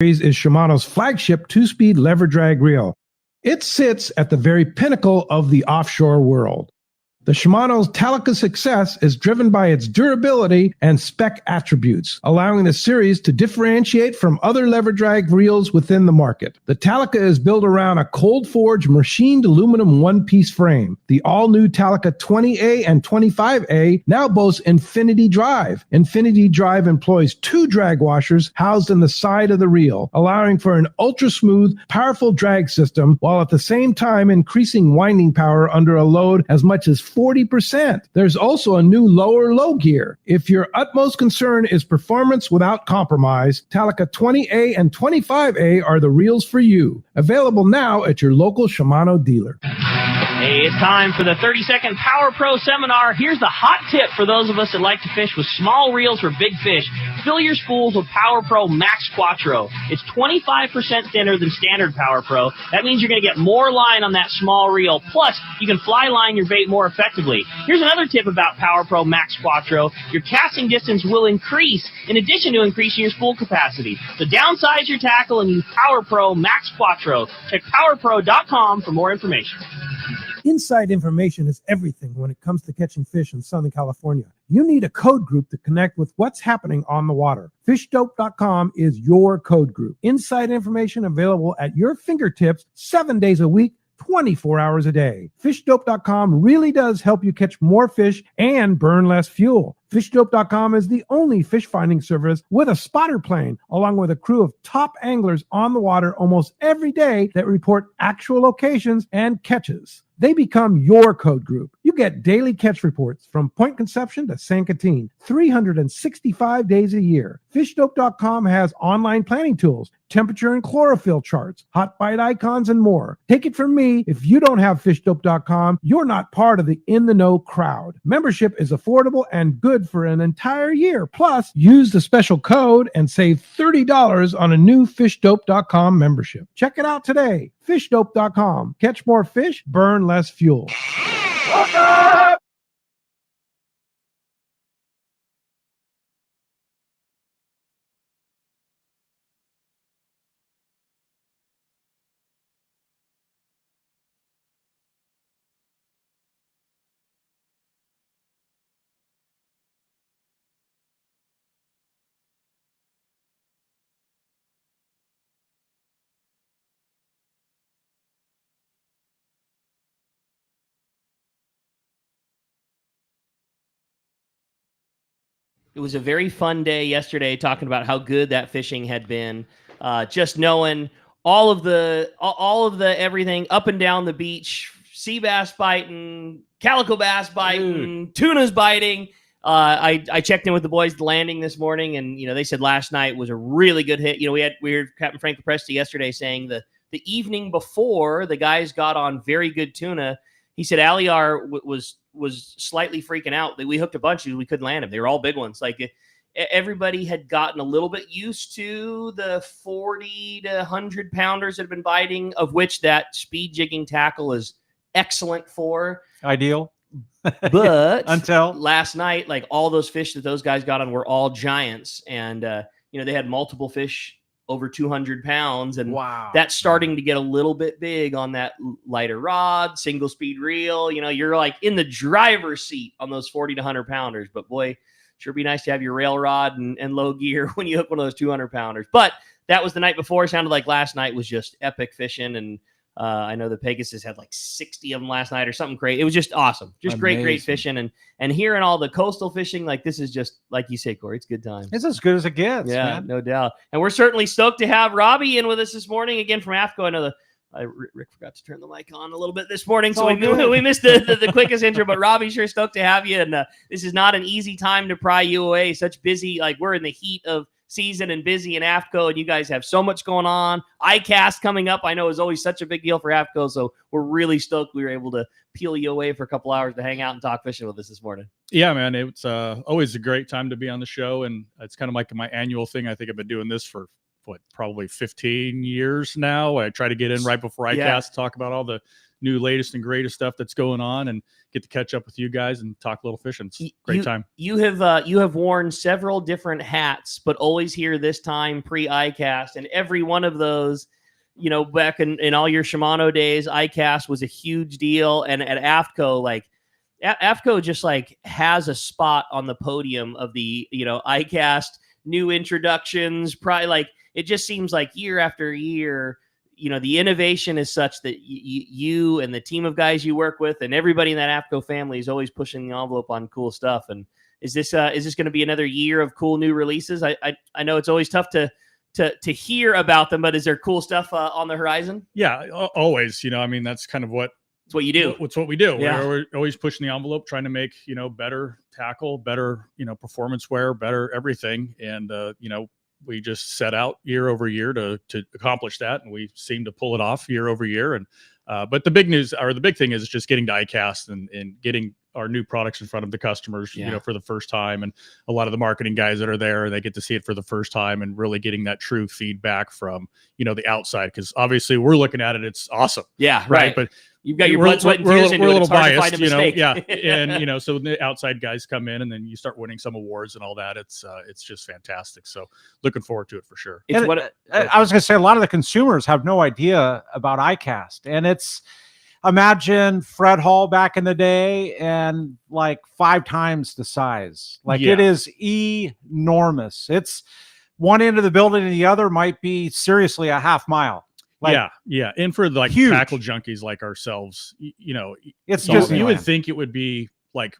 is Shimano's flagship 2-speed lever drag reel. It sits at the very pinnacle of the offshore world. The Shimano Talica's success is driven by its durability and spec attributes, allowing the series to differentiate from other lever drag reels within the market. The Talica is built around a cold-forged machined aluminum one-piece frame. The all-new Talica 20A and 25A now boasts Infinity Drive. Infinity Drive employs 2 drag washers housed in the side of the reel, allowing for an ultra-smooth, powerful drag system, while at the same time increasing winding power under a load as much as 40%. There's also a new lower low gear. If your utmost concern is performance without compromise, Talica 20A and 25A are the reels for you. Available now at your local Shimano dealer. Hey, it's time for the 30-second PowerPro seminar. Here's the hot tip for those of us that like to fish with small reels for big fish. Fill your spools with PowerPro Max Quattro. It's 25% thinner than standard PowerPro. That means you're going to get more line on that small reel. Plus, you can fly line your bait more effectively. Here's another tip about PowerPro Max Quattro. Your casting distance will increase in addition to increasing your spool capacity. So downsize your tackle and use PowerPro Max Quattro. Check PowerPro.com for more information. Inside information is everything when it comes to catching fish in Southern California. You need a code group to connect with what's happening on the water. FishDope.com is your code group. Inside information available at your fingertips 7 days a week, 24 hours a day. FishDope.com really does help you catch more fish and burn less fuel. FishDope.com is the only fish finding service with a spotter plane, along with a crew of top anglers on the water almost every day that report actual locations and catches. They become your code group. You get daily catch reports from Point Conception to San Quintin, 365 days a year. FishDope.com has online planning tools, temperature and chlorophyll charts, hot bite icons, and more. Take it from me, if you don't have FishDope.com, you're not part of the in-the-know crowd. Membership is affordable and good for an entire year. Plus, use the special code and save $30 on a new FishDope.com membership. Check it out today. FishDope.com. Catch more fish, burn less fuel. Hookup! It was a very fun day yesterday talking about how good that fishing had been. Just knowing all of the everything up and down the beach, sea bass biting, calico bass biting, tunas biting. I checked in with the boys at the landing this morning, and they said last night was a really good hit. We heard Captain Frank Presti yesterday saying the evening before the guys got on very good tuna. He said Aliar was slightly freaking out. We hooked a bunch of, we couldn't land them. They were all big ones. Like everybody had gotten a little bit used to the 40 to 100 pounders that have been biting, of which that speed jigging tackle is excellent for. Ideal. But until last night, like all those fish that those guys got on were all giants. And, they had multiple fish over 200 pounds. And that's starting to get a little bit big on that lighter rod, single speed reel. You're like in the driver's seat on those 40 to 100 pounders. But boy, sure be nice to have your rail rod and low gear when you hook one of those 200 pounders. But that was the night before. It sounded like last night was just epic fishing. And I know the Pegasus had like 60 of them last night or something crazy. It was just awesome. Just amazing. Great fishing. And hearing all the coastal fishing, like this is just, like you say, Cory, it's good time. It's as good as it gets. Yeah, man. No doubt. And we're certainly stoked to have Robby in with us this morning, again from AFTCO. I know Rick forgot to turn the mic on a little bit this morning, so we missed the quickest intro, but Robby, sure stoked to have you. And this is not an easy time to pry you away. Such busy, like we're in the heat of season and busy in AFTCO, and you guys have so much going on. ICAST coming up, I know, is always such a big deal for AFTCO, so we're really stoked we were able to peel you away for a couple hours to hang out and talk fishing with us this morning. Yeah, man, it's always a great time to be on the show, and it's kind of like my annual thing. I think I've been doing this for probably 15 years now. I try to get in right before ICAST to talk about all the new latest and greatest stuff that's going on, and get to catch up with you guys and talk a little fishing. It's a great time. You have worn several different hats, but always here this time pre-ICAST, and every one of those, back in all your Shimano days, ICAST was a huge deal, and at AFTCO, like AFTCO just like has a spot on the podium of the ICAST new introductions. Probably like it just seems like year after year, the innovation is such that you and the team of guys you work with and everybody in that AFTCO family is always pushing the envelope on cool stuff. And is this going to be another year of cool new releases? I know it's always tough to hear about them, but is there cool stuff on the horizon? Yeah, always. I mean, that's kind of what. It's what you do. It's what we do. Yeah. We're always pushing the envelope, trying to make, better tackle, better, performance wear, better everything. And, we just set out year over year to accomplish that. And we seem to pull it off year over year. And, but the big thing is just getting to ICAST and getting our new products in front of the customers, for the first time. And a lot of the marketing guys that are there, they get to see it for the first time and really getting that true feedback from, the outside. Cause obviously we're looking at it. It's awesome. Yeah. Right. But you've got your blood, sweat, and tears into it. We're a little it's hard biased, to find a mistake. Yeah. And, so the outside guys come in and then you start winning some awards and all that. It's just fantastic. So looking forward to it for sure. I was going to say, a lot of the consumers have no idea about ICAST, and imagine Fred Hall back in the day and like 5 times the size. Like it is enormous. It's one end of the building and the other might be seriously a half mile. Like, yeah. And for like huge tackle junkies like ourselves, it's just, you would think it would be like,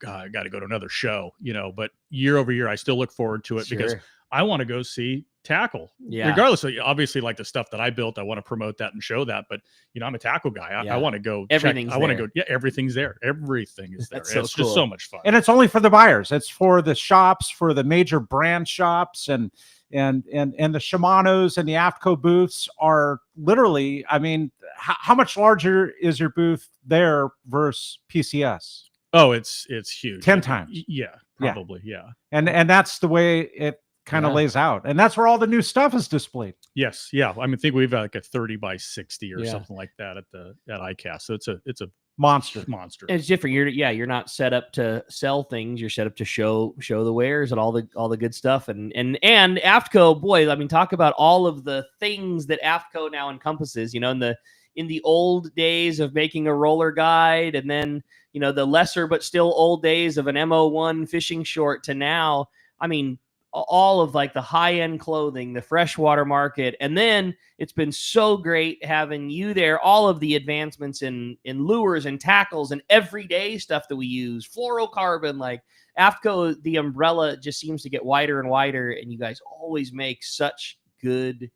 God, I got to go to another show, but year over year, I still look forward to it because I want to go see tackle. Regardless of obviously like the stuff that I built, I want to promote that and show that. But I'm a tackle guy. I want to go. Everything's I want to go. Yeah, everthing's there. Everything is there. That's it's just so much fun. And it's only for the buyers. It's for the shops, for the major brand shops, and the Shimanos and the AFTCO booths are literally. I mean, how much larger is your booth there versus PCS? Oh, it's huge. 10 times. Yeah, probably. Yeah. And that's the way it kind of lays out, and that's where all the new stuff is displayed. Yes. Yeah. I mean, I think we've got like a 30 by 60 or something like that at ICAST. So it's a monster. And it's different. You're not set up to sell things. You're set up to show the wares and all the good stuff. And AFTCO, boy, I mean, talk about all of the things that AFTCO now encompasses. In the old days of making a roller guide, and then the lesser but still old days of an MO1 fishing short, to now, I mean, all of like the high-end clothing, the freshwater market. And then it's been so great having you there, all of the advancements in lures and tackles and everyday stuff that we use, fluorocarbon, like AFTCO, the umbrella just seems to get wider and wider, and you guys always make such good,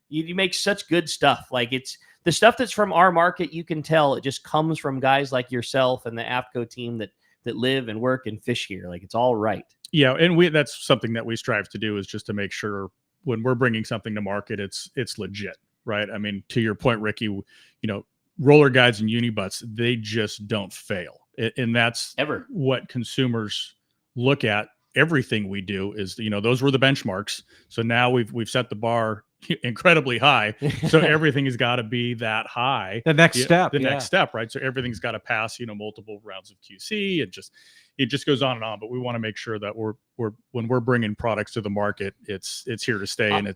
you make such good stuff. Like it's the stuff that's from our market, you can tell it just comes from guys like yourself and the AFTCO team that live and work and fish here. Like it's all right. Yeah, and that's something that we strive to do, is just to make sure when we're bringing something to market, it's legit, right? I mean, to your point, Ricky, roller guides and unibutts, they just don't fail, and that's ever what consumers look at. Everything we do is, those were the benchmarks. So now we've set the bar incredibly high. So everything has got to be that high. The next step, next step, right? So everything's got to pass, multiple rounds of QC, and it just goes on and on. But we want to make sure that when we're bringing products to the market, it's here to stay, and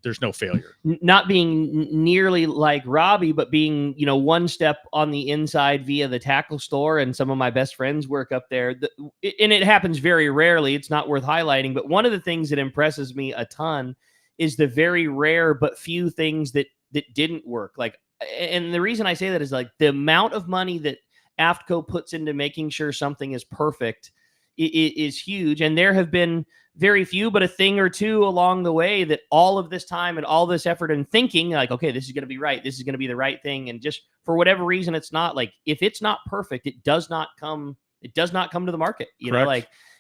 there's no failure. Not being nearly like Robby, but being one step on the inside via the tackle store, and some of my best friends work up there. And it happens very rarely. It's not worth highlighting. But one of the things that impresses me a ton is the very rare but few things that didn't work. Like, and the reason I say that is like the amount of money that AFTCO puts into making sure something is perfect is huge. And there have been very few, but a thing or two along the way that all of this time and all this effort and thinking like, okay, this is going to be right. This is going to be the right thing. And just for whatever reason, it's not. Like, if it's not perfect, it does not come to the market,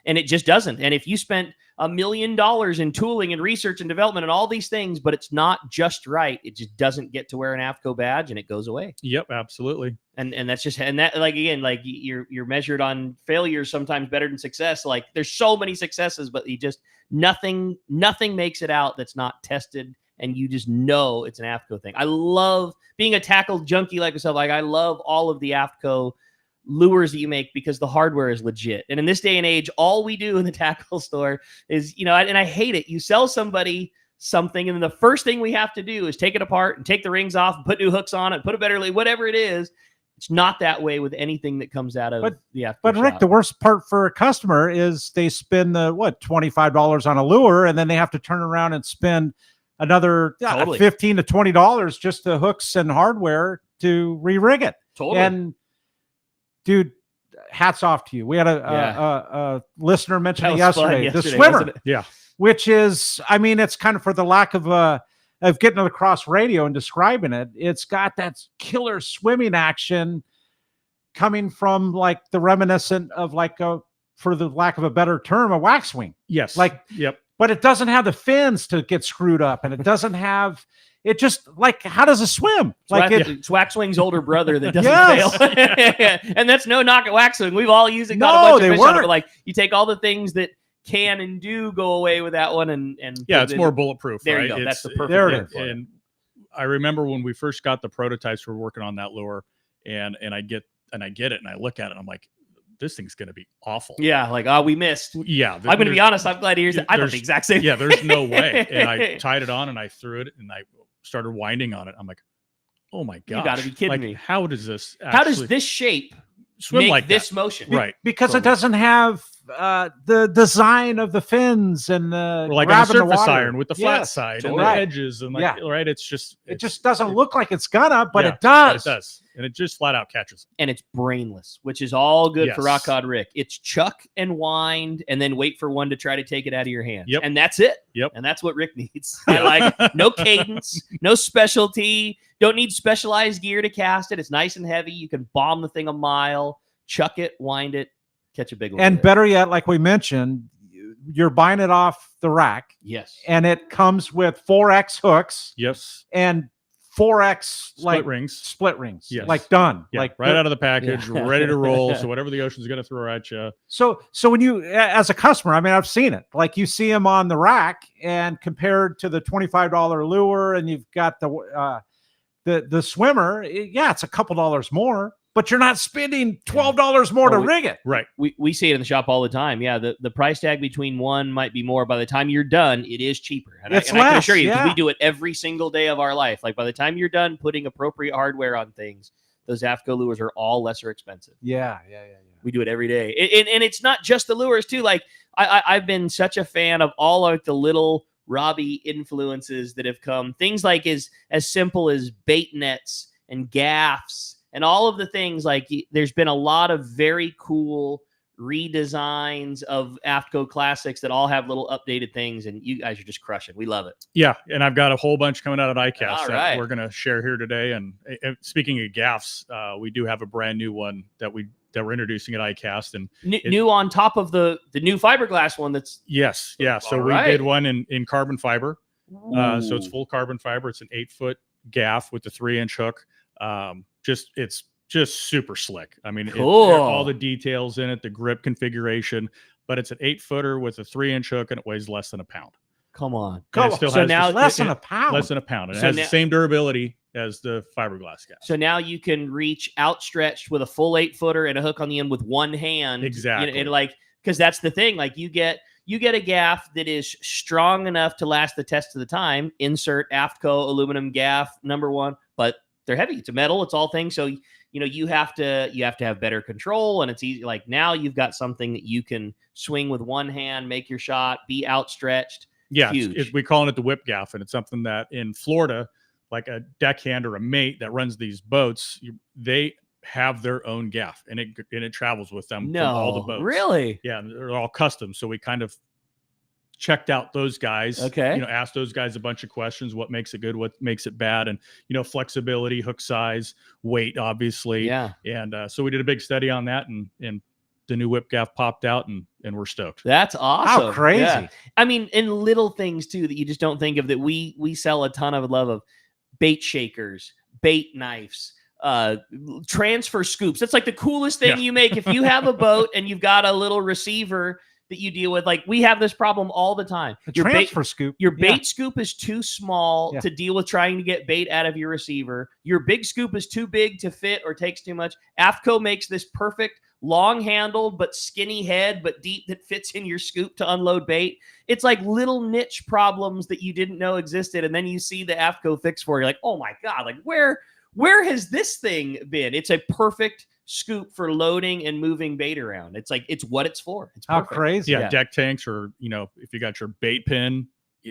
and it just doesn't. And if you spent $1 million in tooling and research and development and all these things, but it's not just right, it just doesn't get to wear an AFTCO badge, and it goes away. Yep, absolutely. And that's just, and that, like, again, like you're measured on failures sometimes better than success. Like, there's so many successes, but nothing makes it out that's not tested and you just know it's an AFTCO thing. I love being a tackle junkie like myself. Like I love all of the AFTCO lures that you make because the hardware is legit. And in this day and age, all we do in the tackle store is, and I hate it. You sell somebody something, and then the first thing we have to do is take it apart and take the rings off and put new hooks on it, put a better lead, whatever it is. It's not that way with anything that comes out of the AFTCO But Rick, shop. the worst part for a customer is they spend the $25 on a lure, and then they have to turn around and spend another Totally. $15 to $20 just the hooks and hardware to re-rig it. Totally. And dude, hats off to you. We had a listener mention That it was fun yesterday. The yesterday, swimmer, wasn't it? Yeah. which is, I mean, it's kind of for the lack of getting across radio and describing it. It's got that killer swimming action coming from like the reminiscent of like for the lack of a better term, a wax wing. Yes. Like, yep. But it doesn't have the fins to get screwed up, and it doesn't have. It just like, how does it swim? Like it's Waxwing's older brother that doesn't Yes. fail. And that's no knock at Waxwing. We've all used it. No, Got a bunch they of fish on it, weren't. but like you take all the things that can and do go away with that one, and Yeah, it's more bulletproof. There right? you go. That's the perfect. there it word is. for it. And I remember when we first got the prototypes, we were working on that lure, and I get it, and I look at it, and I'm like, this thing's going to be awful. Yeah, like we missed. Yeah. I'm going to be honest. I'm glad to hear that. I thought there's- the exact same. Yeah, there's no way. And I tied it on, and I threw it, and I started winding on it. I'm like, oh my gosh. You gotta be kidding like, me. How does this How does actually this shape swim make like this that? motion? Right. because it Totally. doesn't have the design of the fins and the Or like on a grabbing the surface water. iron with the flat Yes, side and totally. the edges and like, Yeah. right. It's just, It just doesn't look like it's gonna, but Yeah, it does. It does. And it just flat out catches. And it's brainless, which is all good for Yes. Rock Cod Rick. It's chuck and wind, and then wait for one to try to take it out of your hand. Yep. And that's it. Yep. And that's what Rick needs. I like no cadence, no specialty. Don't need specialized gear to cast it. It's nice and heavy. You can bomb the thing a mile, chuck it, wind it, catch a big one. And with it. better yet, like we mentioned, you're buying it off the rack, Yes. and it comes with 4X hooks Yes. and 4X Split rings. split rings, Yes. like done, Yeah, like right out of the package, Yeah. ready to roll. So whatever the ocean's going to throw at you. So when you, as a customer, I mean, I've seen it. Like you see them on the rack, and compared to the $25 lure, and you've got the swimmer. Yeah, it's a couple dollars more, but you're not spending $12 more to Oh, rig it. Right. We see it in the shop all the time. Yeah, the price tag between one might be more. By the time you're done, it is cheaper. And, It's I can less, assure you, 'cause yeah. we do it every single day of our life. Like by the time you're done putting appropriate hardware on things, those AFTCO lures are all lesser expensive. Yeah. We do it every day. And it's not just the lures too. Like I've been such a fan of all like the little Robby influences that have come. Things like as simple as bait nets and gaffs and all of the things. Like there's been a lot of very cool redesigns of AFTCO classics that all have little updated things, and you guys are just crushing. We love it. Yeah. And I've got a whole bunch coming out at ICAST All that right. we're going to share here today. And speaking of gaffs, we do have a brand new one that we're introducing at ICAST. And New on top of the new fiberglass one. That's yes. Yeah. So All we right. did one in carbon fiber. So it's Ooh. full carbon fiber. It's an 8-foot gaff with a 3-inch hook. It's just super slick. I mean, Cool. all the details in it, the grip configuration, but it's an 8-footer with a 3-inch hook, and it weighs less than a pound. Come on. And it still So has now- the- less than a pound. less than a pound. And it So has now- the same durability as the fiberglass gaff. So now you can reach outstretched with a full 8-footer and a hook on the end with one hand. Exactly. And like, because that's the thing. Like you get a gaff that is strong enough to last the test of the time. Insert AFTCO aluminum gaff #1, but they're heavy. It's a metal. It's all things. So you have to have better control, and it's easy. Like now you've got something that you can swing with one hand, make your shot, be outstretched. Yeah, Huge. we call it the whip gaff, and it's something that in Florida, like a deckhand or a mate that runs these boats, they have their own gaff, and it travels with them from all the boats. Really? Yeah, and they're all custom. So we kind of checked out those guys. Okay. Asked those guys a bunch of questions: what makes it good, what makes it bad, and flexibility, hook size, weight, obviously. Yeah. And so we did a big study on that, and the new whip gaff popped out, and we're stoked. That's awesome. How crazy. Yeah. I mean, and little things too that you just don't think of that we sell a ton of love of. Bait shakers, bait knives, transfer scoops. That's like the coolest thing Yeah. you make. If you have a boat and you've got a little receiver that you deal with. Like we have this problem all the time. The Your transfer scoop. Your bait scoop is too small Yeah. to deal with trying to get bait out of your receiver. Your big scoop is too big to fit or takes too much. AFTCO makes this perfect long handled but skinny head but deep that fits in your scoop to unload bait. It's like little niche problems that you didn't know existed, and then you see the AFTCO fix for you. Like, oh my God, like where has this thing been? It's a perfect scoop for loading and moving bait around. It's like it's what it's for. It's How perfect. crazy. Yeah, deck tanks, or if you got your bait pin,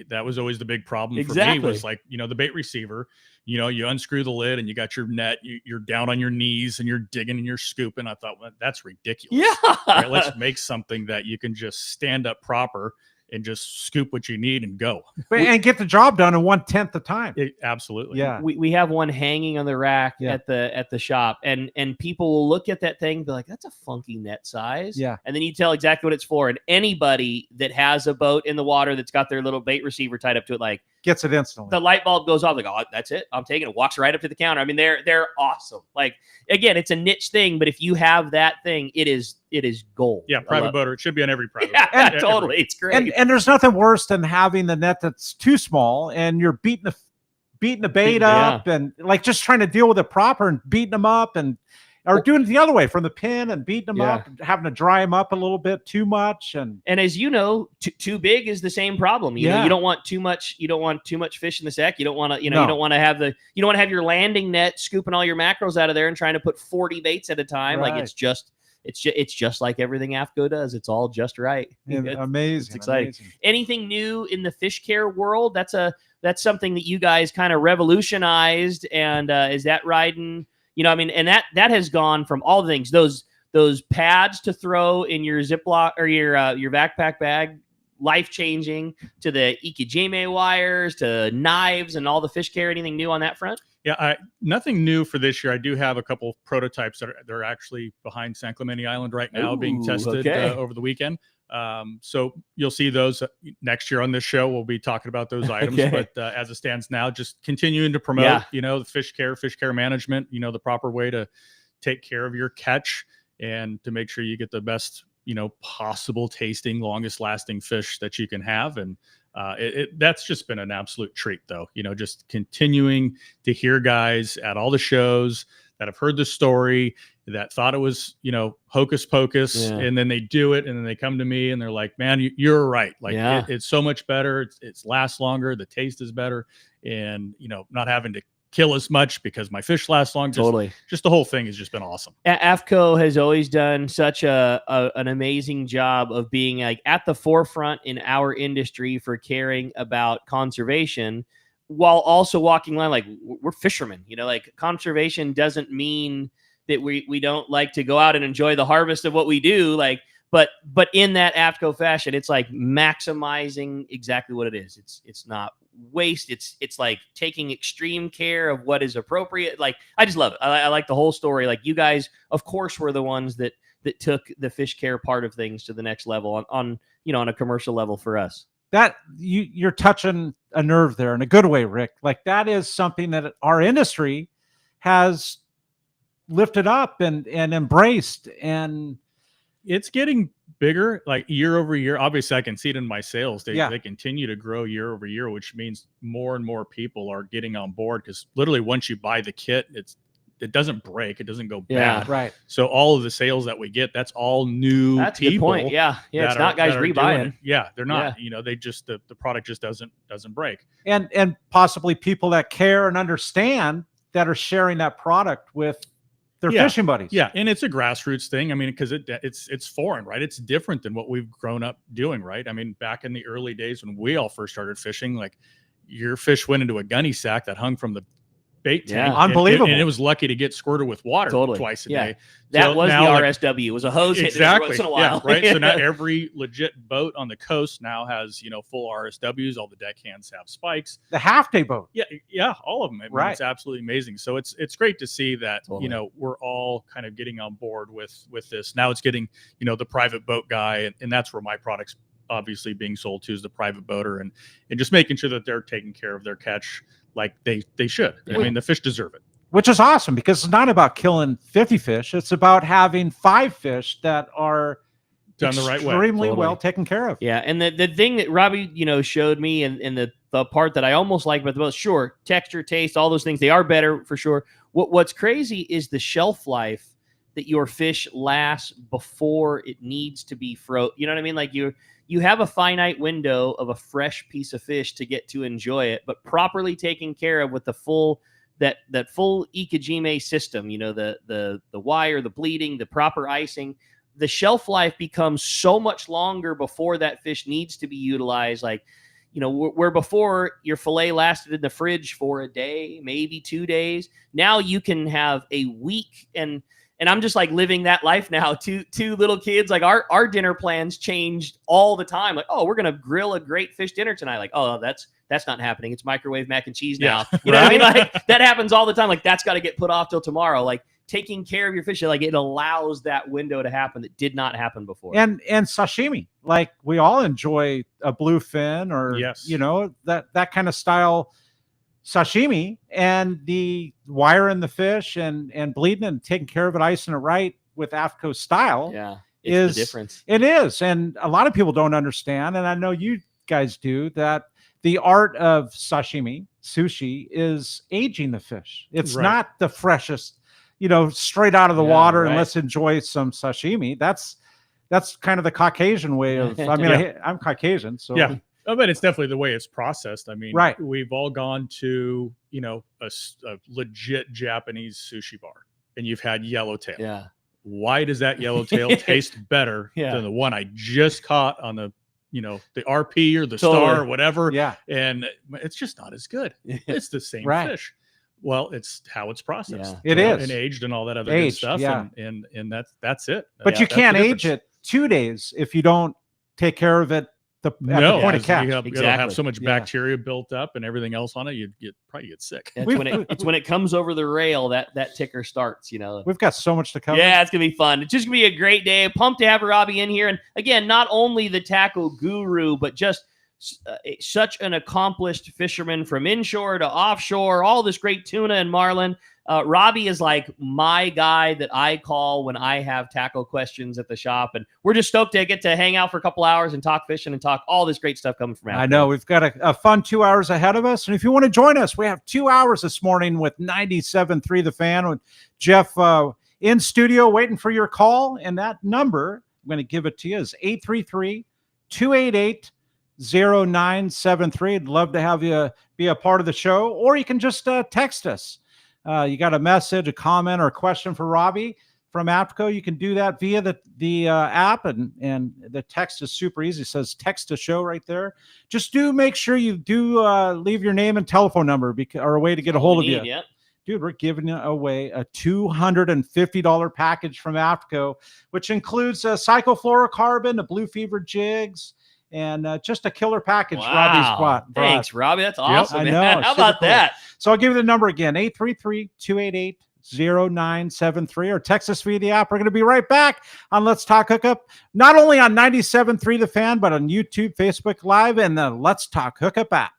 that was always the big problem for me, was like, the bait receiver, you unscrew the lid and you got your net, you're down on your knees and you're digging and you're scooping. I thought, well, that's ridiculous. Yeah. Right, let's make something that you can just stand up proper and just scoop what you need and go. And get the job done in 1/10 the time. Absolutely. Yeah. We have one hanging on the rack at the shop, and people will look at that thing and be like, that's a funky net size. Yeah. And then you tell exactly what it's for. And anybody that has a boat in the water that's got their little bait receiver tied up to it, like, Gets it instantly. the light bulb goes off, like, oh, that's it. I'm taking it. Walks right up to the counter. I mean, they're awesome. Like, again, it's a niche thing, but if you have that thing, it is gold. Yeah, private boater. It should be on every private Yeah, boat. totally. It's great. And there's nothing worse than having the net that's too small and you're beating the bait up and like just trying to deal with it proper and beating them up or doing it the other way from the pin and beating them up, and having to dry them up a little bit too much. And as you know, too big is the same problem. You know, you don't want too much. You don't want too much fish in the sack. You don't want to. You don't want to have your landing net scooping all your macros out of there and trying to put 40 baits at a time. Right. Like it's just like everything AFTCO does. It's all just right. Amazing. It's exciting. Amazing. Anything new in the fish care world? That's something that you guys kind of revolutionized. And is that riding? And that has gone from all the things, those pads to throw in your Ziploc or your backpack bag, life-changing, to the Ikijime wires, to knives and all the fish care. Anything new on that front? Yeah, nothing new for this year. I do have a couple of prototypes that are actually behind San Clemente Island right now, being tested over the weekend. So you'll see those next year on this show. We'll be talking about those items, but as it stands now, just continuing to promote, the fish care management, the proper way to take care of your catch and to make sure you get the best, possible tasting, longest lasting fish that you can have. And that's just been an absolute treat though, just continuing to hear guys at all the shows that have heard the story, that thought it was, hocus pocus, and then they do it, and then they come to me and they're like, man, you're right. Like it's so much better. It's lasts longer. The taste is better. And, not having to kill as much because my fish last long. Just the whole thing has just been awesome. AFTCO has always done such an amazing job of being like at the forefront in our industry for caring about conservation, while also walking line, like we're fishermen, like conservation doesn't mean that we don't like to go out and enjoy the harvest of what we do. Like, but in that AFTCO fashion, it's like maximizing exactly what it is. It's not waste. It's like taking extreme care of what is appropriate. Like, I just love it. I like the whole story. Like, you guys, of course, were the ones that took the fish care part of things to the next level on a commercial level for us. That you're touching a nerve there in a good way, Rick. Like, that is something that our industry has lifted up and embraced, and it's getting bigger, like year over year. Obviously, I can see it in my sales. They continue to grow year over year, which means more and more people are getting on board, because literally once you buy the kit, it doesn't break. It doesn't go bad. Right. So all of the sales that we get, that's all new That's people. A good point. Yeah. It's not guys rebuying. Yeah, they're not. They just the product just doesn't break. And possibly people that care and understand that are sharing that product with their fishing buddies. Yeah, and it's a grassroots thing. I mean, because it's foreign, right? It's different than what we've grown up doing, right? I mean, back in the early days when we all first started fishing, like, your fish went into a gunny sack that hung from the bait tank. Unbelievable. And it was lucky to get squirted with water twice a day. That was the RSW. It was a hose hit once in a while. Yeah, right. So now every legit boat on the coast now has, full RSWs. All the deckhands have spikes. The half day boat. Yeah, all of them. I mean, it's absolutely amazing. So it's great to see that, we're all kind of getting on board with this. Now it's getting, the private boat guy, and that's where my product's obviously being sold to, is the private boater, and just making sure that they're taking care of their catch like they should. I mean, the fish deserve it. Which is awesome, because it's not about killing 50 fish. It's about having 5 fish that are done the right way. Extremely Totally. well taken care of. Yeah, and the thing that Robby, showed me, and the part that I almost like about the most, sure, texture, taste, all those things, they are better for sure. What's crazy is the shelf life that your fish lasts before it needs to be frozen. You know what I mean? Like you have a finite window of a fresh piece of fish to get to enjoy it, but properly taken care of with the full that full Ikejime system, the wire, the bleeding, the proper icing, the shelf life becomes so much longer before that fish needs to be utilized. Like, where before your fillet lasted in the fridge for a day, maybe 2 days. Now you can have a week, and I'm just like living that life now. Two little kids, like our dinner plans changed all the time. Like, oh, we're gonna grill a great fish dinner tonight. Like, oh, that's not happening. It's microwave mac and cheese now. You know what I mean? Like that happens all the time. Like that's got to get put off till tomorrow. Like taking care of your fish, like it allows that window to happen that did not happen before. And sashimi, like we all enjoy a bluefin or that kind of style sashimi, and the wire in the fish and bleeding and taking care of it, icing it right with AFTCO style. Yeah, is the difference. It is, and a lot of people don't understand, and I know you guys do, that the art of sushi is aging the fish. It's not the freshest, straight out of the water, and let's enjoy some sashimi. That's kind of the Caucasian way of. I mean, I'm Caucasian, so yeah. Oh, but it's definitely the way it's processed. I mean, right. We've all gone to, a legit Japanese sushi bar, and you've had yellowtail. Yeah. Why does that yellowtail taste better than the one I just caught on the, the RP or the star or whatever? Yeah. And it's just not as good. It's the same fish. Well, it's how it's processed. Yeah. It is. And aged and all that other good stuff. Yeah. And that's it. But you can't age it 2 days if you don't take care of it at the point of catch. You'll have so much bacteria built up and everything else on it, you'd probably get sick. It's when it comes over the rail that ticker starts. We've got so much to cover. Yeah, it's gonna be fun. It's just gonna be a great day. Pumped to have Robby in here, and again, not only the tackle guru, but just such an accomplished fisherman from inshore to offshore. All this great tuna and marlin. Robby is like my guy that I call when I have tackle questions at the shop, and we're just stoked to get to hang out for a couple hours and talk fishing and talk all this great stuff coming from out. I know we've got a fun 2 hours ahead of us, and if you want to join us, we have 2 hours this morning with 97.3 The Fan with Jeff in studio waiting for your call, and that number I'm going to give it to you is 833-288-0973. I'd love to have you be a part of the show, or you can just text us. You got a message, a comment, or a question for Robby from AFTCO, you can do that via the app, and the text is super easy. It says text to show right there. Just make sure you do leave your name and telephone number or a way to get a hold of you. Yep. Dude, we're giving away a $250 package from AFTCO, which includes cyclofluorocarbon, the Blue Fever jigs, and just a killer package. Wow. Robby's brought. Thanks, Robby. That's awesome. I know. Man. How about that? So I'll give you the number again, 833-288-0973, or text us via the app. We're going to be right back on Let's Talk Hookup, not only on 97.3 The Fan, but on YouTube, Facebook Live, and the Let's Talk Hookup app.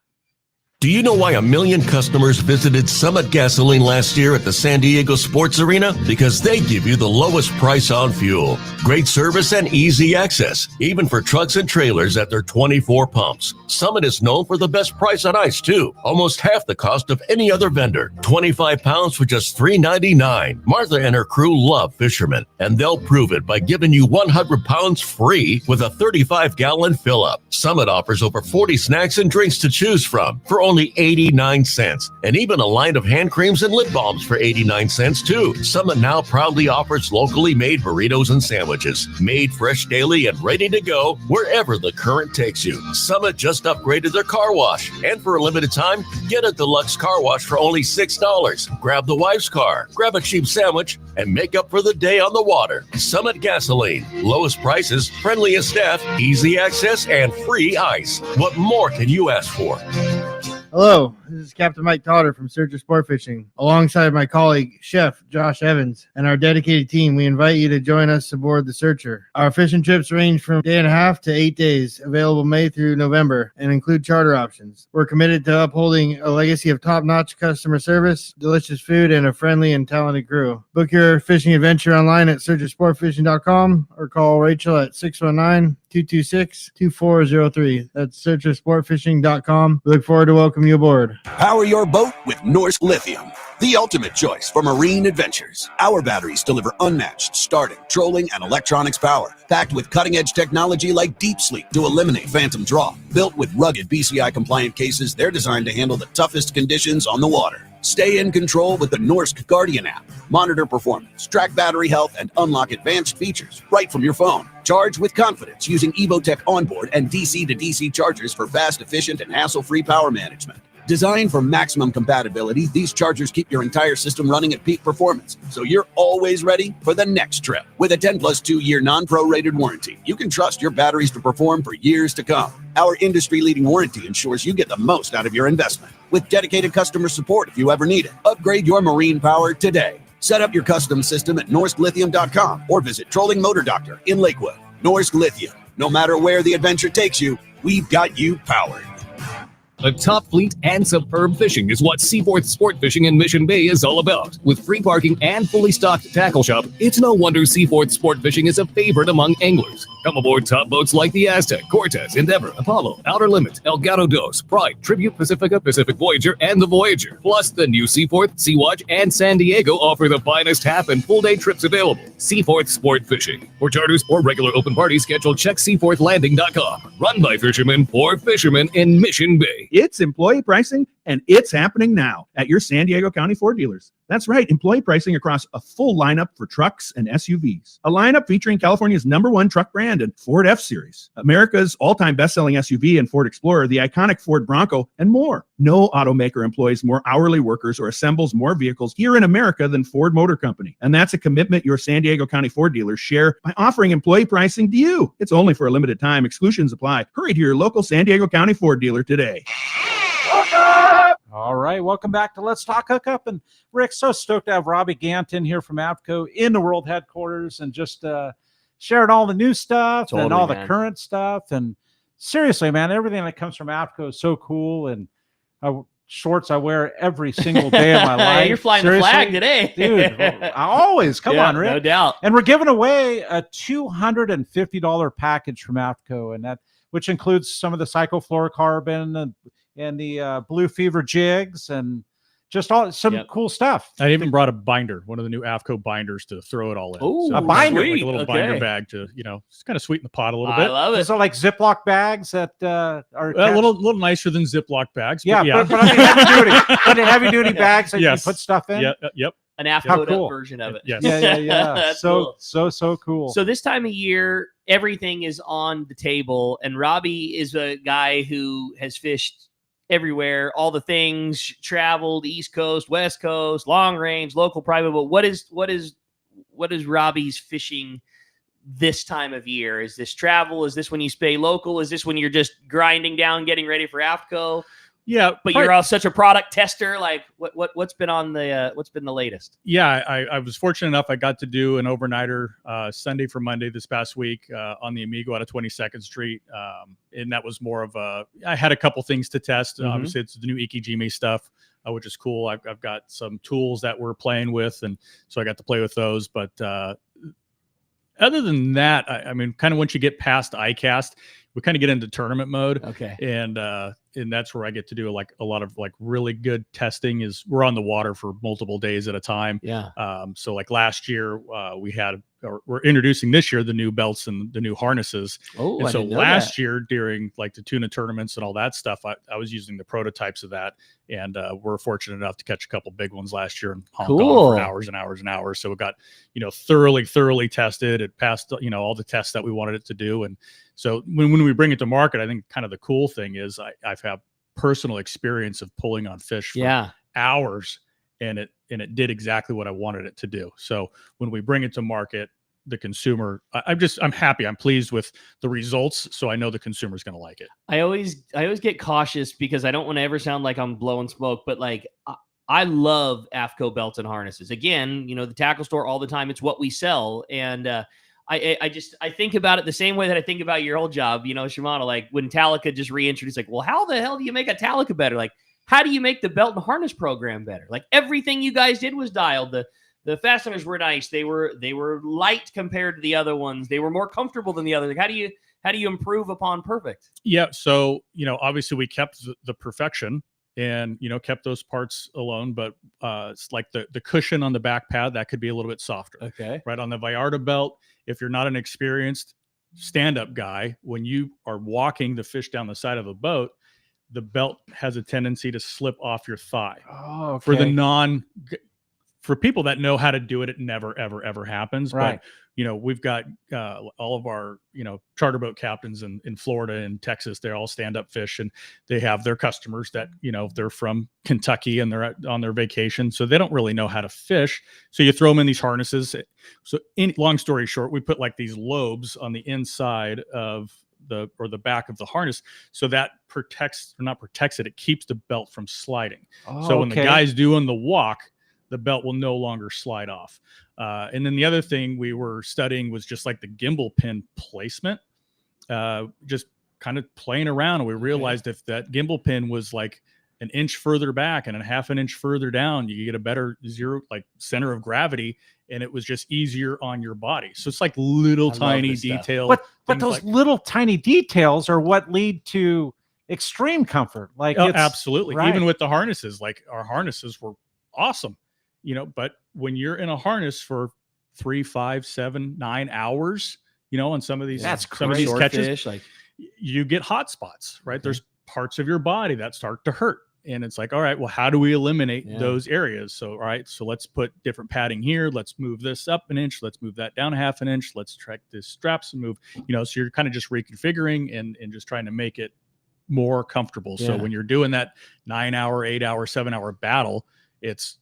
Do you know why 1 million customers visited Summit Gasoline last year at the San Diego Sports Arena? Because they give you the lowest price on fuel, great service, and easy access, even for trucks and trailers at their 24 pumps. Summit is known for the best price on ice, too. Almost half the cost of any other vendor. 25 pounds for just $3.99. Martha and her crew love fishermen, and they'll prove it by giving you 100 pounds free with a 35-gallon fill-up. Summit offers over 40 snacks and drinks to choose from for only 89 cents, and even a line of hand creams and lip balms for 89 cents too. Summit now proudly offers locally made burritos and sandwiches, made fresh daily and ready to go wherever the current takes you. Summit just upgraded their car wash, and for a limited time, get a deluxe car wash for only $6. Grab the wife's car, grab a cheap sandwich, and make up for the day on the water. Summit Gasoline, lowest prices, friendliest staff, easy access, and free ice. What more can you ask for? Hello, This is Captain Mike Totter from Searcher Sport Fishing. Alongside my colleague, Chef Josh Evans, and our dedicated team, we invite you to join us aboard the Searcher. Our fishing trips range from 1.5 to 8 days, available May through November, and include charter options. We're committed to upholding a legacy of top-notch customer service, delicious food, and a friendly and talented crew. Book your fishing adventure online at searchersportfishing.com or call Rachel at 619-226-2403. That's searchersportfishing.com. We look forward to welcoming you aboard. Power your boat with Norsk Lithium, the ultimate choice for marine adventures. Our batteries deliver unmatched starting, trolling, and electronics power, packed with cutting-edge technology like Deep Sleep to eliminate phantom draw. Built with rugged BCI-compliant cases, they're designed to handle the toughest conditions on the water. Stay in control with the Norsk Guardian app. Monitor performance, track battery health, and unlock advanced features right from your phone. Charge with confidence using Evotech onboard and DC-to-DC chargers for fast, efficient, and hassle-free power management. Designed for maximum compatibility, these chargers keep your entire system running at peak performance, so you're always ready for the next trip. With a 10-plus 2-year non-prorated warranty, you can trust your batteries to perform for years to come. Our industry-leading warranty ensures you get the most out of your investment. With dedicated customer support if you ever need it. Upgrade your marine power today. Set up your custom system at norsklithium.com or visit Trolling Motor Doctor in Lakewood. Norsk Lithium. No matter where the adventure takes you, we've got you powered. A top fleet and superb fishing is what Seaforth Sport Fishing in Mission Bay is all about. With free parking and fully stocked tackle shop, it's no wonder Seaforth Sport Fishing is a favorite among anglers. Come aboard top boats like the Aztec, Cortez, Endeavor, Apollo, Outer Limit, Elgato Dos, Pride, Tribute Pacifica, Pacific Voyager, and the Voyager. Plus, the new Seaforth, Sea-Watch, and San Diego offer the finest half and full day trips available. Seaforth Sport Fishing. For charters or regular open parties, schedule check seaforthlanding.com. Run by fishermen for fishermen in Mission Bay. It's employee pricing, and it's happening now at your San Diego County Ford dealers. That's right, employee pricing across a full lineup for trucks and SUVs. A lineup featuring California's #1 truck brand and Ford F-Series, America's all-time best-selling SUV and Ford Explorer, the iconic Ford Bronco, and more. No automaker employs more hourly workers or assembles more vehicles here in America than Ford Motor Company. And that's a commitment your San Diego County Ford dealers share by offering employee pricing to you. It's only for a limited time. Exclusions apply. Hurry to your local San Diego County Ford dealer today. All right, welcome back to Let's Talk Hookup. And Rick, so stoked to have Robby Gant in here from AFTCO in the world headquarters and just sharing all the new stuff and all the current stuff. And seriously, man, everything that comes from AFTCO is so cool. And shorts I wear every single day of my life. You're flying the flag today. Dude, I always. Come on, Rick. No doubt. And we're giving away a $250 package from AFTCO, and that which includes some of the cyclofluorocarbon and the Blue Fever jigs and just all some cool stuff. I even brought a binder, one of the new AFTCO binders to throw it all in. Oh, a binder, like a little binder bag to, just kind of sweeten the pot a little bit. I love it. So like Ziploc bags that are a little nicer than Ziploc bags. Yeah, but I mean heavy duty bags that you can put stuff in. Yeah, yep. An AFTCO version of it. Yes. Yeah. That's so cool. so cool. So this time of year, everything is on the table, and Robby is a guy who has fished everywhere, all the things, traveled East Coast, West Coast, long range, local, private. But what is Robby's fishing this time of year? Is this travel? Is this when you stay local? Is this when you're just grinding down, getting ready for AFTCO? Yeah, but you're all such a product tester. Like what's been on the what's been the latest? Yeah, I was fortunate enough. I got to do an overnighter Sunday for Monday this past week on the Amigo out of 22nd Street, and that was more of I had a couple things to test. Obviously, it's the new Ikijime stuff, which is cool. I've got some tools that we're playing with, and so I got to play with those. But other than that, I mean, kind of once you get past ICAST, we kind of get into tournament mode. Okay. And that's where I get to do like a lot of like really good testing. Is we're on the water for multiple days at a time. Yeah. So like last year we're introducing this year the new belts and the new harnesses. Oh, and so last year during like the tuna tournaments and all that stuff, I was using the prototypes of that, and we're fortunate enough to catch a couple big ones last year and honk on for hours and hours and hours. So it got thoroughly tested. It passed all the tests that we wanted it to do, and so when we bring it to market, I think kind of the cool thing is I've had personal experience of pulling on fish for hours, and it did exactly what I wanted it to do. So when we bring it to market, the consumer. I'm happy. I'm pleased with the results. So I know the consumer's going to like it. I always get cautious because I don't want to ever sound like I'm blowing smoke, but like I love AFTCO belts and harnesses. Again, the tackle store all the time. It's what we sell. And I think about it the same way that I think about your old job, Shimano, like when Talica just reintroduced, like, well, how the hell do you make a Talica better? Like, how do you make the belt and harness program better? Like everything you guys did was dialed. The fasteners were nice. They were light compared to the other ones. They were more comfortable than the others. Like, how do you improve upon perfect? Yeah. So, obviously we kept the perfection and, kept those parts alone, but it's like the cushion on the back pad, that could be a little bit softer. Okay. Right on the Vallarta belt. If you're not an experienced stand-up guy, when you are walking the fish down the side of a boat, the belt has a tendency to slip off your thigh. Oh, okay. For people that know how to do it, it never, ever, ever happens. Right. But, we've got all of our, charter boat captains in Florida and Texas, they all stand up fish and they have their customers that, they're from Kentucky and they're on their vacation. So they don't really know how to fish. So you throw them in these harnesses. So long story short, we put like these lobes on the inside of the back of the harness. So that it keeps the belt from sliding. Oh, so when okay. the guy's doing the walk, the belt will no longer slide off. And then the other thing we were studying was just like the gimbal pin placement, just kind of playing around. And we realized if that gimbal pin was like an inch further back and a half an inch further down, you get a better center of gravity, and it was just easier on your body. So it's like little tiny detail. But those little tiny details are what lead to extreme comfort. Like, absolutely. Right. Even with the harnesses, like our harnesses were awesome. But when you're in a harness for 3, 5, 7, 9 hours, on some of these, some of these catches, fish, like you get hot spots, right? There's parts of your body that start to hurt. And it's like, all right, well, how do we eliminate those areas? So, all right, so let's put different padding here. Let's move this up an inch. Let's move that down a half an inch. Let's track this straps and move, so you're kind of just reconfiguring and just trying to make it more comfortable. So when you're doing that 9-hour, 8-hour, 7-hour battle, it's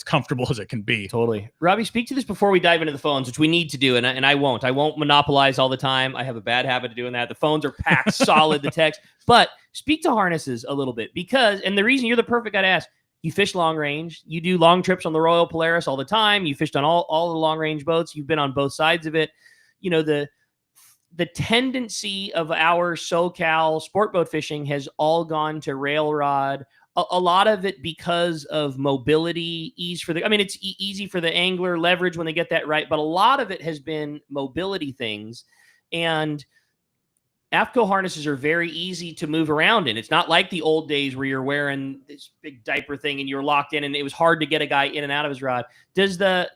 comfortable as it can be. Totally. Robby, speak to this before we dive into the phones, which we need to do, and I won't. I won't monopolize all the time. I have a bad habit of doing that. The phones are packed solid, the text. But speak to harnesses a little bit and the reason you're the perfect guy to ask, you fish long range. You do long trips on the Royal Polaris all the time. You fished on all the long range boats. You've been on both sides of it. The tendency of our SoCal sport boat fishing has all gone to rail rod. A lot of it because of mobility, ease for it's easy for the angler, leverage when they get that right. But a lot of it has been mobility things. And AFTCO harnesses are very easy to move around in. It's not like the old days where you're wearing this big diaper thing and you're locked in and it was hard to get a guy in and out of his rod. Is the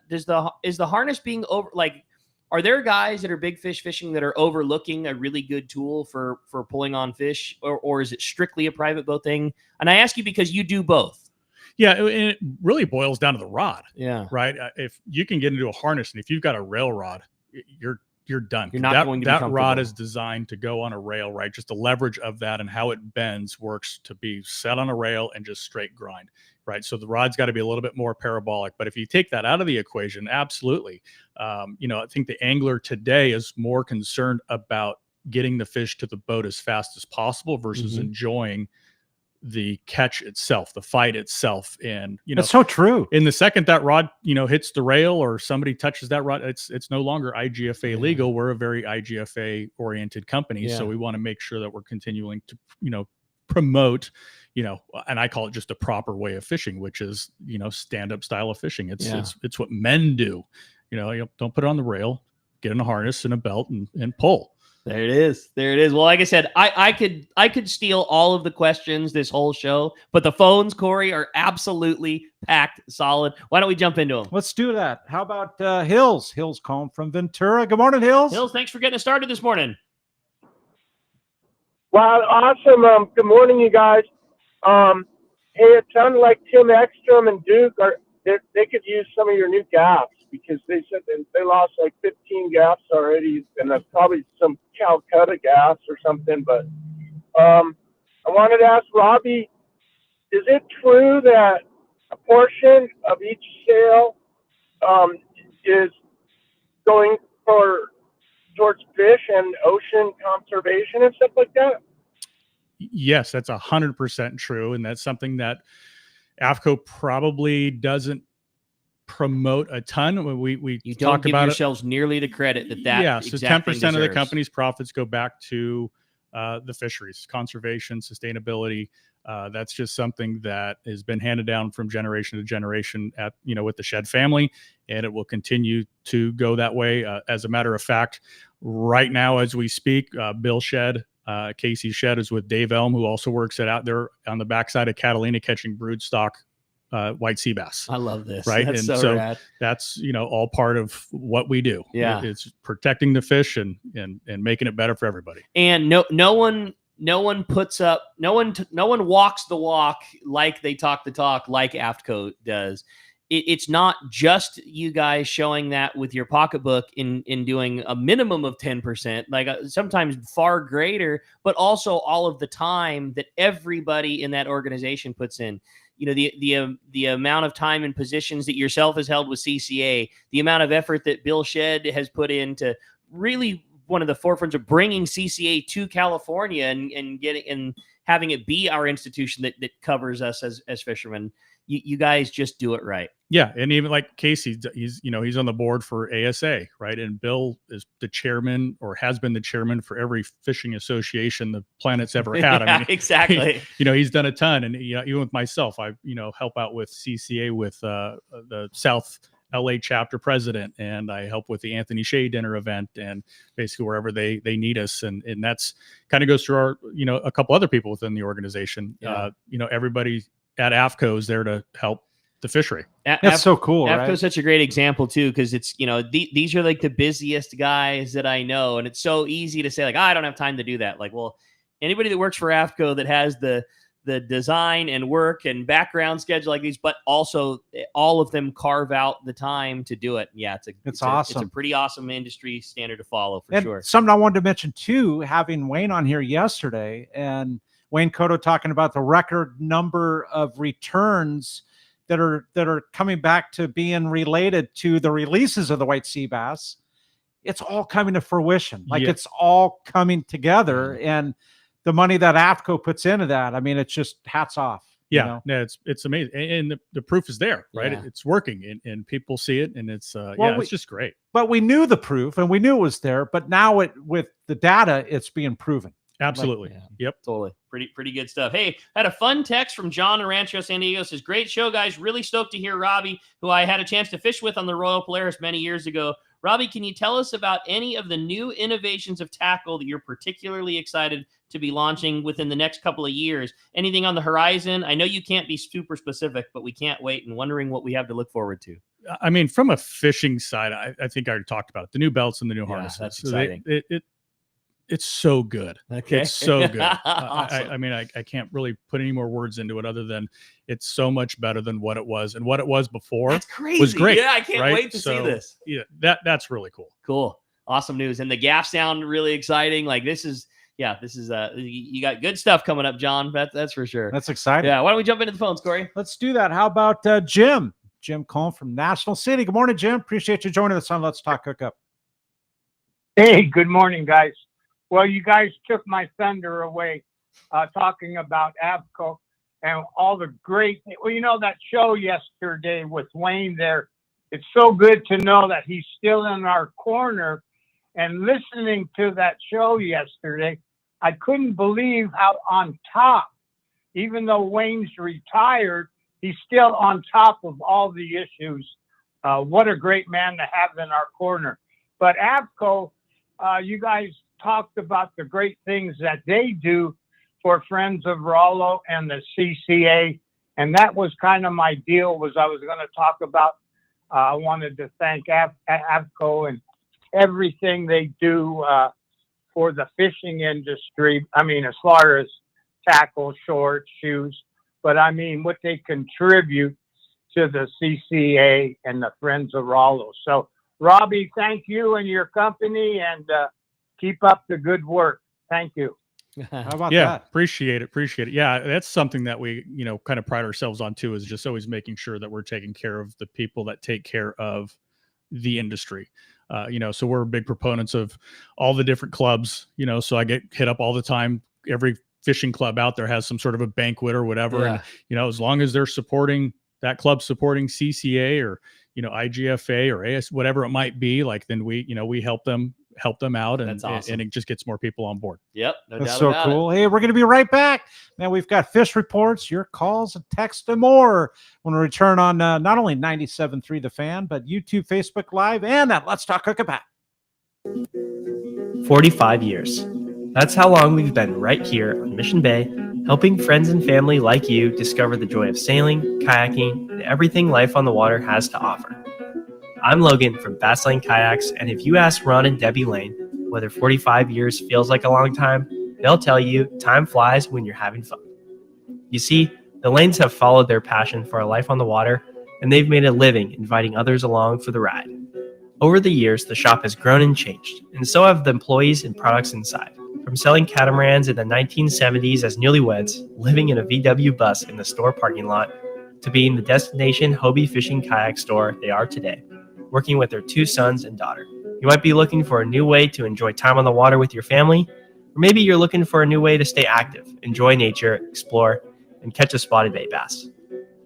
harness being over, like, are there guys that are big fish fishing that are overlooking a really good tool for pulling on fish, or is it strictly a private boat thing? And I ask you because you do both. Yeah, it really boils down to the rod. Yeah. Right. If you can get into a harness and if you've got a rail rod, you're done. You're not going to be that comfortable. rod is designed to go on a rail, right? Just the leverage of that and how it bends works to be set on a rail and just straight grind, right? So the rod's got to be a little bit more parabolic. But if you take that out of the equation, absolutely. I think the angler today is more concerned about getting the fish to the boat as fast as possible versus enjoying the catch itself, the fight itself. And, that's so true. In the second that rod, hits the rail or somebody touches that rod, it's no longer IGFA legal. We're a very IGFA oriented company. So we want to make sure that we're continuing to, promote, and I call it just a proper way of fishing, which is, stand-up style of fishing. It's what men do. You don't put it on the rail, get in a harness and a belt and pull. There it is. Well, like I said, I could steal all of the questions this whole show, but the phones, Cory, are absolutely packed solid. Why don't we jump into them? Let's do that. How about Hills? Hills calling from Ventura. Good morning, Hills. Hills, thanks for getting us started this morning. Wow, awesome. Good morning, you guys. Hey, it sounded like Tim Ekstrom and Duke they could use some of your new gaffs, because they said they lost like 15 gaffs already, and that's probably some Calcutta gaffs or something. But I wanted to ask Robby, is it true that a portion of each sale is going towards fish and ocean conservation and stuff like that? Yes, that's 100% true, and that's something that AFTCO probably doesn't promote a ton. We You don't talked give about yourselves nearly the credit that yeah. So exact 10% thing of the deserves. company's profits go back to the fisheries, conservation, sustainability. That's just something that has been handed down from generation to generation at with the Shed family, and it will continue to go that way. As a matter of fact, right now as we speak, Bill Shed, Casey Shed is with Dave Elm, who also works out there on the backside of Catalina catching broodstock white sea bass. I love this. Right. That's And so rad. that's, all part of what we do. Yeah. It's protecting the fish and making it better for everybody. And no one puts up, no one walks the walk like they talk the talk like AFTCO does. It's not just you guys showing that with your pocketbook in doing a minimum of 10%, like sometimes far greater, but also all of the time that everybody in that organization puts in. The amount of time and positions that yourself has held with CCA, the amount of effort that Bill Shed has put into really one of the forefronts of bringing CCA to California and getting and having it be our institution that covers us as fishermen. You guys just do it right. Yeah, and even like Casey, he's on the board for ASA, right? And Bill is the chairman, or has been the chairman for every fishing association the planet's ever had. Yeah, I mean, exactly. He's done a ton, and even with myself, I help out with CCA with the South LA chapter president, and I help with the Anthony Shea dinner event, and basically wherever they need us, and that's kind of goes through our a couple other people within the organization. Yeah. Everybody at AFTCO is there to help the fishery. That's so cool. AFTCO Right? is such a great example too, because it's these are like the busiest guys that I know, and it's so easy to say like, I don't have time to do that. Like, well, anybody that works for AFTCO that has the design and work and background schedule like these, but also all of them carve out the time to do it. Yeah, it's awesome. It's a pretty awesome industry standard to follow for sure. Something I wanted to mention too, having Wayne on here yesterday, and Wayne Cotto talking about the record number of returns that are coming back to being related to the releases of the white sea bass. It's all coming to fruition. Like it's all coming together, and the money that AFTCO puts into that, I mean, it's just hats off. Yeah, it's amazing, and the proof is there, right? Yeah. It's working, and people see it, and it's it's just great. But we knew the proof, and we knew it was there. But now with the data, it's being proven. Absolutely. Yep. Totally. Pretty good stuff. Hey, had a fun text from John in Rancho San Diego. Says, great show, guys. Really stoked to hear Robby, who I had a chance to fish with on the Royal Polaris many years ago. Robby, can you tell us about any of the new innovations of tackle that you're particularly excited to be launching within the next couple of years? Anything on the horizon? I know you can't be super specific, but we can't wait and wondering what we have to look forward to. I mean, from a fishing side, I think I already talked about it. The new belts and the new harnesses. That's exciting. It's so good. Okay. It's so good. Awesome. I mean, I can't really put any more words into it other than it's so much better than what it was. And what it was before That's crazy. was great. Yeah, I can't wait to see this. Yeah, that's really cool. Cool. Awesome news. And the gaff sound really exciting. Like this is you got good stuff coming up, John. That's for sure. That's exciting. Yeah. Why don't we jump into the phones, Cory? Let's do that. How about Jim Cohn from National City? Good morning, Jim. Appreciate you joining us on Let's Talk Hookup. Hey, good morning, guys. Well, you guys took my thunder away talking about AFTCO and all the great, that show yesterday with Wayne there. It's so good to know that he's still in our corner. And listening to that show yesterday, I couldn't believe how on top, even though Wayne's retired, he's still on top of all the issues. What a great man to have in our corner. But AFTCO, you guys talked about the great things that they do for Friends of Rollo and the CCA. And that was kind of my deal, was I was going to talk about, I wanted to thank AFTCO and everything they do for the fishing industry. I mean, as far as tackle, shorts, shoes, but I mean, what they contribute to the CCA and the Friends of Rollo. So, Robby, thank you and your company, and keep up the good work. Thank you. How about that? Appreciate it. Yeah, that's something that we, kind of pride ourselves on too, is just always making sure that we're taking care of the people that take care of the industry. So we're big proponents of all the different clubs, so I get hit up all the time. Every fishing club out there has some sort of a banquet or whatever. Yeah. And, as long as they're supporting that club, supporting CCA or, IGFA or AS, whatever it might be, like, then we help them out, and, That's awesome. and it just gets more people on board. Yep. No That's doubt so about cool. Hey, we're going to be right back. Man, we've got fish reports, your calls, and text, and more when we return on not only 97.3 The Fan, but YouTube, Facebook Live, and that Let's Talk Hookup app. 45 years. That's how long we've been right here on Mission Bay, helping friends and family like you discover the joy of sailing, kayaking, and everything life on the water has to offer. I'm Logan from Bass Lane Kayaks, and if you ask Ron and Debbie Lane whether 45 years feels like a long time, they'll tell you time flies when you're having fun. You see, the Lanes have followed their passion for a life on the water, and they've made a living inviting others along for the ride. Over the years, the shop has grown and changed, and so have the employees and products inside. From selling catamarans in the 1970s as newlyweds, living in a VW bus in the store parking lot, to being the destination Hobie fishing kayak store they are today, working with their 2 sons and daughter. You might be looking for a new way to enjoy time on the water with your family, or maybe you're looking for a new way to stay active, enjoy nature, explore, and catch a spotted bay bass.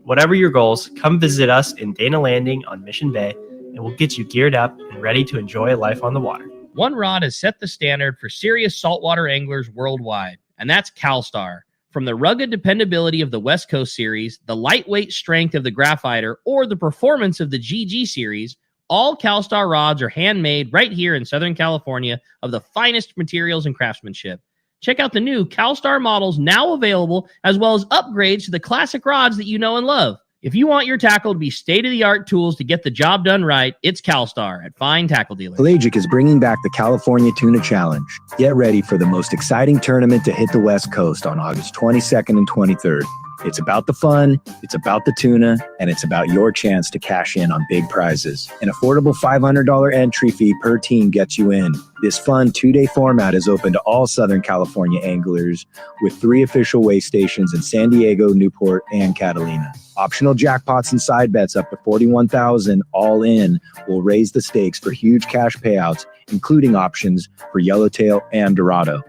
Whatever your goals, come visit us in Dana Landing on Mission Bay, and we'll get you geared up and ready to enjoy life on the water. One rod has set the standard for serious saltwater anglers worldwide, and that's CalStar. From the rugged dependability of the West Coast series, the lightweight strength of the Graphiter, or the performance of the GG series, all CalStar rods are handmade right here in Southern California of the finest materials and craftsmanship. Check out the new CalStar models now available, as well as upgrades to the classic rods that you know and love. If you want your tackle to be state-of-the-art tools to get the job done right, it's CalStar at Fine Tackle Dealers. Pelagic is bringing back the California Tuna Challenge. Get ready for the most exciting tournament to hit the West Coast on August 22nd and 23rd. It's about the fun, it's about the tuna, and it's about your chance to cash in on big prizes. An affordable $500 entry fee per team gets you in. This fun 2-day format is open to all Southern California anglers with 3 official weigh stations in San Diego, Newport, and Catalina. Optional jackpots and side bets up to $41,000 all in will raise the stakes for huge cash payouts, including options for yellowtail and dorado.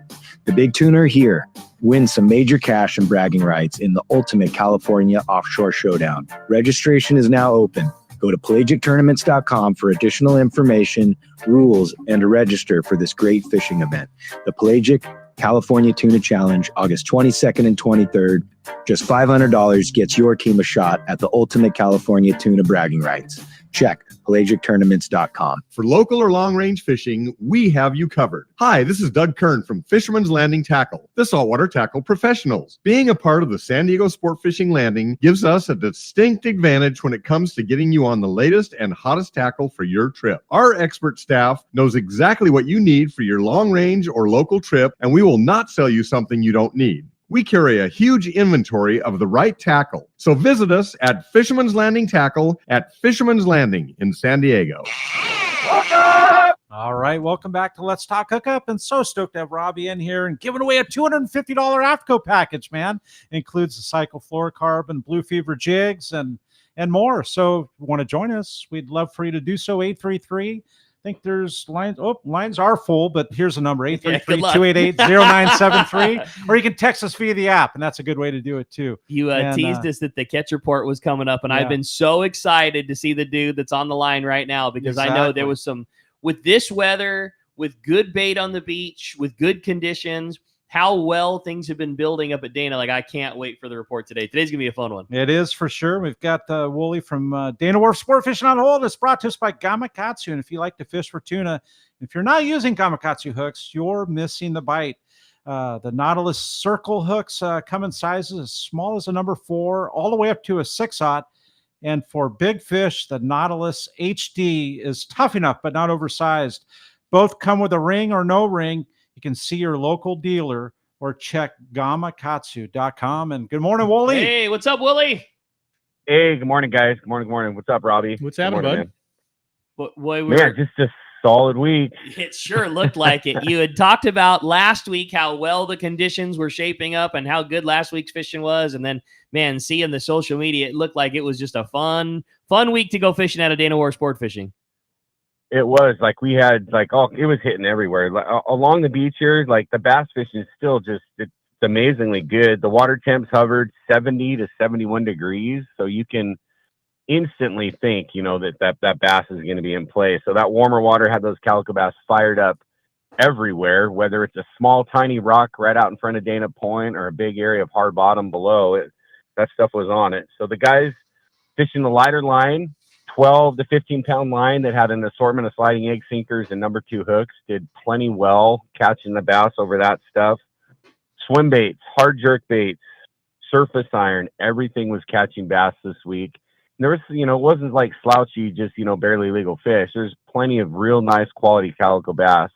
The big tuna are here. Win some major cash and bragging rights in the ultimate California Offshore Showdown. Registration is now open. Go to pelagictournaments.com for additional information, rules, and to register for this great fishing event. The Pelagic California Tuna Challenge, August 22nd and 23rd. Just $500 gets your team a shot at the ultimate California tuna bragging rights. Check pelagictournaments.com. For local or long-range fishing, we have you covered. Hi, this is Doug Kern from Fisherman's Landing Tackle, the saltwater tackle professionals. Being a part of the San Diego Sport Fishing Landing gives us a distinct advantage when it comes to getting you on the latest and hottest tackle for your trip. Our expert staff knows exactly what you need for your long-range or local trip, and we will not sell you something you don't need. We carry a huge inventory of the right tackle. So visit us at Fisherman's Landing Tackle at Fisherman's Landing in San Diego. All right, welcome back to Let's Talk Hookup. And so stoked to have Robby in here and giving away a $250 AFTCO package, man. It includes the Cycle Fluorocarbon, Blue Fever jigs, and more. So if you want to join us, we'd love for you to do so. 833. I think there's lines. Oh, lines are full, but here's a number, 833-288-0973. Or you can text us via the app, and that's a good way to do it too. You teased us that the catch report was coming up, and I've been so excited to see the dude that's on the line right now, because I know there was some, with this weather, with good bait on the beach, with good conditions, how well things have been building up at Dana. Like, I can't wait for the report today. Today's going to be a fun one. It is for sure. We've got Wooly from Dana Wharf Sport Fishing on Hold. It's brought to us by Gamakatsu. And if you like to fish for tuna, if you're not using Gamakatsu hooks, you're missing the bite. The Nautilus circle hooks come in sizes as small as a number 4 all the way up to a 6/0. And for big fish, the Nautilus HD is tough enough, but not oversized. Both come with a ring or no ring. You can see your local dealer or check gamakatsu.com. And good morning, Wooly. Hey, what's up, Wooly? Hey, good morning, guys. Good morning. What's up, Robby? What's happening, bud? Man, just a solid week. It sure looked like it. You had talked about last week how well the conditions were shaping up and how good last week's fishing was. And then, man, seeing the social media, it looked like it was just a fun week to go fishing out of Dana Wharf Sport Fishing. It was like we had like it was hitting everywhere. Like, along the beach here, like the bass fishing is still it's amazingly good. The water temps hovered 70 to 71 degrees, so you can instantly think, that bass is going to be in play. So that warmer water had those calico bass fired up everywhere, whether it's a small tiny rock right out in front of Dana Point or a big area of hard bottom below it. That stuff was on it. So the guys fishing the lighter line, 12 to 15 pound line that had an assortment of sliding egg sinkers and number 2 hooks, did plenty well catching the bass over that stuff. Swim baits, hard jerk baits, surface iron, everything was catching bass this week. There was, it wasn't like slouchy, just, barely legal fish. There's plenty of real nice quality calico bass,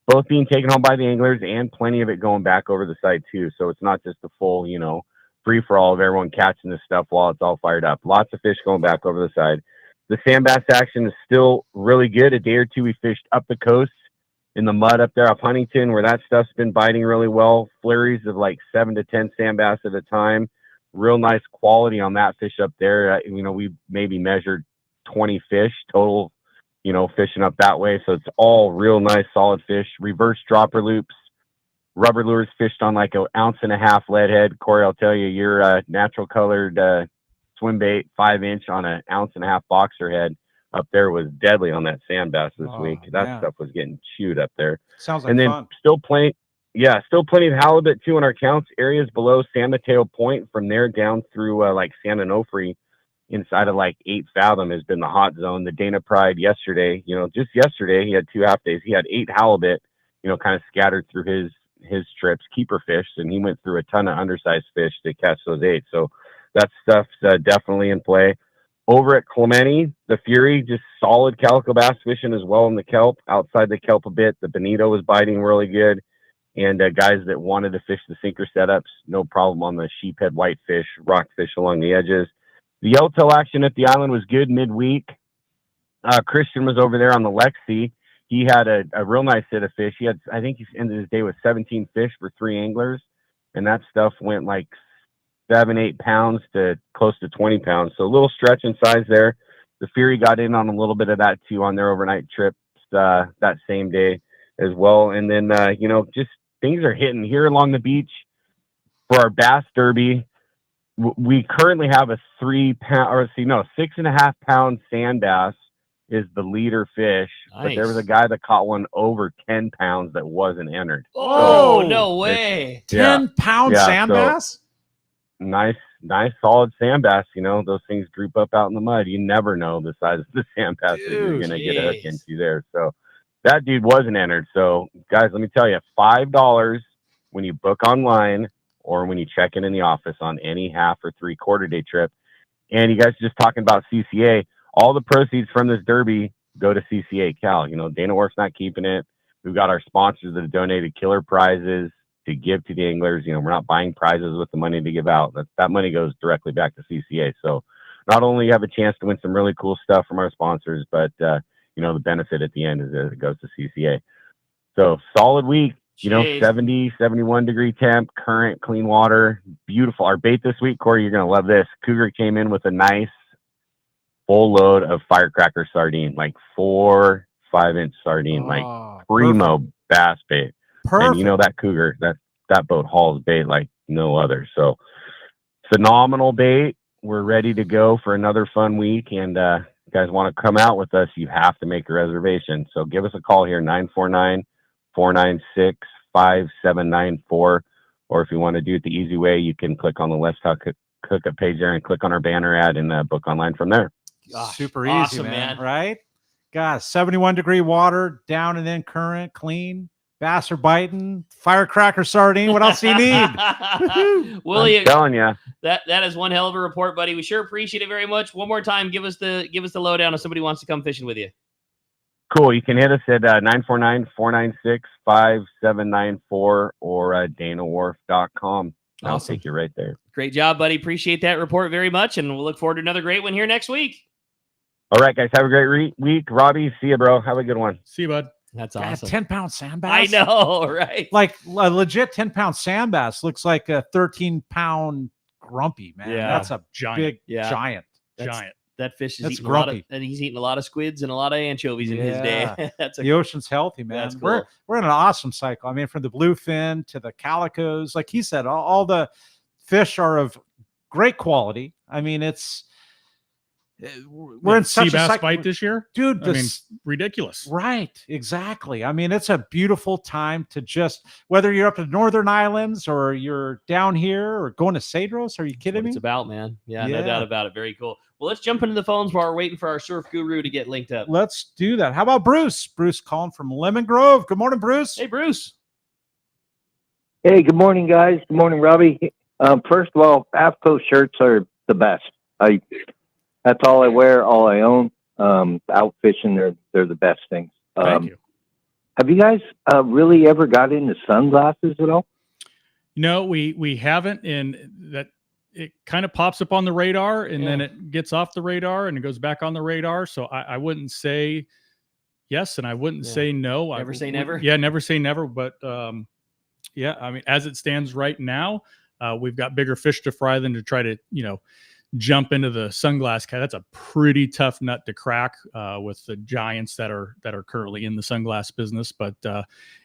both being taken home by the anglers and plenty of it going back over the side too. So it's not just a full, free for all of everyone catching this stuff while it's all fired up. Lots of fish going back over the side. The sand bass action is still really good. A day or two we fished up the coast in the mud up there off Huntington, where that stuff's been biting really well. Flurries of like 7 to 10 sand bass at a time. Real nice quality on that fish up there. We maybe measured 20 fish total, fishing up that way. So it's all real nice, solid fish. Reverse dropper loops, rubber lures fished on like 1.5 ounce lead head. Cory, I'll tell you, your natural colored swim bait 5-inch on 1.5 ounce boxer head up there was deadly on that sand bass this week. That stuff was getting chewed up there. Sounds like and then fun. still plenty of halibut too in our counts areas below San Mateo Point. From there down through like San Onofre, inside of like 8 fathom has been the hot zone. The Dana Pride yesterday, just yesterday, he had 2 half days. He had 8 halibut, kind of scattered through his trips, keeper fish, and he went through a ton of undersized fish to catch those 8. So that stuff's definitely in play. Over at Clemente, the Fury, just solid calico bass fishing as well in the kelp. Outside the kelp a bit, the bonito was biting really good. And guys that wanted to fish the sinker setups, no problem on the sheephead whitefish, rockfish along the edges. The yellowtail action at the island was good midweek. Christian was over there on the Lexi. He had a real nice set of fish. I think he ended his day with 17 fish for 3 anglers. And that stuff went like 7-8 pounds to close to 20 pounds. So a little stretch in size there. The Fury got in on a little bit of that too on their overnight trips that same day as well. And then, just things are hitting here along the beach for our bass derby. We currently have a 6.5 pound sand bass is the leader fish, but there was a guy that caught one over 10 pounds that wasn't entered. Oh, no way. 10-pound sand bass? Nice, solid sand bass. Those things group up out in the mud. You never know the size of the sand bass that you're going to get a hook into there. So that dude wasn't entered. So guys, let me tell you, $5 when you book online or when you check in the office on any half or 3/4 day trip. And you guys are just talking about CCA. All the proceeds from this derby go to CCA Cal. Dana Wharf's not keeping it. We've got our sponsors that have donated killer prizes to give to the anglers. We're not buying prizes with the money to give out. That money goes directly back to CCA. So not only you have a chance to win some really cool stuff from our sponsors, but the benefit at the end is that it goes to CCA. So solid week, 70, 71 degree temp, current, clean water, beautiful. Our bait this week, Cory, you're going to love this. Cougar came in with a nice full load of firecracker sardine, like 4 5-inch sardine, like primo bass bait. Perfect. And that Cougar, that boat hauls bait like no other. So phenomenal bait. We're ready to go for another fun week. And you guys want to come out with us, you have to make a reservation. So give us a call here, 949-496-5794. Or if you want to do it the easy way, you can click on the Let's Talk Hookup page there and click on our banner ad and book online from there. Gosh, super easy, awesome, man. man. Right? God, 71 degree water, down and in current, clean. Bass are biting, firecracker sardine. What else do you need? Willie, I'm telling you, that is one hell of a report, buddy. We sure appreciate it very much. One more time, give us the lowdown if somebody wants to come fishing with you. Cool. You can hit us at 949-496-5794 or danawharf.com. I'll Awesome. take you right there. Great job, buddy. Appreciate that report very much, and we'll look forward to another great one here next week. All right, guys. Have a great week. Robbie, see you, bro. Have a good one. See you, bud. That's God, awesome. 10-pound sand I bass? know, right? Like a legit 10-pound sand bass looks like a 13-pound grumpy, man. Yeah. That's a Giant. big Yeah. giant. That's- Giant. that fish is That's eating a lot grumpy. and he's eating a lot of squids and a lot of anchovies in his day. That's the ocean's healthy, man. That's cool. We're in an awesome cycle. I mean, from the bluefin to the calicos, like he said, all the fish are of great quality. I mean, we're in such sea a bass cycle, bite this year, dude. I mean, ridiculous. Right, exactly. I mean, it's a beautiful time to just, whether you're up in the Northern Islands or you're down here or going to Cedros. Are you kidding me? It's about, man. Yeah, no Yeah. doubt about it. Very cool. Well, let's jump into the phones while we're waiting for our surf guru to get linked up. Let's do that. How about Bruce? Bruce calling from Lemon Grove. Good morning, Bruce. Hey, Bruce. Hey, good morning, guys. Good morning, Robby. First of all, AFTCO shirts are the best. That's all I wear, all I own. Out fishing, they're the best things. Thank you. Have you guys really ever got into sunglasses at all? No, we haven't, and that it kind of pops up on the radar, and then it gets off the radar, and it goes back on the radar. So I wouldn't say yes, and I wouldn't say no. Never say never? Yeah, never say never. But yeah, I mean, as it stands right now, we've got bigger fish to fry than to try to, jump into the sunglass cat. That's a pretty tough nut to crack with the giants that are currently in the sunglass business. But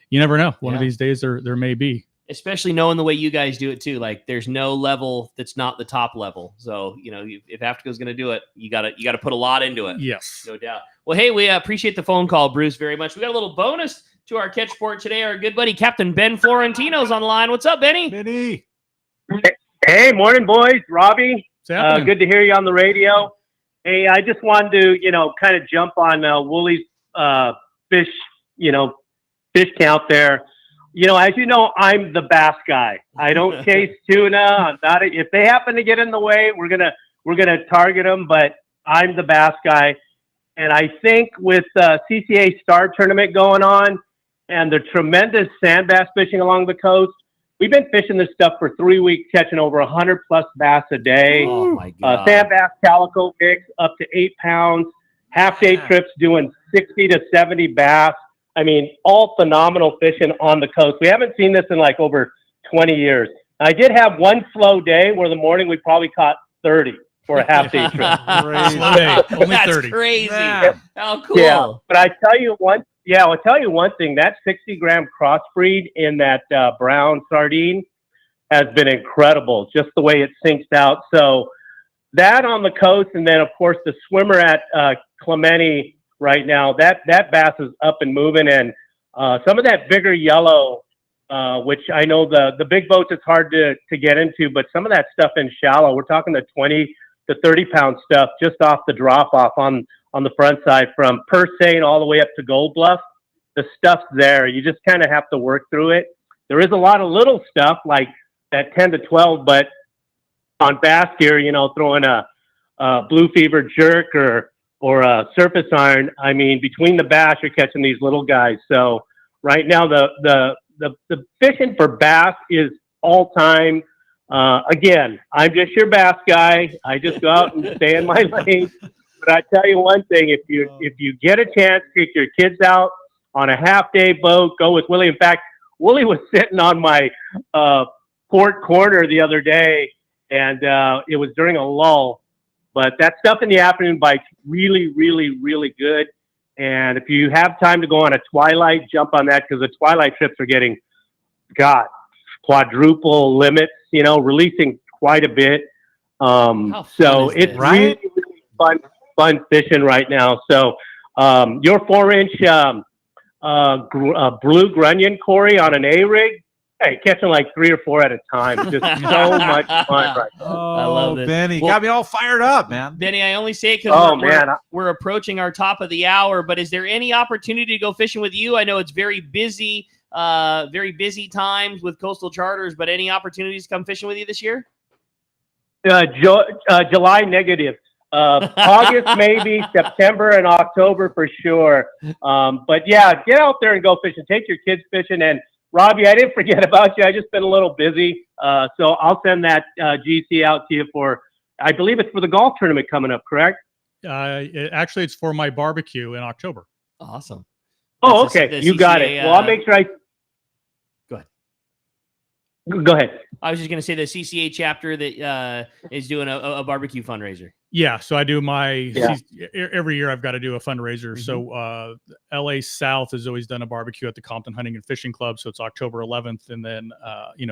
you never know. One of these days there may be. Especially knowing the way you guys do it too. Like there's no level that's not the top level. So, if AFTCO is going to do it, you gotta put a lot into it. Yes. No doubt. Well, hey, we appreciate the phone call, Bruce, very much. We got a little bonus to our catch report today. Our good buddy, Captain Ben Florentino's on the line. What's up, Benny? Benny. Hey, morning, boys. Robby. Good to hear you on the radio. Hey, I just wanted to, kind of jump on Woolie's fish, fish count there. As you know, I'm the bass guy. I don't chase tuna. I'm not. If they happen to get in the way, we're gonna target them. But I'm the bass guy, and I think with CCA Star Tournament going on and the tremendous sand bass fishing along the coast, we've been fishing this stuff for 3 weeks, catching over 100+ bass a day. Oh my God. Sand bass calico mix up to 8 pounds. Half-day trips doing 60 to 70 bass. I mean, all phenomenal fishing on the coast. We haven't seen this in like over 20 years. I did have one slow day where the morning we probably caught 30 for a half-day trip. Slow day, only That's 30. crazy. Yeah. How cool. Yeah, but I'll tell you one thing. That 60-gram crossbreed in that brown sardine has been incredible, just the way it sinks out. So that on the coast, and then, of course, the swimmer at Clemente right now, that bass is up and moving. And some of that bigger yellow, which I know the big boats, it's hard to get into, but some of that stuff in shallow, we're talking the 20 to 30-pound stuff just off the drop-off on the front side from Persane all the way up to Gold Bluff. The stuff's there. You just kind of have to work through it. There is a lot of little stuff like that 10 to 12, but on bass gear, throwing a Blue Fever jerk or a surface iron, I mean, between the bass, you're catching these little guys. So right now, the fishing for bass is all time. Again, I'm just your bass guy. I just go out and stay in my lane. But I tell you one thing: if you get a chance, take your kids out on a half-day boat. Go with Willie. In fact, Willie was sitting on my port corner the other day, and it was during a lull. But that stuff in the afternoon bite's really, really, really good. And if you have time to go on a twilight, jump on that, because the twilight trips are getting, quadruple limits, releasing quite a bit. So it's really, really fun fishing right now. So your 4-inch blue grunion, Cory, on an A-rig, hey, catching like 3 or 4 at a time. Just so much fun right now. I love this. Benny, got me all fired up, man. Benny, I only say it because man. we're approaching our top of the hour, but is there any opportunity to go fishing with you? I know it's very busy times with coastal charters, but any opportunities to come fishing with you this year? July negative. August maybe, September and October for sure. But yeah, get out there and go fishing. Take your kids fishing. And Robby, I didn't forget about you. I just been a little busy. So I'll send that GC out to you I believe it's for the golf tournament coming up, correct? Actually, it's for my barbecue in October. Awesome. Oh, okay. You got it. Well, I'll make sure Go ahead. I was just going to say the CCA chapter that is doing a barbecue fundraiser. Yeah, so I do every year I've got to do a fundraiser. So LA South has always done a barbecue at the Compton Hunting and Fishing Club. So it's October 11th. And then,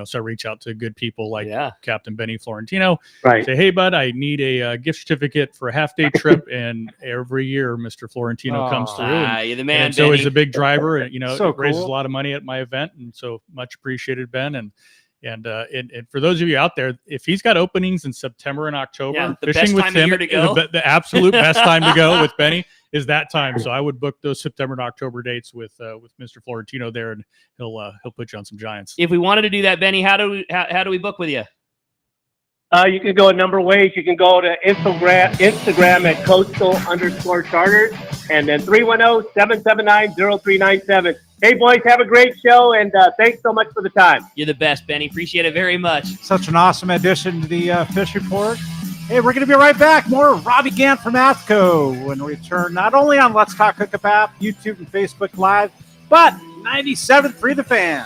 so I reach out to good people like Captain Benny Florentino. Right. Say, hey, bud, I need a gift certificate for a half-day trip. And every year, Mr. Florentino comes through. And, you're the man, and it's always Benny. a big driver. And, So it raises cool. a lot of money at my event. And so much appreciated, Ben. And for those of you out there, if he's got openings in September and October, the fishing best with time of him, year to go. the absolute best time to go with Benny is that time. So I would book those September and October dates with Mr. Florentino there, and he'll put you on some giants. If we wanted to do that, Benny, how do we book with you? You can go a number of ways. You can go to Instagram at coastal_charters, and then 310-779-0397. Hey, boys, have a great show, and thanks so much for the time. You're the best, Benny. Appreciate it very much. Such an awesome addition to the Fish Report. Hey, we're going to be right back. More Robby Gant from AFTCO when we return, not only on Let's Talk Hookup app, YouTube, and Facebook Live, but 97.3 The Fan.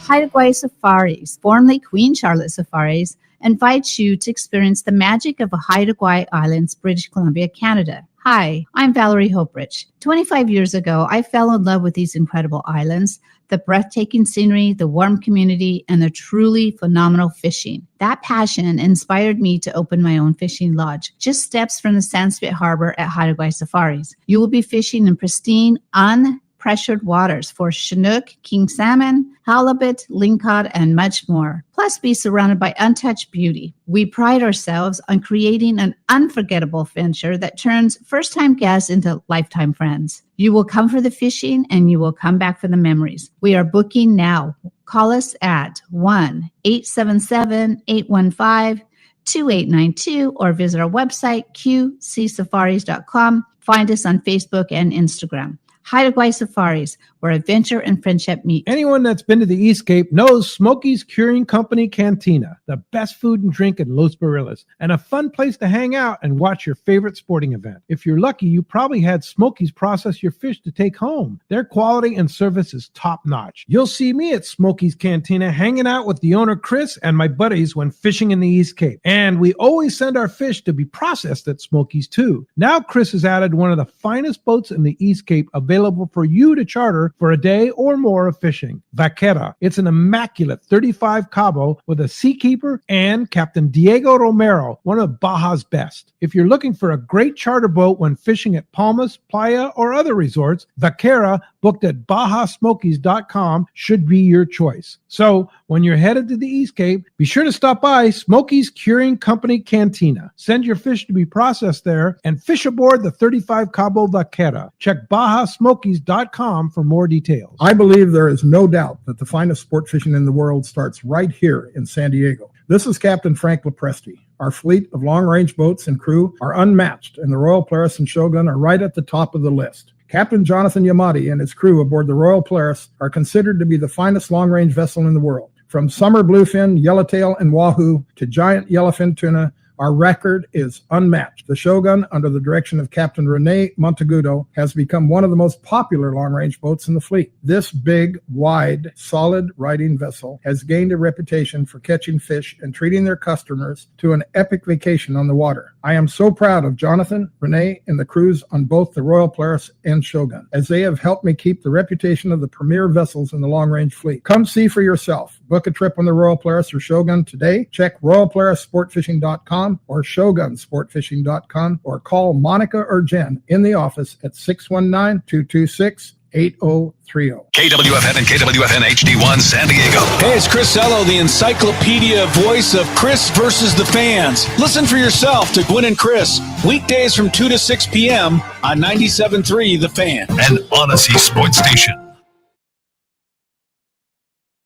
Haida Gwaii Safaris, formerly Queen Charlotte Safaris, invites you to experience the magic of Haida Gwaii Islands, British Columbia, Canada. Hi, I'm Valerie Hoprich. 25 years ago, I fell in love with these incredible islands, the breathtaking scenery, the warm community, and the truly phenomenal fishing. That passion inspired me to open my own fishing lodge, just steps from the Sandspit Harbor at Haida Gwaii Safaris. You will be fishing in pristine, unpressured waters for Chinook, king salmon, halibut, lingcod, and much more. Plus, be surrounded by untouched beauty. We pride ourselves on creating an unforgettable venture that turns first-time guests into lifetime friends. You will come for the fishing, and you will come back for the memories. We are booking now. Call us at 1-877-815-2892 or visit our website, qcsafaris.com. Find us on Facebook and Instagram. Haida Gwaii Safaris, where adventure and friendship meet. Anyone that's been to the East Cape knows Smokey's Curing Company Cantina, the best food and drink in Los Barriles, and a fun place to hang out and watch your favorite sporting event. If you're lucky, you probably had Smokey's process your fish to take home. Their quality and service is top-notch. You'll see me at Smokey's Cantina hanging out with the owner, Chris, and my buddies when fishing in the East Cape. And we always send our fish to be processed at Smokey's, too. Now Chris has added one of the finest boats in the East Cape available for you to charter for a day or more of fishing. Vaquera. It's an immaculate 35 Cabo with a seakeeper and Captain Diego Romero, one of Baja's best. If you're looking for a great charter boat when fishing at Palmas, Playa, or other resorts, Vaquera, booked at BajaSmokies.com, should be your choice. So when you're headed to the East Cape, be sure to stop by Smokey's Curing Company Cantina. Send your fish to be processed there and fish aboard the 35 Cabo Vaquera. Check BajaSmokies.com for more details. I believe there is no doubt that the finest sport fishing in the world starts right here in San Diego. This is Captain Frank Lopresti. Our fleet of long-range boats and crew are unmatched, and the Royal Polaris and Shogun are right at the top of the list. Captain Jonathan Yamati and his crew aboard the Royal Polaris are considered to be the finest long-range vessel in the world. From summer bluefin, yellowtail, and wahoo to giant yellowfin tuna, our record is unmatched. The Shogun, under the direction of Captain Rene Monteagudo, has become one of the most popular long-range boats in the fleet. This big, wide, solid riding vessel has gained a reputation for catching fish and treating their customers to an epic vacation on the water. I am so proud of Jonathan, Rene, and the crews on both the Royal Polaris and Shogun, as they have helped me keep the reputation of the premier vessels in the long-range fleet. Come see for yourself. Book a trip on the Royal Polaris or Shogun today. Check RoyalPolarisSportFishing.com or ShogunSportFishing.com or call Monica or Jen in the office at 619-226-8030. KWFN and KWFN HD1 San Diego. Hey, it's Chris Ello, the encyclopedia voice of Chris versus the fans. Listen for yourself to Gwen and Chris, weekdays from 2 to 6 p.m. on 97.3 The Fan. An Odyssey Sports Station.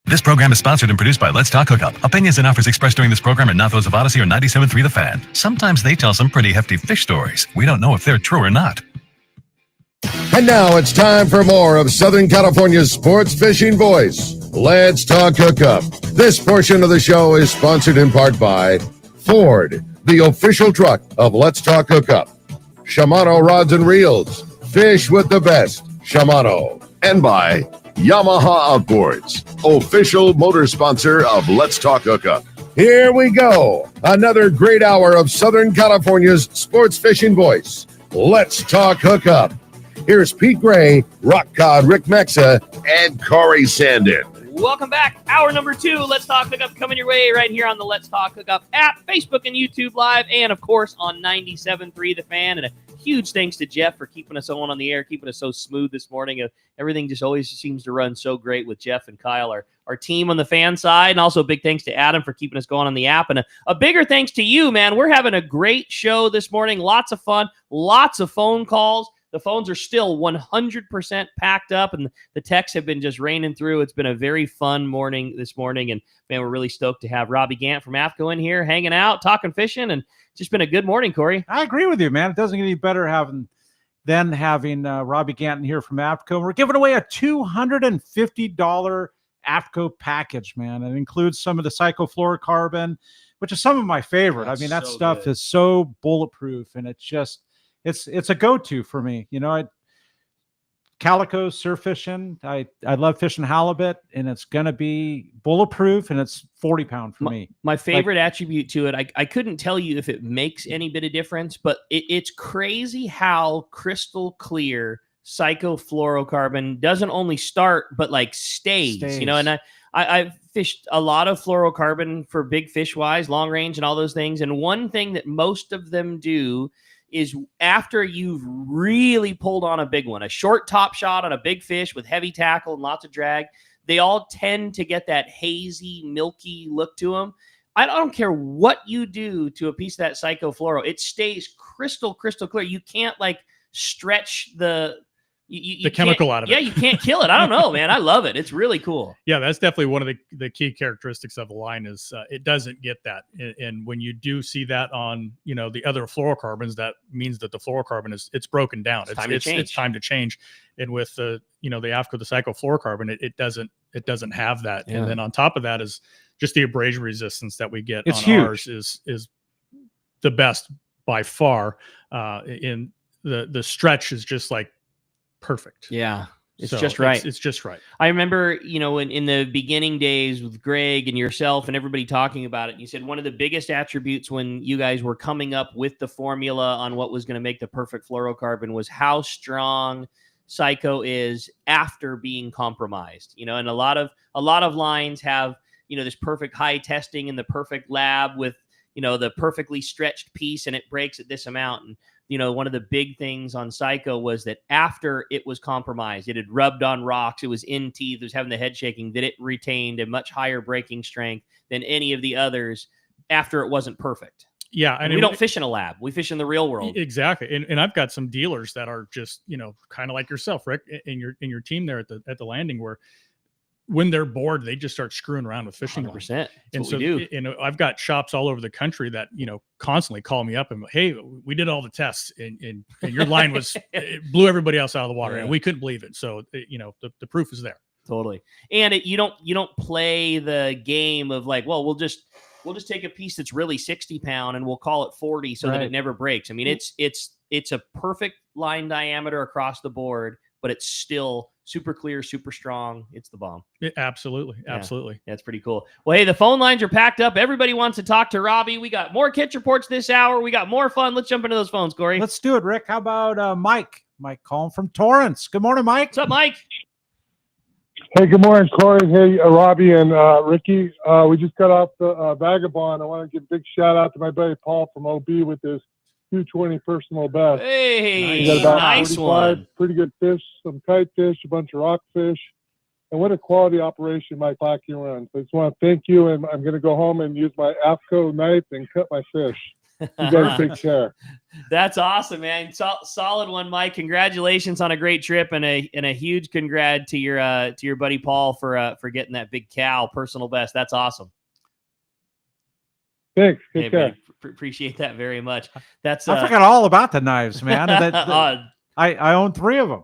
This program is sponsored and produced by Let's Talk Hookup. Opinions and offers expressed during this program are not those of Odyssey or 97.3 The Fan. Sometimes they tell some pretty hefty fish stories. We don't know if they're true or not. And now it's time for more of Southern California's sports fishing voice. Let's Talk Hookup. This portion of the show is sponsored in part by Ford, the official truck of Let's Talk Hookup. Shimano Rods and Reels. Fish with the best. Shimano. And by Yamaha Outboards, official motor sponsor of Let's Talk Hookup. Here we go. Another great hour of Southern California's sports fishing voice. Let's Talk Hookup. Here's Pete Gray, Rock Cod Rick Maxa, and Cory Sanden. Welcome back. Hour number 2. Let's Talk Hookup coming your way right here on the Let's Talk Hookup app, Facebook and YouTube Live, and of course on 97.3 The Fan. And a huge thanks to Jeff for keeping us on the air, keeping us so smooth this morning. Everything just always seems to run so great with Jeff and Kyle, our team on the fan side. And also a big thanks to Adam for keeping us going on the app. And a bigger thanks to you, man. We're having a great show this morning. Lots of fun, lots of phone calls. The phones are still 100% packed up, and the texts have been just raining through. It's been a very fun morning this morning, and, man, we're really stoked to have Robby Gant from AFTCO in here hanging out, talking fishing, and just been a good morning, Cory. I agree with you, man. It doesn't get any better than having Robby Gant in here from AFTCO. We're giving away a $250 AFTCO package, man. It includes some of the cyclofluorocarbon, which is some of my favorite. That's I mean, that so stuff good. is so bulletproof, and it's just it's a go-to for me. You know, calico surf fishing. I love fishing halibut, and it's gonna be bulletproof, and it's 40-pound for me. My favorite attribute to it, I couldn't tell you if it makes any bit of difference, but it's crazy how crystal clear cyclofluorocarbon doesn't only start, but like stays. You know, and I've fished a lot of fluorocarbon for big fish wise, long range, and all those things. And one thing that most of them do is after you've really pulled on a big one, a short top shot on a big fish with heavy tackle and lots of drag, they all tend to get that hazy, milky look to them. I don't care what you do to a piece of that cyclofluoro, it stays crystal clear. You can't like stretch the chemical out of it. Yeah, you can't kill it. I don't know, man. I love it. It's really cool. Yeah, that's definitely one of the key characteristics of the line is it doesn't get that. And when you do see that on, the other fluorocarbons, that means that the fluorocarbon it's broken down. It's time to change. And with the AFTCO, the cyclofluorocarbon, it doesn't have that. Yeah. And then on top of that is just the abrasion resistance that we get It's on huge. ours is the best by far. In the stretch is just like perfect. Yeah. It's So just right. It's just right. I remember, in the beginning days with Greg and yourself and everybody talking about it, you said one of the biggest attributes when you guys were coming up with the formula on what was going to make the perfect fluorocarbon was how strong Psycho is after being compromised. And a lot of lines have, this perfect high testing in the perfect lab with, the perfectly stretched piece and it breaks at this amount. And one of the big things on Psycho was that after it was compromised, it had rubbed on rocks, it was in teeth, it was having the head shaking, that it retained a much higher breaking strength than any of the others after it wasn't perfect. Yeah. And we don't fish in a lab. We fish in the real world. Exactly. And I've got some dealers that are just, kind of like yourself, Rick, in your team there at the landing, where when they're bored, they just start screwing around with fishing. 100%. That's And what so, we do. I've got shops all over the country that, constantly call me up and, hey, we did all the tests and your line it blew everybody else out of the water, and we couldn't believe it. So, the proof is there. Totally. And you don't play the game of like, well, we'll just take a piece that's really 60-pound and we'll call it 40 so that it never breaks. I mean, it's a perfect line diameter across the board, but it's still super clear, super strong. It's the bomb. Absolutely. Yeah, that's pretty cool. Well, hey, the phone lines are packed up. Everybody wants to talk to Robby. We got more catch reports this hour. We got more fun. Let's jump into those phones, Cory. Let's do it, Rick. How about Mike? Mike calling from Torrance. Good morning, Mike. What's up, Mike? Hey, good morning, Cory. Hey, Robby and Ricky. We just got off the Vagabond. I want to give a big shout out to my buddy Paul from OB with his 220 personal best. Hey, He got about nice 45 one. pretty good fish, some kite fish, a bunch of rockfish. And what a quality operation Mike Hockey runs. I just want to thank you, and I'm going to go home and use my AFTCO knife and cut my fish. You guys take care. That's awesome, man. Solid one, Mike. Congratulations on a great trip, and a huge congrat to your buddy Paul for getting that big cow personal best. That's awesome. Thanks. Hey, Take care. buddy, appreciate that very much. That's I forgot all about the knives, man. I own 3 of them.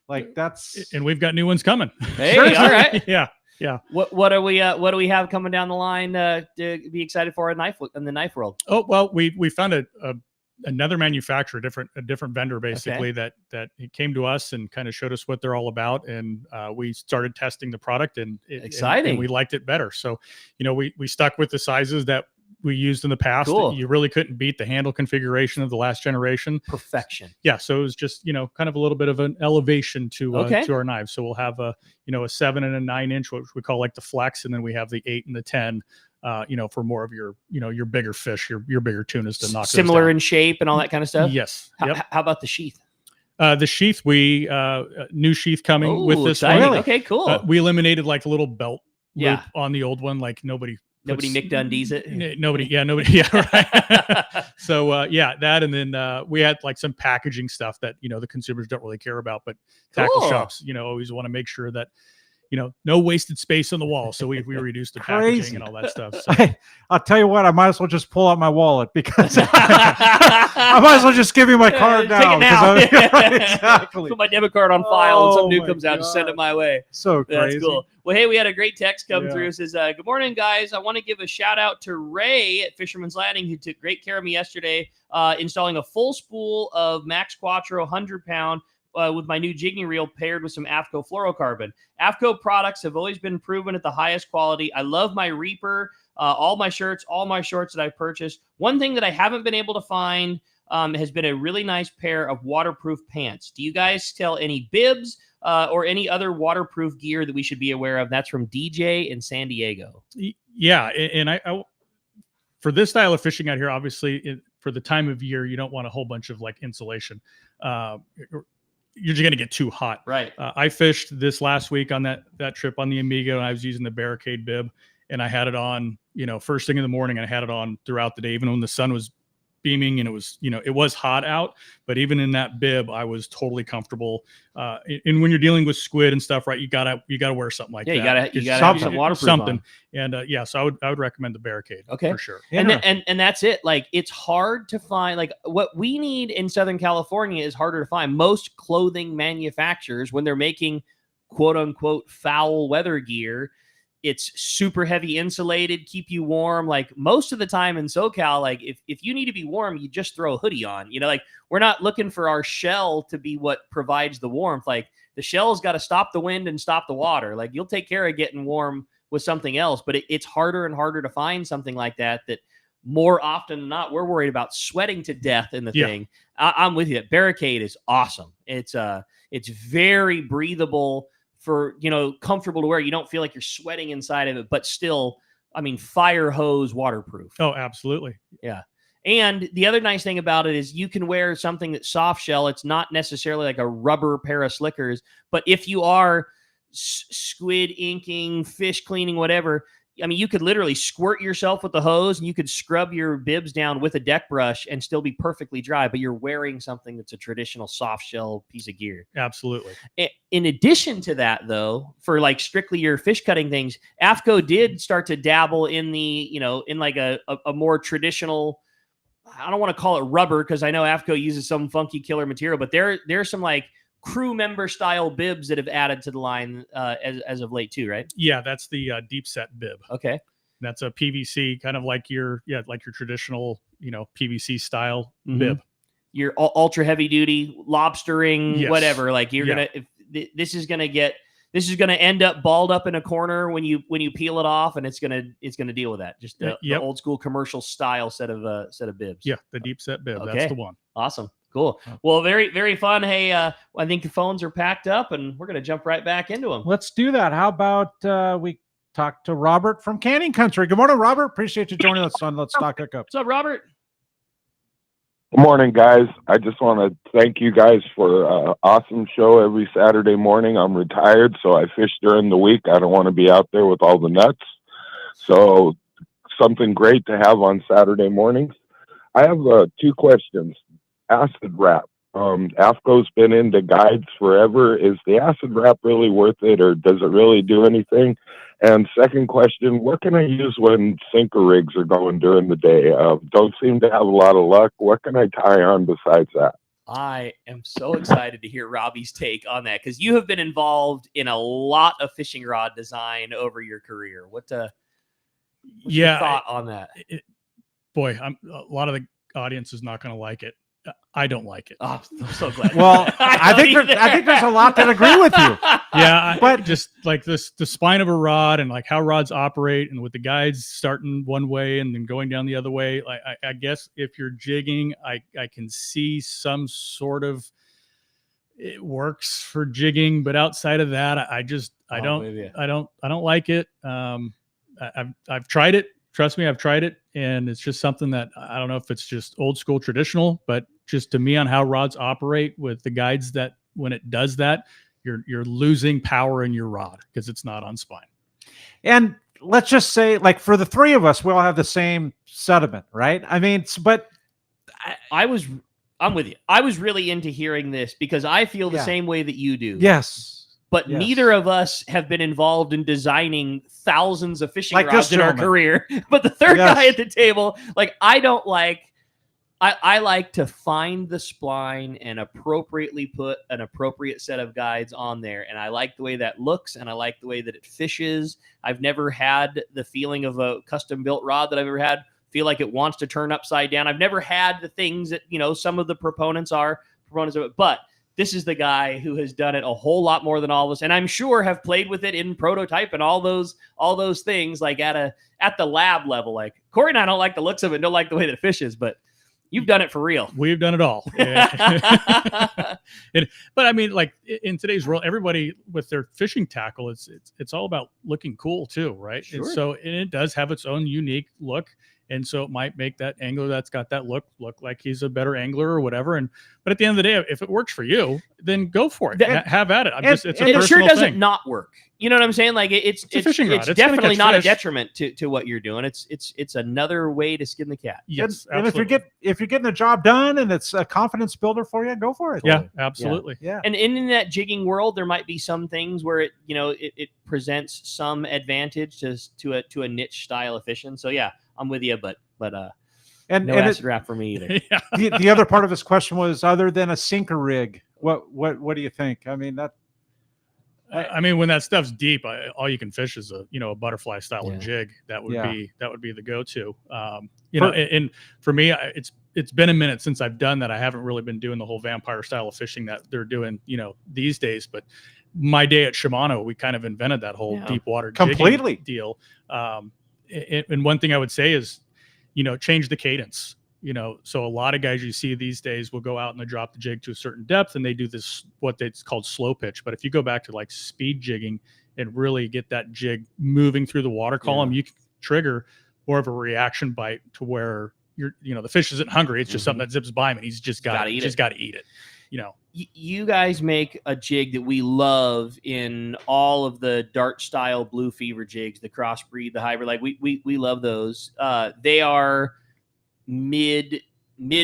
Like that's, and we've got new ones coming. Hey, all right. Yeah. What do we have coming down the line to be excited for in the knife world? Oh, well, we found a another manufacturer, a different vendor, basically, that it came to us and kind of showed us what they're all about. And we started testing the product, and Exciting. and we liked it better. So, we stuck with the sizes that we used in the past. Cool. You really couldn't beat the handle configuration of the last generation. Perfection. Yeah. So it was just, kind of a little bit of an elevation to Okay. to our knives. So we'll have a 7 and a 9 inch, which we call like the flex. And then we have the 8 and the 10, for more of your, your bigger fish, your bigger tunas to knock those Similar down. in shape and all that kind of stuff. Yes. How about the sheath? The sheath, we new sheath coming with this exciting. one. Okay, cool. We eliminated like the little belt loop Yeah. on the old one. Like nobody Mick Dundee's it. Nobody. Yeah. Right. So that, and then we had like some packaging stuff that the consumers don't really care about, but tackle Cool. shops always want to make sure that no wasted space on the wall. So we reduced the Crazy. packaging and all that stuff. So. Hey, I'll tell you what, I might as well just pull out my wallet because I might as well just give you my card Take now. it now. 'cause I'm- exactly. Put my debit card on file, and Oh something new my comes out, just send it my way. So That's crazy. cool. Well, hey, we had a great text come Yeah. through. It says, good morning, guys. I want to give a shout out to Ray at Fisherman's Landing, who took great care of me yesterday, installing a full spool of Max Quattro 100-pound with my new jigging reel paired with some AFTCO fluorocarbon. AFTCO products have always been proven at the highest quality. I love my Reaper, all my shirts, all my shorts that I've purchased. One thing that I haven't been able to find has been a really nice pair of waterproof pants. Do you guys sell any bibs or any other waterproof gear that we should be aware of? That's from DJ in San Diego. Yeah. And I for this style of fishing out here, obviously for the time of year, you don't want a whole bunch of like insulation. You're just going to get too hot. Right. I fished this last week on that trip on the Amigo, and I was using the Barricade bib, and I had it on, first thing in the morning, and I had it on throughout the day, even when the sun was beaming and it was, it was hot out, but even in that bib, I was totally comfortable. And when you're dealing with squid and stuff, right, you gotta wear something like that. You gotta have some waterproof something. on. And so I would recommend the Barricade. Okay. For sure. And that's it. Like, it's hard to find, like, what we need in Southern California is harder to find. Most clothing manufacturers, when they're making quote unquote foul weather gear, it's super heavy insulated, keep you warm. Like, most of the time in SoCal, like if you need to be warm, you just throw a hoodie on. Like, we're not looking for our shell to be what provides the warmth. Like, the shell's got to stop the wind and stop the water. Like, you'll take care of getting warm with something else, but it's harder and harder to find something like that more often than not, we're worried about sweating to death in the thing. I'm with you. Barricade is awesome. It's very breathable, for comfortable to wear. You don't feel like you're sweating inside of it, but still, I mean, fire hose waterproof. Oh, absolutely. Yeah. And the other nice thing about it is you can wear something that's soft shell. It's not necessarily like a rubber pair of slickers, but if you are squid inking, fish cleaning, whatever, I mean, you could literally squirt yourself with the hose and you could scrub your bibs down with a deck brush and still be perfectly dry, but you're wearing something that's a traditional soft shell piece of gear. Absolutely. In addition to that, though, for like strictly your fish cutting things, AFTCO did start to dabble in the, in like a more traditional, I don't want to call it rubber because I know AFTCO uses some funky killer material, but there's some like crew member style bibs that have added to the line as of late too, right? Yeah, that's the deep set bib. Okay. That's a PVC, kind of like your traditional, PVC style Mhm. bib. Your ultra heavy duty lobstering, Yes. whatever. Like this is gonna end up balled up in a corner when you peel it off, and it's gonna deal with that. Just the old school commercial style set of bibs. Yeah, the deep set bib. Okay. That's the one. Awesome. Cool. Well, very, very fun. Hey, I think the phones are packed up and we're going to jump right back into them. Let's do that. How about we talk to Robert from Canning Country? Good morning, Robert. Appreciate you joining us on Let's Talk Hookup. What's up, Robert? Good morning, guys. I just want to thank you guys for an awesome show every Saturday morning. I'm retired, so I fish during the week. I don't want to be out there with all the nuts. So something great to have on Saturday mornings. I have 2 questions. Acid wrap. AFTCO's been into guides forever. Is the acid wrap really worth it, or does it really do anything? And second question, what can I use when sinker rigs are going during the day? Don't seem to have a lot of luck. What can I tie on besides that? I am so excited to hear Robby's take on that because you have been involved in a lot of fishing rod design over your career. What's your thought on that? Boy, a lot of the audience is not going to like it. I don't like it. Oh, I'm so glad. Well, I think there's a lot that agree with you. Yeah, but just like the spine of a rod and like how rods operate, and with the guides starting one way and then going down the other way. Like I guess if you're jigging, I can see some sort of it works for jigging, but outside of that, I don't like it. I've tried it. Trust me, I've tried it, and it's just something that I don't know if it's just old school traditional, but just to me on how rods operate with the guides, that when it does that, you're losing power in your rod because it's not on spine. And let's just say, like, for the three of us, we all have the same sentiment, right? I mean, but I'm with you. I was really into hearing this because I feel the same way that you do. Yes. But neither of us have been involved in designing thousands of fishing rods in our career. But the third guy at the table, like, I like to find the spline and appropriately put an appropriate set of guides on there. And I like the way that looks, and I like the way that it fishes. I've never had the feeling of a custom built rod that I've ever had feel like it wants to turn upside down. I've never had the things that, some of the proponents of it, but this is the guy who has done it a whole lot more than all of us, and I'm sure have played with it in prototype and all those things, like at the lab level. Like Cory and I don't like the looks of it, don't like the way that it fishes, but you've done it for real. We've done it all. But I mean, like in today's world, everybody with their fishing tackle, it's all about looking cool too, right? Sure. And so it does have its own unique look. And so it might make that angler that's got that look like he's a better angler or whatever. But at the end of the day, if it works for you, then go for it. Have at it. It's a it sure doesn't thing. Not work. You know what I'm saying? Like it's a fishing rod. It's definitely not fish. a detriment to what you're doing. It's another way to skin the cat. Yes, and if you're getting the job done and it's a confidence builder for you, go for it. Yeah, absolutely. Yeah. And in that jigging world, there might be some things where it presents some advantage to a niche style of fishing. So yeah, I'm with you, but no acid wrap for me either. The other part of his question was, other than a sinker rig, what do you think? I mean, I mean, when that stuff's deep, all you can fish is a butterfly style of jig. That would be the go-to. And for me, it's been a minute since I've done that. I haven't really been doing the whole vampire style of fishing that they're doing, these days. But my day at Shimano, we kind of invented that whole deep water completely deal. And one thing I would say is, change the cadence. So a lot of guys you see these days will go out and they drop the jig to a certain depth and they do this, it's called slow pitch. But if you go back to like speed jigging and really get that jig moving through the water column, you can trigger more of a reaction bite to where the fish isn't hungry. It's just something that zips by him and he's just got to eat it. You guys make a jig that we love in all of the dart style blue fever jigs, the crossbreed, the hybrid. Like we love those. They are mid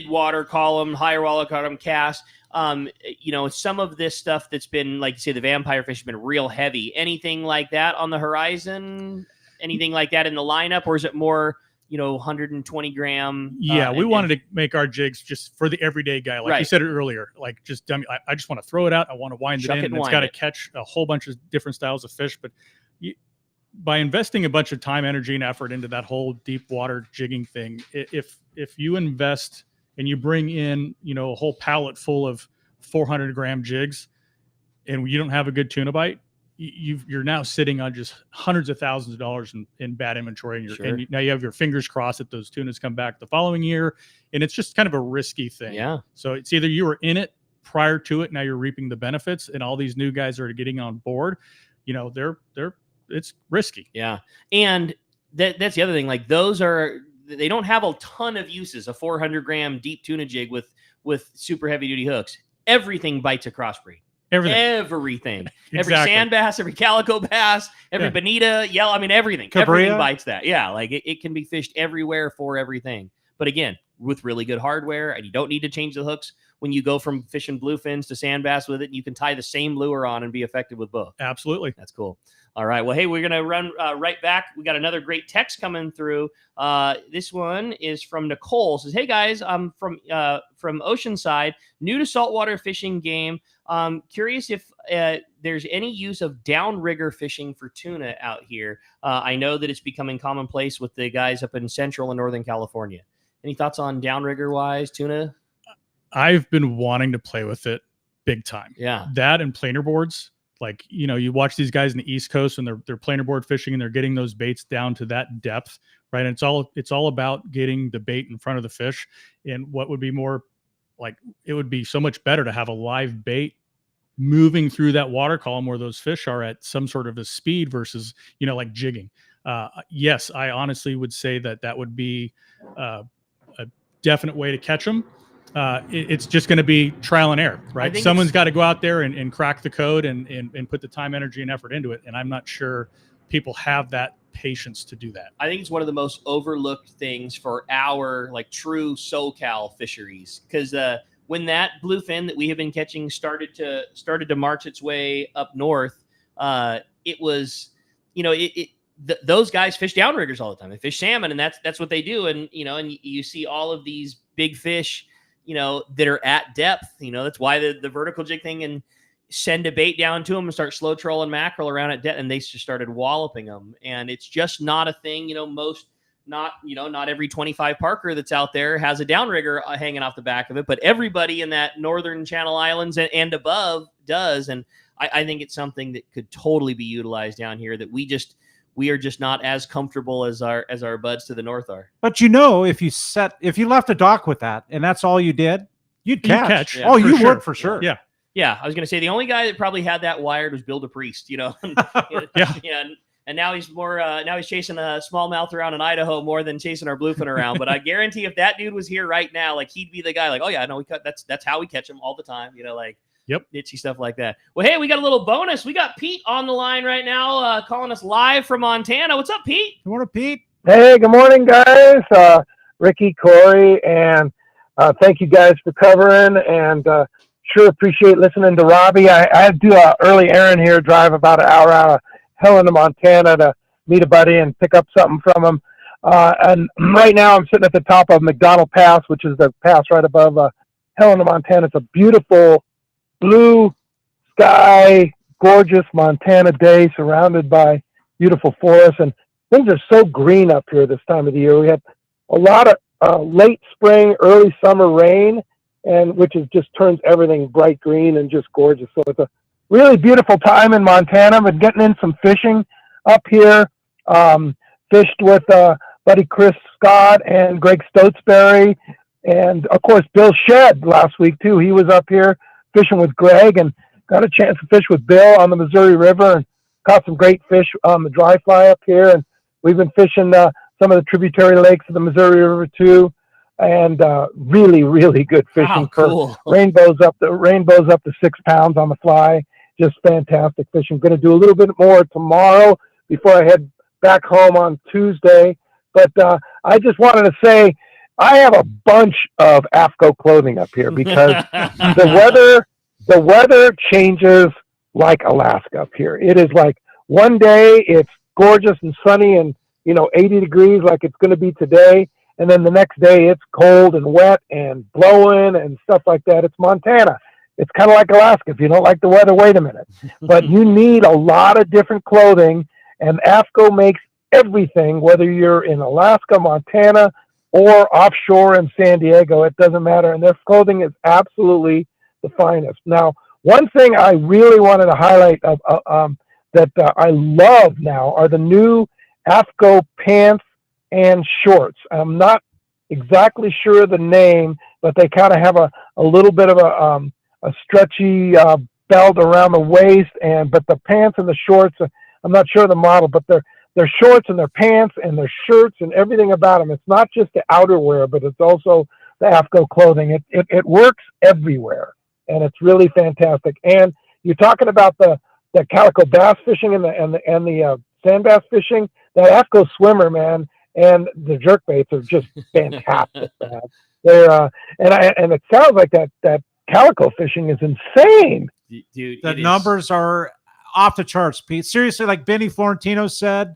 water column, higher water column cast. Some of this stuff that's been, like you say, the vampire fish has been real heavy. Anything like that on the horizon? Anything like that in the lineup, or is it more 120 gram? We wanted to make our jigs just for the everyday guy. Like you said it earlier, like just dummy. I just want to throw it out. I want to wind it in. And it's got to catch a whole bunch of different styles of fish. But by investing a bunch of time, energy, and effort into that whole deep water jigging thing, if you invest and you bring in, a whole pallet full of 400 gram jigs and you don't have a good tuna bite, you're now sitting on just hundreds of thousands of dollars in bad inventory, and now you have your fingers crossed that those tunas come back the following year, and it's just kind of a risky thing. Yeah. So it's either you were in it prior to it, now you're reaping the benefits, and all these new guys are getting on board. It's risky. Yeah, and that's the other thing. Like they don't have a ton of uses. A 400 gram deep tuna jig with super heavy duty hooks. Everything bites a crossbreed. Everything. Exactly. Every sand bass, every calico bass, every bonita, yellow. I mean, everything. Cabria. Everything bites that. Yeah, like it can be fished everywhere for everything. But again, with really good hardware, and you don't need to change the hooks when you go from fishing bluefins to sand bass with it. You can tie the same lure on and be effective with both. Absolutely. That's cool. All right. Well, hey, we're going to run right back. We got another great text coming through. This one is from Nicole. It says, hey, guys, I'm from Oceanside, new to saltwater fishing game. Curious if there's any use of downrigger fishing for tuna out here. I know that it's becoming commonplace with the guys up in Central and Northern California. Any thoughts on downrigger wise tuna? I've been wanting to play with it big time. Yeah. That and planer boards. Like, you know, you watch these guys in the East Coast and they're planer board fishing and they're getting those baits down to that depth, right? And it's all about getting the bait in front of the fish. And what would be more like, it would be so much better to have a live bait moving through that water column where those fish are at some sort of a speed versus, you know, like jigging. Yes, I honestly would say that would be a definite way to catch them. It's just going to be trial and error, right? Someone's got to go out there and crack the code and put the time, energy, and effort into it. And I'm not sure people have that patience to do that. I think it's one of the most overlooked things for our like true SoCal fisheries, because when that bluefin that we have been catching started to march its way up north, it was, you know, those guys fish downriggers all the time. They fish salmon, and that's what they do. And you know, and you see all of these big fish, you know, that are at depth. You know, that's why the vertical jig thing, and send a bait down to them and start slow trolling mackerel around at depth, and they just started walloping them. And it's just not a thing. You know, not every 25 Parker that's out there has a downrigger hanging off the back of it, but everybody in that northern Channel Islands and above does. And I think it's something that could totally be utilized down here, that we are just not as comfortable as our buds to the north are. But you know, if you left a dock with that and that's all you did, you'd catch. Yeah, oh, you would for sure. Yeah. Yeah. I was going to say the only guy that probably had that wired was Bill DePriest, you know? Yeah. And now he's he's chasing a smallmouth around in Idaho more than chasing our bluefin around. But I guarantee if that dude was here right now, like he'd be the guy like, oh yeah, no, that's how we catch him all the time. You know, like, yep, itchy stuff like that. Well, hey, we got a little bonus. We got Pete on the line right now, calling us live from Montana. What's up, Pete? Good morning, Pete. Hey, good morning, guys. Ricky, Cory, and thank you guys for covering, and sure appreciate listening to Robby. I do an early errand here, drive about an hour out of Helena, Montana to meet a buddy and pick up something from him. And right now I'm sitting at the top of McDonald Pass, which is the pass right above Helena, Montana. It's a beautiful blue sky, gorgeous Montana day surrounded by beautiful forests, and things are so green up here this time of the year. We had a lot of late spring, early summer rain, and which just turns everything bright green and just gorgeous. So it's a really beautiful time in Montana. I've been getting in some fishing up here. Fished with buddy Chris Scott and Greg Stotesbury, and of course Bill Shedd last week too. He was up here fishing with Greg, and got a chance to fish with Bill on the Missouri River and caught some great fish on the dry fly up here. And we've been fishing some of the tributary lakes of the Missouri River too, and really, really good fishing. Cool. For rainbows up to 6 pounds on the fly. Just fantastic fishing. Going to do a little bit more tomorrow before I head back home on Tuesday. But I just wanted to say I have a bunch of AFTCO clothing up here because the weather changes like Alaska up here. It is like one day it's gorgeous and sunny and 80 degrees like it's going to be today, and then the next day it's cold and wet and blowing and stuff like that. It's Montana. It's kind of like Alaska. If you don't like the weather, wait a minute. But you need a lot of different clothing, and AFTCO makes everything, whether you're in Alaska, Montana, or offshore in San Diego. It doesn't matter. And their clothing is absolutely the finest. Now, one thing I really wanted to highlight that I love now are the new AFTCO pants and shorts. I'm not exactly sure of the name, but they kind of have a little bit of a stretchy belt around the waist, but the pants and the shorts, I'm not sure of the model, but their shorts and their pants and their shirts and everything about them. It's not just the outerwear, but it's also the AFTCO clothing. It works everywhere, and it's really fantastic. And you're talking about the calico bass fishing and the sand bass fishing. That AFTCO swimmer, man, and the jerk baits are just fantastic, man. They're and it sounds like that calico fishing is insane. Dude, the numbers are off the charts, Pete. Seriously, like Benny Florentino said,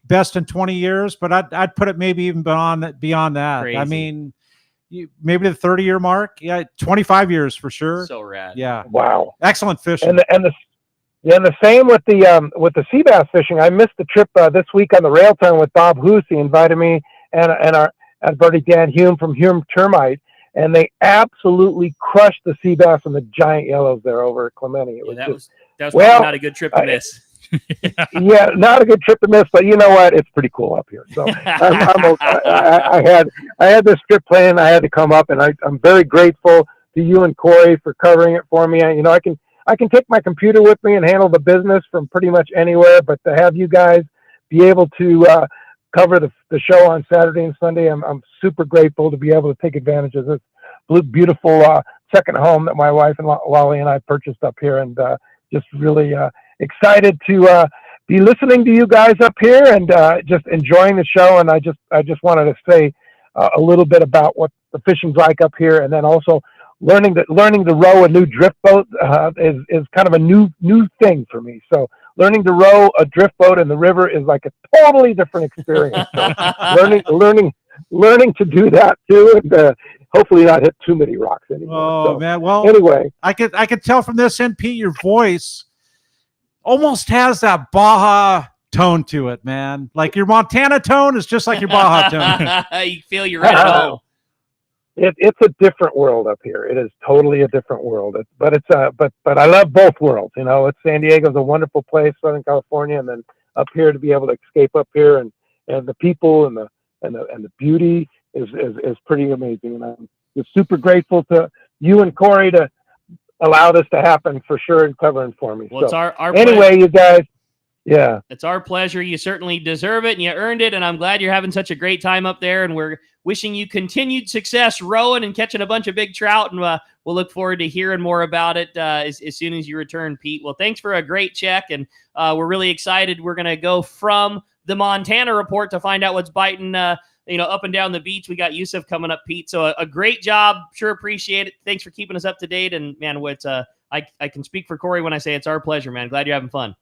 best in 20 years, but I'd put it maybe even beyond that. Crazy. I mean, maybe the 30-year mark. Yeah, 25 years for sure. So rad. Yeah. Wow. Excellent fishing. And the same with the sea bass fishing. I missed the trip this week on the rail turn with Bob Hoos. He invited me and and buddy Dan Hume from Hume Termite, and they absolutely crushed the sea bass and the giant yellows there over at Clemente. It was that just, was probably not a good trip to miss. yeah, not a good trip to miss, but you know what? It's pretty cool up here. So I had this trip planned. I had to come up, and I'm very grateful to you and Cory for covering it for me. I can take my computer with me and handle the business from pretty much anywhere, but to have you guys be able to cover the show on Saturday and Sunday, I'm super grateful to be able to take advantage of this beautiful second home that my wife and Wally and I purchased up here, and just really excited to be listening to you guys up here and just enjoying the show. And I just wanted to say a little bit about what the fishing's like up here, and then also learning to row a new drift boat is kind of a new thing for me. So learning to row a drift boat in the river is like a totally different experience. So learning to do that too, and hopefully not hit too many rocks anymore. Oh, so, man. Well, anyway, I could tell from this, NP, your voice almost has that Baja tone to it, man. Like your Montana tone is just like your Baja tone. You feel you're right at home. It's a different world up here. It is totally a different world. But I love both worlds. San Diego's a wonderful place, Southern California, and then up here to be able to escape up here and the people and the beauty is pretty amazing. And I'm just super grateful to you and Cory to allow this to happen for sure and covering for me. Well, so, it's our anyway, you guys. Yeah, it's our pleasure. You certainly deserve it, and you earned it. And I'm glad you're having such a great time up there. And we're wishing you continued success rowing and catching a bunch of big trout. And we'll look forward to hearing more about it as soon as you return, Pete. Well, thanks for a great check, and we're really excited. We're going to go from the Montana report to find out what's biting, up and down the beach. We got Yusuf coming up, Pete. So a great job. Sure appreciate it. Thanks for keeping us up to date. And man, I can speak for Cory when I say it's our pleasure, man. Glad you're having fun.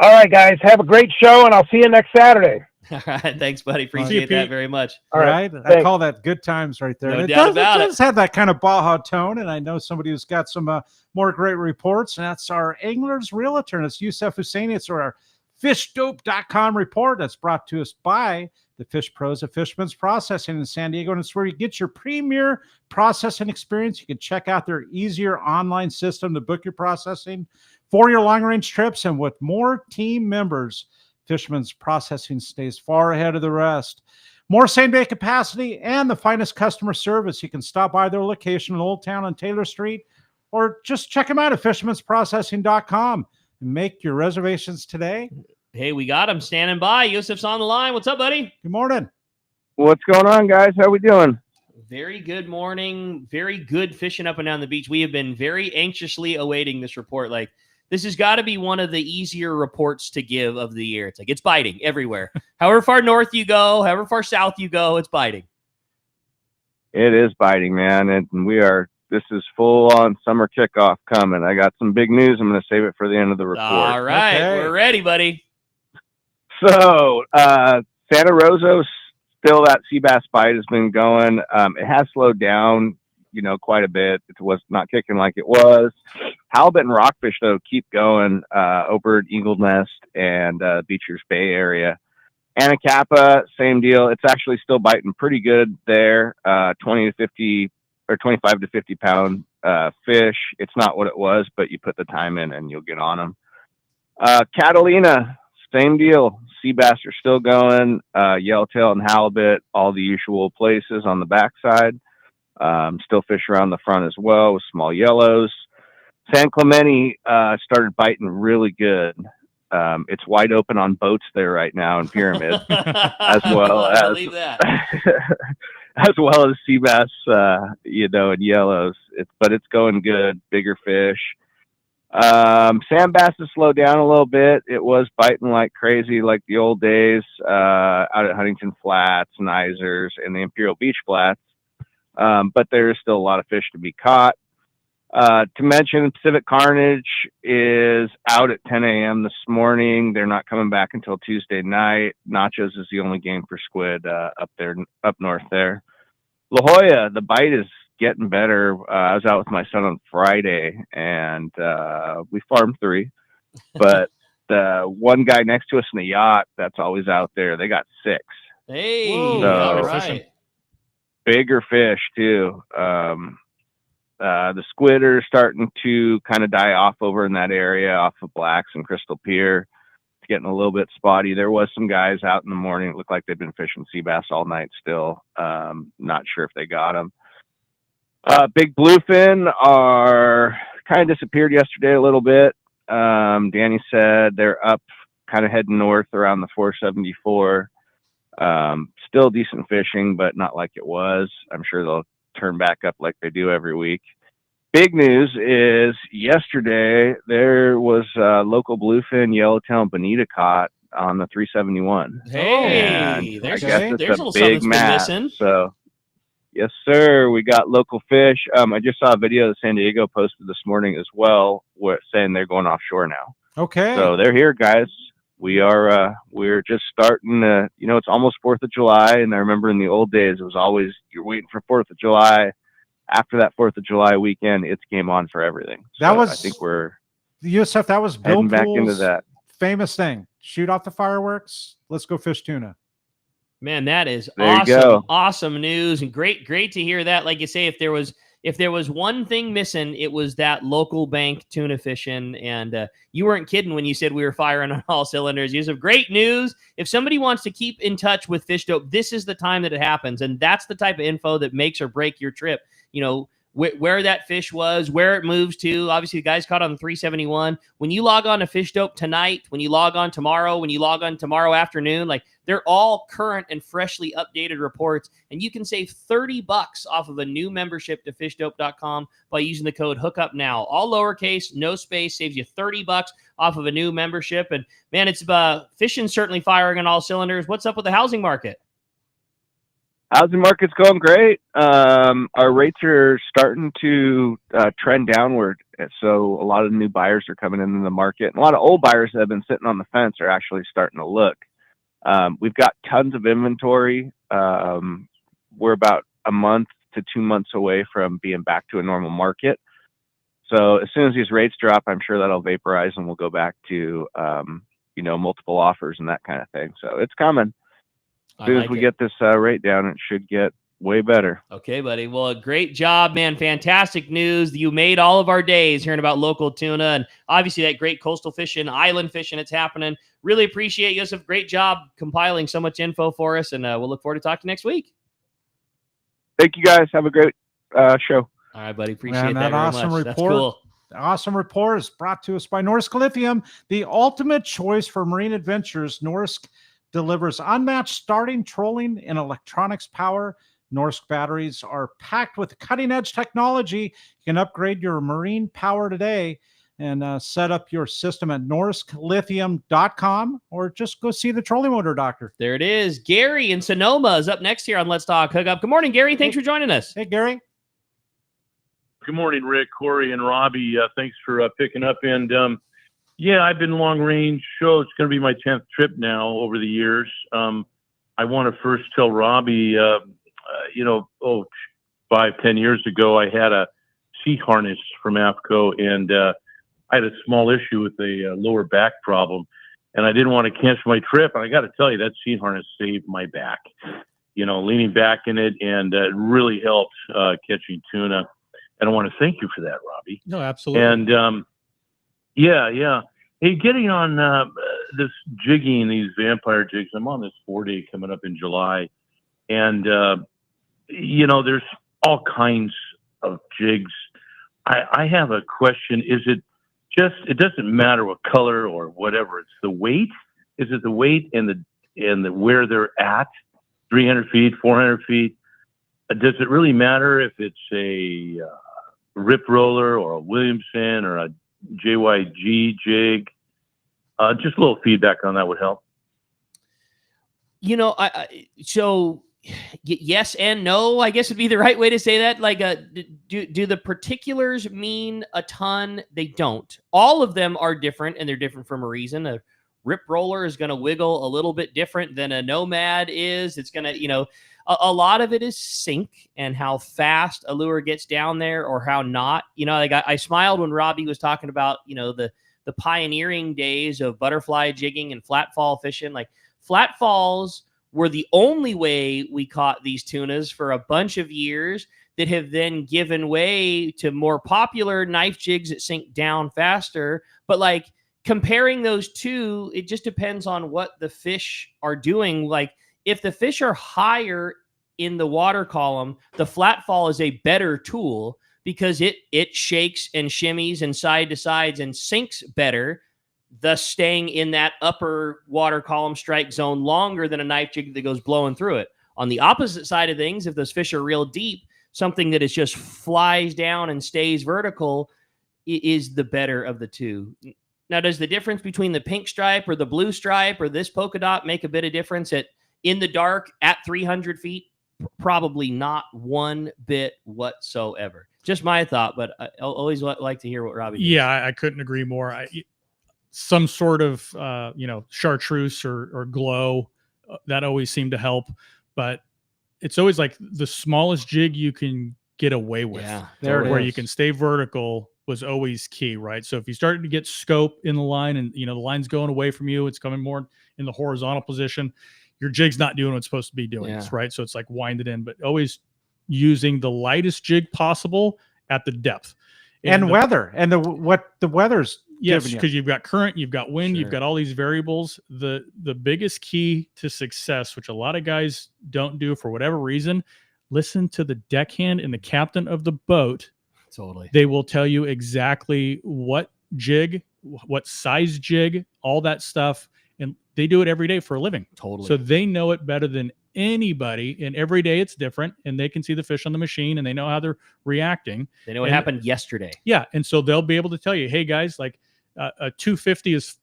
All right, guys. Have a great show, and I'll see you next Saturday. All right. Thanks, buddy. Appreciate that very much. All right. I call that good times right there. No And doubt about it does have that kind of Baja tone, and I know somebody who's got some more great reports, and that's our Angler's Realtor, and it's Yusuf Husseini. It's our FishDope.com report that's brought to us by the Fish Pros of Fisherman's Processing in San Diego, and it's where you get your premier processing experience. You can check out their easier online system to book your processing for your long-range trips, and with more team members, Fisherman's Processing stays far ahead of the rest. More same-day capacity and the finest customer service. You can stop by their location in Old Town on Taylor Street, or just check them out at fishermansprocessing.com and make your reservations today. Hey, we got him standing by. Yusuf's on the line. What's up, buddy? Good morning. What's going on, guys? How we doing? Very good morning. Very good fishing up and down the beach. We have been very anxiously awaiting this report. Like, this has got to be one of the easier reports to give of the year. It's like, it's biting everywhere. However far north you go, however far south you go, it's biting. It is biting, man. And this is full on summer kickoff coming. I got some big news. I'm going to save it for the end of the report. All right. Okay. We're ready, buddy. So, Santa Rosa's still, that sea bass bite has been going. It has slowed down, quite a bit. It was not kicking like it was. Halibut and rockfish, though, keep going over at Eagle Nest and Beecher's Bay area. Anacapa, same deal. It's actually still biting pretty good there. 20 to 50 or 25 to 50 pound fish. It's not what it was, but you put the time in and you'll get on them. Catalina, same deal. Sea bass are still going. Yellowtail and halibut, all the usual places on the backside. Still fish around the front as well with small yellows. San Clemente started biting really good. It's wide open on boats there right now in Pyramid, as well as as well as sea bass, and yellows. But it's going good. Bigger fish. Sand bass has slowed down a little bit. It was biting like crazy, like the old days, out at Huntington Flats, Nisers, and the Imperial Beach Flats. But there is still a lot of fish to be caught. To mention, Pacific Carnage is out at 10 a.m. this morning. They're not coming back until Tuesday night. Nachos is the only game for squid up north there. La Jolla, the bite is getting better. I was out with my son on Friday, and we farmed 3. But the one guy next to us in the yacht that's always out there, they got 6. Hey, so, all right. bigger fish too. The squid are starting to kind of die off over in that area off of Blacks and Crystal Pier. It's getting a little bit spotty. There was some guys out in the morning. It looked like they've been fishing sea bass all night still. Not sure if they got them. Big bluefin are kind of disappeared yesterday a little bit. Danny said they're up, kind of heading north around the 474. Still decent fishing, but not like it was. I'm sure they'll turn back up like they do every week. Big news is yesterday there was local bluefin yellowtail bonita caught on the 371. Hey, there's I guess there's it's a a little big something that's been match. missing. So, yes, sir. We got local fish. I just saw a video that San Diego posted this morning as well, saying they're going offshore now. Okay. So they're here, guys. We're just starting to, it's almost 4th of July. And I remember in the old days, it was always, you're waiting for 4th of July. After that 4th of July weekend, it's game on for everything. That So was, I think we're the USF, that was Bill heading back into Poole's that. famous thing. Shoot off the fireworks. Let's go fish tuna. Man, that is There you awesome. go. Awesome news, and great to hear that. Like you say, if there was one thing missing, it was that local bank tuna fishing. And you weren't kidding when you said we were firing on all cylinders. You have great news. If somebody wants to keep in touch with FishDope, this is the time that it happens, and that's the type of info that makes or break your trip. Where that fish was, where it moves to. Obviously, the guys caught on the 371. When you log on to FishDope tonight, when you log on tomorrow, when you log on tomorrow afternoon, like they're all current and freshly updated reports. And you can save $30 off of a new membership to fishdope.com by using the code Hookup now. All lowercase, no space, saves you $30 off of a new membership. And man, it's fishing certainly firing on all cylinders. What's up with the housing market? Housing market's going great. Our rates are starting to trend downward. So a lot of new buyers are coming into the market. And a lot of old buyers that have been sitting on the fence are actually starting to look. We've got tons of inventory. We're about a month to 2 months away from being back to a normal market. So as soon as these rates drop, I'm sure that'll vaporize and we'll go back to, multiple offers and that kind of thing. So it's coming. As soon as we get this rate down, it should get way better. Okay, buddy. Well, great job, man. Fantastic news. You made all of our days hearing about local tuna and obviously that great coastal fishing, island fishing that's happening. Really appreciate you. Yosef. Great job compiling so much info for us, and we'll look forward to talking next week. Thank you, guys. Have a great show. All right, buddy. Appreciate Man, that very awesome much. report. That's cool. The awesome report is brought to us by Norsk Lithium, the ultimate choice for marine adventures. Norsk delivers unmatched starting, trolling, and electronics power. Norsk batteries are packed with cutting-edge technology. You can upgrade your marine power today and set up your system at norsklithium.com or just go see the trolling motor doctor. There it is. Gary in Sonoma is up next here on Let's Talk Hookup. Good morning, Gary. Thanks for joining us. Hey, Gary. Good morning, Rick, Cory, and Robby. Thanks for picking up. And I've been long range. So it's going to be my 10th trip now over the years. I want to first tell Robby, 5-10 years ago, I had a seat harness from AFTCO, and I had a small issue with a lower back problem, and I didn't want to cancel my trip. And I got to tell you, that seat harness saved my back. Leaning back in it, and it really helped catching tuna. And I want to thank you for that, Robby. No, absolutely. And hey, getting on this jigging, these vampire jigs. I'm on this 4-day coming up in July, and there's all kinds of jigs. I have a question. Is it just? It doesn't matter what color or whatever. It's the weight. Is it the weight and the where they're at? 300 feet, 400 feet. Does it really matter if it's a rip roller or a Williamson or a JYG jig? Just a little feedback on that would help. Yes and no, I guess would be the right way to say that. Like, do the particulars mean a ton? They don't. All of them are different, and they're different for a reason. A rip roller is going to wiggle a little bit different than a Nomad is. It's going to, a lot of it is sink and how fast a lure gets down there or how not. I smiled when Robby was talking about, the pioneering days of butterfly jigging and flat fall fishing. Like, flat falls were the only way we caught these tunas for a bunch of years that have then given way to more popular knife jigs that sink down faster. But like comparing those two, it just depends on what the fish are doing. Like if the fish are higher in the water column, the flat fall is a better tool because it shakes and shimmies and side to sides and sinks better, thus staying in that upper water column strike zone longer than a knife jig that goes blowing through it. On the opposite side of things, if those fish are real deep, something that is just flies down and stays vertical is the better of the two. Now, does the difference between the pink stripe or the blue stripe or this polka dot make a bit of difference in the dark at 300 feet? Probably not one bit whatsoever. Just my thought, but I always like to hear what Robby thinks. Yeah, I couldn't agree more. Some sort of chartreuse or glow that always seemed to help, but it's always like the smallest jig you can get away with. Yeah, where you can stay vertical was always key, right? So if you start to get scope in the line and the line's going away from you, it's coming more in the horizontal position, your jig's not doing what it's supposed to be doing, right? So it's like wind it in, but always using the lightest jig possible at the depth. And weather and what the weather's yes, giving you. because you've got current, you've got wind, you've got all these variables. The biggest key to success, which a lot of guys don't do for whatever reason, listen to the deckhand and the captain of the boat. Totally. They will tell you exactly what jig, what size jig, all that stuff. And they do it every day for a living. Totally. So they know it better than anybody. And every day it's different. And they can see the fish on the machine and they know how they're reacting. They know what happened yesterday. Yeah. And so they'll be able to tell you, hey guys, like a 250 is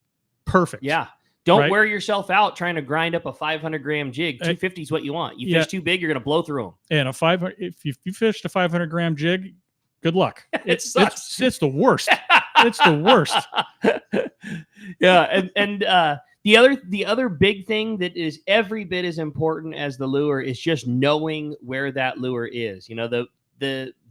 perfect. Yeah. Don't wear yourself out trying to grind up a 500-gram jig. 250 is what you want. You fish too big, you're going to blow through them. And a 500, if you fished a 500-gram jig, good luck. It sucks. It's the worst. It's the worst. Yeah. And the other big thing that is every bit as important as the lure is just knowing where that lure is.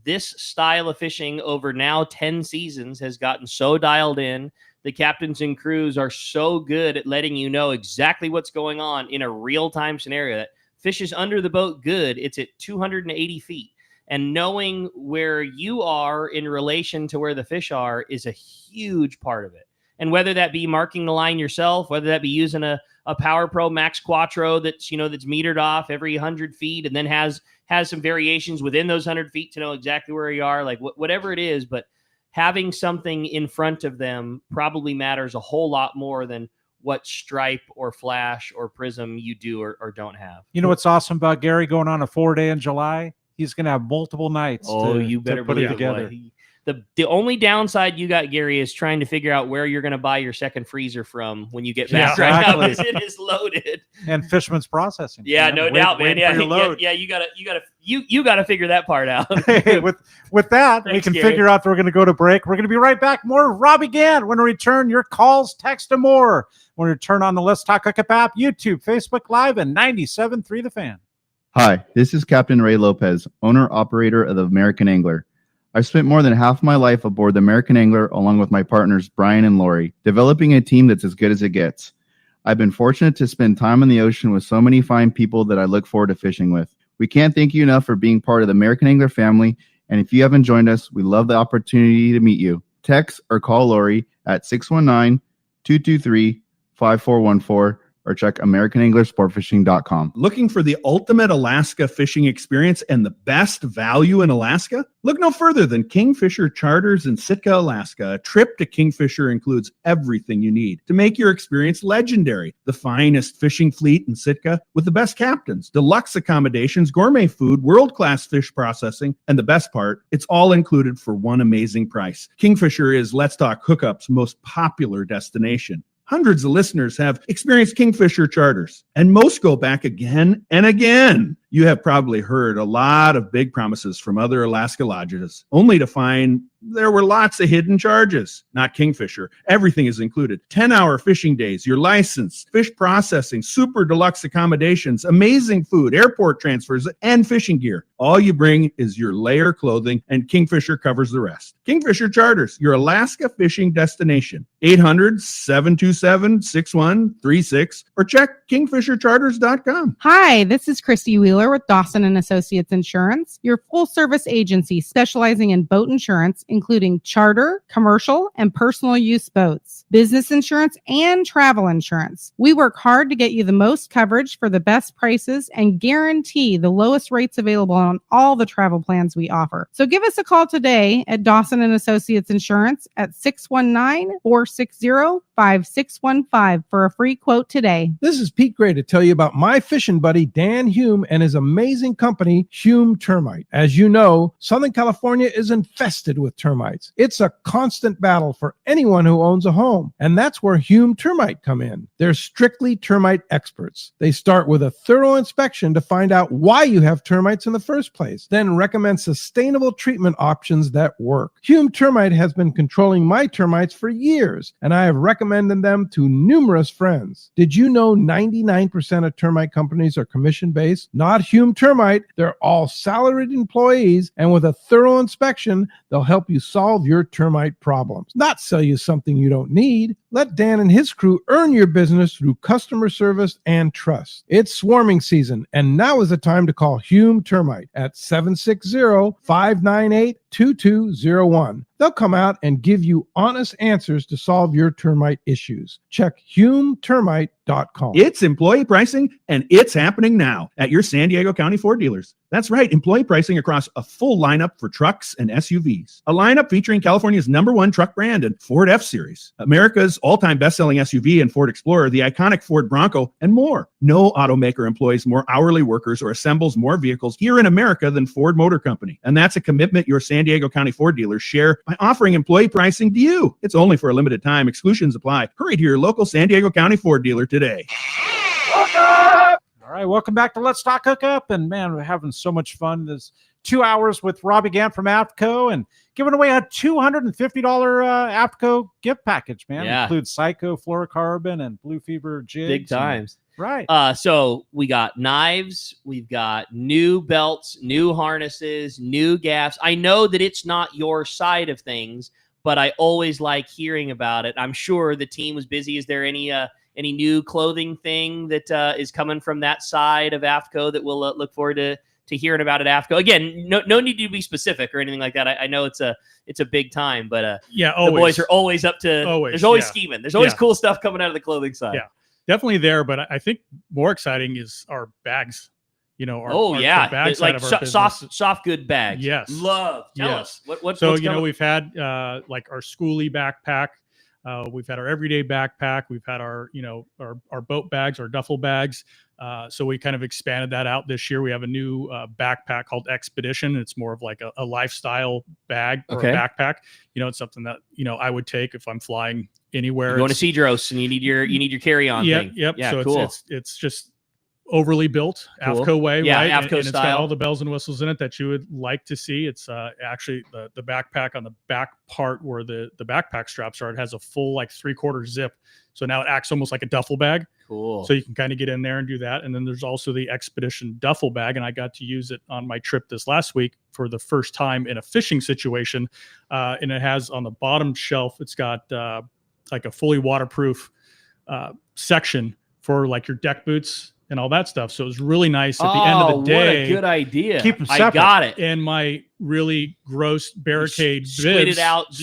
This style of fishing over now 10 seasons has gotten so dialed in. The captains and crews are so good at letting you know exactly what's going on in a real-time scenario. That fish is under the boat good. It's at 280 feet. And knowing where you are in relation to where the fish are is a huge part of it. And whether that be marking the line yourself, whether that be using a PowerPro Max Quattro that's metered off every 100 feet and then has some variations within those 100 feet to know exactly where you are, like whatever it is, but having something in front of them probably matters a whole lot more than what stripe or flash or prism you do or don't have. You know what's awesome about Gary going on a 4-day in July? He's going to have multiple nights. You better put it believe together. Boy. The only downside you got, Gary, is trying to figure out where you're going to buy your second freezer from when you get back. Right now, because it is loaded. And Fishman's processing. Yeah, no doubt, man. Yeah, you gotta figure that part out. Hey, with that, Thanks, we can Gary. figure out that we're going to go to break. We're going to be right back. More Robby Gant when we return. Your calls, text, and more when we return on the Let's Talk Hookup app, YouTube, Facebook Live, and 97.3 The Fan. Hi, this is Captain Ray Lopez, owner-operator of the American Angler. I've spent more than half my life aboard the American Angler along with my partners Brian and Lori, developing a team that's as good as it gets. I've been fortunate to spend time on the ocean with so many fine people that I look forward to fishing with. We can't thank you enough for being part of the American Angler family, and if you haven't joined us, we love the opportunity to meet you. Text or call Lori at 619-223-5414 or check AmericanAnglerSportFishing.com. Looking for the ultimate Alaska fishing experience and the best value in Alaska? Look no further than Kingfisher Charters in Sitka, Alaska. A trip to Kingfisher includes everything you need to make your experience legendary. The finest fishing fleet in Sitka with the best captains, deluxe accommodations, gourmet food, world-class fish processing, and the best part, it's all included for one amazing price. Kingfisher is Let's Talk Hookup's most popular destination. Hundreds of listeners have experienced Kingfisher charters, and most go back again and again. You have probably heard a lot of big promises from other Alaska lodges, only to find there were lots of hidden charges. Not Kingfisher. Everything is included. 10-hour fishing days, your license, fish processing, super deluxe accommodations, amazing food, airport transfers, and fishing gear. All you bring is your layer clothing, and Kingfisher covers the rest. Kingfisher Charters, your Alaska fishing destination. 800-727-6136 or check kingfishercharters.com. Hi, this is Christy Wheeler with Dawson and Associates Insurance, your full-service agency specializing in boat insurance, including charter, commercial, and personal use boats, business insurance, and travel insurance. We work hard to get you the most coverage for the best prices and guarantee the lowest rates available on all the travel plans we offer. So give us a call today at Dawson and Associates Insurance at 619-460-5615 for a free quote today. This is Pete Gray to tell you about my fishing buddy Dan Hume and his amazing company, Hume Termite. As you know, Southern California is infested with termites. It's a constant battle for anyone who owns a home, and that's where Hume Termite come in. They're strictly termite experts. They start with a thorough inspection to find out why you have termites in the first place, then recommend sustainable treatment options that work. Hume Termite has been controlling my termites for years, and I have recommended them to numerous friends. Did you know 99% of termite companies are commission-based? Not Hume Termite. They're all salaried employees, and with a thorough inspection, they'll help you solve your termite problems, not sell you something you don't need. Let Dan and his crew earn your business through customer service and trust. It's swarming season, and now is the time to call Hume Termite at 760-598-2201. They'll come out and give you honest answers to solve your termite issues. Check HumeTermite.com. It's employee pricing, and it's happening now at your San Diego County Ford dealers. That's right, employee pricing across a full lineup for trucks and SUVs. A lineup featuring California's #1 truck brand and Ford F-Series, America's all-time best-selling SUV and Ford Explorer, the iconic Ford Bronco, and more. No automaker employs more hourly workers or assembles more vehicles here in America than Ford Motor Company. And that's a commitment your San Diego County Ford dealers share by offering employee pricing to you. It's only for a limited time. Exclusions apply. Hurry to your local San Diego County Ford dealer today. All right, welcome back to Let's Talk Hookup. And man, we're having so much fun. There's 2 hours with Robby Gant from AFTCO and giving away a $250 AFTCO gift package, man. Yeah. It includes Psycho, Fluorocarbon, and Blue Fever jigs. Big times. Right. So we got knives, we've got new belts, new harnesses, new gaffs. I know that it's not your side of things, but I always like hearing about it. I'm sure the team was busy. Is there any new clothing thing that is coming from that side of AFTCO that we'll look forward to hearing about at AFTCO? Again, no need to be specific or anything like that. I know it's a big time, but yeah, the boys are always up to. There's always scheming. There's always cool stuff coming out of the clothing side. Yeah, definitely there. But I think more exciting is our bags. You know, our bag side of our business. soft good bags. Yes, Tell us what's so what's you know we've had like our schoolie backpack. We've had our everyday backpack. We've had our boat bags, our duffel bags. So we kind of expanded that out this year. We have a new backpack called Expedition. It's more of like a lifestyle bag or a backpack. You know, it's something that I would take if I'm flying anywhere. You're going to Cedros and you need your carry-on thing. Yep. Yeah, so cool. it's just overly built, Cool. AFTCO way, Yeah, right? AFTCO and it's got style. all the bells and whistles in it that you would like to see. It's actually the backpack on the back part where the backpack straps are. It has a full like 3/4 zip, so now it acts almost like a duffel bag. Cool. So you can kind of get in there and do that. And then there's also the Expedition duffel bag, and I got to use it on my trip this last week for the first time in a fishing situation. And it has on the bottom shelf, it's got like a fully waterproof section for like your deck boots and all that stuff. So it was really nice at the end of the day. What a good idea. Keep them I separate. got it. And my really gross barricade Squidded out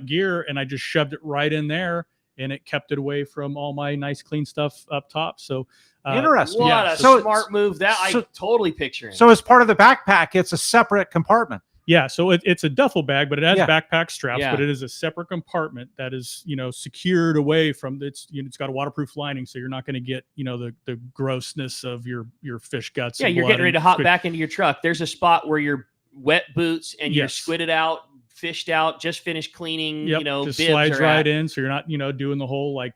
gear, and I just shoved it right in there, and it kept it away from all my nice clean stuff up top. So Interesting. What a smart move. I totally picturing. So as part of the backpack, it's a separate compartment. Yeah, so it's a duffel bag, but it has Yeah. backpack straps, Yeah. but it is a separate compartment that is, secured away from it's got a waterproof lining, so you're not going to get, the grossness of your fish guts. Yeah, and you're blood getting ready and to hop squid. back into your truck. There's a spot where your wet boots and your Yes. squidded out fished out, just finished cleaning, Yep, you know, just bibs slides are right at. in, so you're not, you know, doing the whole like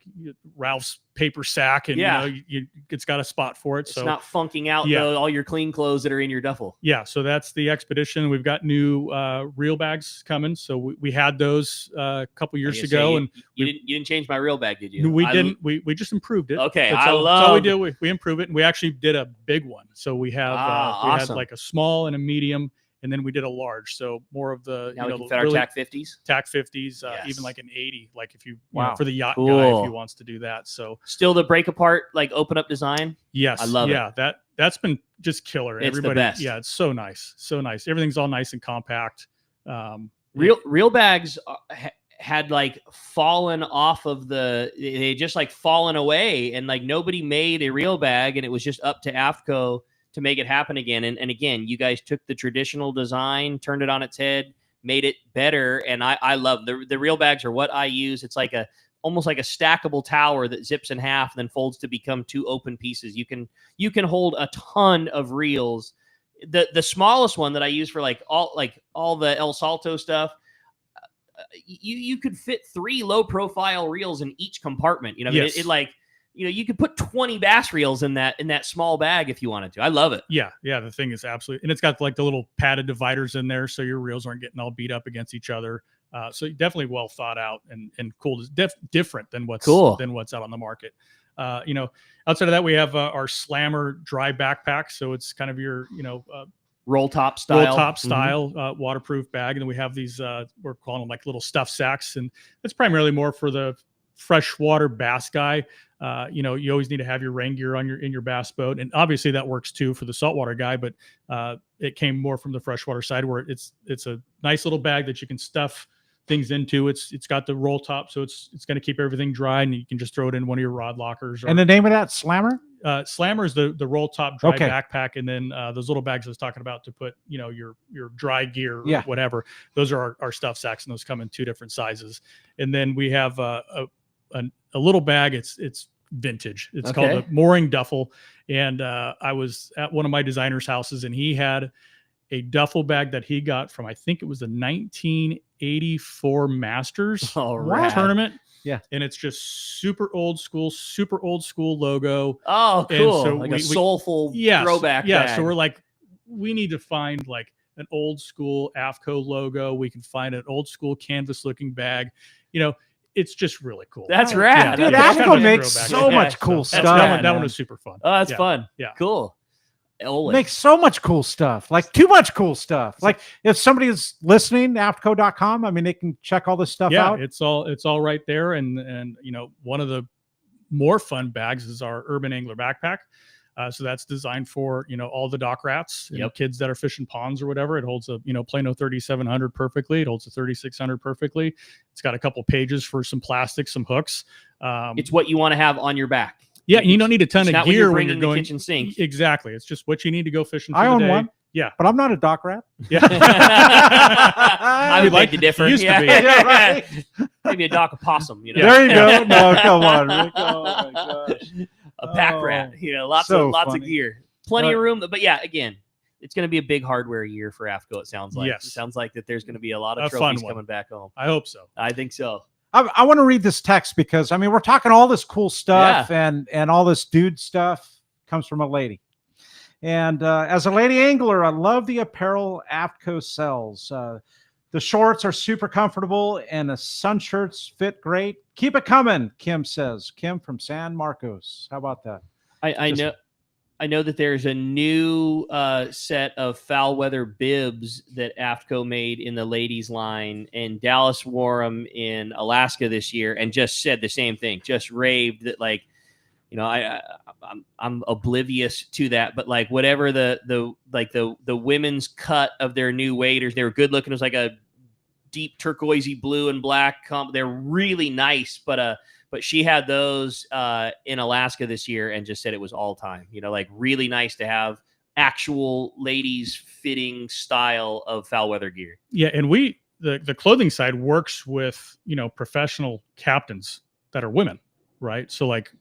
Ralph's paper sack, and Yeah. you know, it's got a spot for it. It's So not funking out yeah. all your clean clothes that are in your duffel. Yeah, so that's the Expedition. We've got new reel bags coming. So we had those a couple years ago, and you didn't change my reel bag, did you? we didn't. We just improved it. Okay, that's I all we love. did. We improved it, and we actually did a big one. So we have we had awesome. like a small and a medium, and then we did a large. So more of the Now you we know can the fit our really- TAC 50s. TAC 50s, Yes. even like an 80, like if you Wow. know, for the yacht Cool. guy if he wants to do that. So Still the break apart, like open up design. yes, I love yeah, it. that's been just killer. It's the Everybody, best. yeah, it's so nice, so nice. Everything's all nice and compact. Real bags had like fallen off of they had just like fallen away, and like nobody made a real bag, and it was just up to AFTCO to make it happen again. And again, you guys took the traditional design, turned it on its head, made it better. And I love the real bags are what I use. It's like almost like a stackable tower that zips in half and then folds to become two open pieces. You can hold a ton of reels. The smallest one that I use for all the El Salto stuff, you could fit 3 low profile reels in each compartment. You know, Yes. you could put 20 bass reels in that small bag if you wanted to. I love it. Yeah, the thing is absolutely, and it's got like the little padded dividers in there, so your reels aren't getting all beat up against each other. So definitely well thought out and cool. Different than what's out on the market. You know, outside of that, we have our Slammer dry backpack. So it's kind of your roll top style, waterproof bag. And then we have these we're calling them like little stuff sacks, and it's primarily more for the freshwater bass guy. You know, you always need to have your rain gear in your bass boat, and obviously that works too for the saltwater guy. But it came more from the freshwater side, where it's a nice little bag that you can stuff things into. It's got the roll top, so it's going to keep everything dry, and you can just throw it in one of your rod lockers. And the name of that, Slammer? Slammer is the roll top dry Okay. backpack, and then those little bags I was talking about to put your dry gear, or Yeah. whatever. Those are our stuff sacks, and those come in 2 different sizes. And then we have a little bag. It's vintage. It's called a mooring duffel. And I was at one of my designer's houses, and he had a duffel bag that he got from, I think it was the 1984 Masters tournament. Yeah. And it's just super old school logo. Oh, And cool. so Like a soulful throwback Yeah. bag. So we're like, we need to find like an old school AFTCO logo. We can find an old school canvas looking bag. You know, it's just really cool. That's rad. Dude, that's AFTCO kind of a makes throwback. so much cool That stuff. one was super fun. Oh, that's Yeah. fun. Yeah. Cool. Ole. Makes so much cool stuff, like too much cool stuff. Like if somebody is listening, AFTCO.com, I mean, they can check all this stuff out. It's all right there. And you know, one of the more fun bags is our Urban Angler backpack. So that's designed for, you know, all the dock rats, you know, kids that are fishing ponds or whatever. It holds a, you know, Plano 3700 perfectly. It holds a 3600 perfectly. It's got a couple pages for some plastic, some hooks. It's what you want to have on your back. Yeah, you don't need a ton It's of not gear when when you're you're bringing the going kitchen sink. Exactly. It's just what you need to go fishing for I the own day. one. Yeah. But I'm not a dock rat. Yeah. I would like to differ. Used to be. Yeah, right. Maybe a dock opossum. You know. There you go. No, come on, Rick. Oh my gosh. A pack rat. You know, lots so of funny. gear, plenty of room. But yeah, again, it's going to be a big hardware year for AFTCO. It sounds like. Yes. It sounds like that there's going to be a lot A of fun trophies one. coming back home. I hope so. I think so. I want to read this text because I mean we're talking all this cool stuff and all this dude stuff comes from a lady. And as a lady angler, I love the apparel AFTCO sells. The shorts are super comfortable and the sun shirts fit great. Keep it coming, Kim says. Kim from San Marcos. How about that? I know that there's a new set of foul weather bibs that AFTCO made in the ladies line, and Dallas wore them in Alaska this year and just said the same thing. Just raved that, like, you know, I'm oblivious to that, but like whatever the women's cut of their new waders, they were good looking. It was like a deep turquoisey blue and black. They're really nice, but she had those in Alaska this year and just said it was all time. You know, like really nice to have actual ladies fitting style of foul weather gear. Yeah, and the clothing side works with, you know, professional captains that are women, right? So like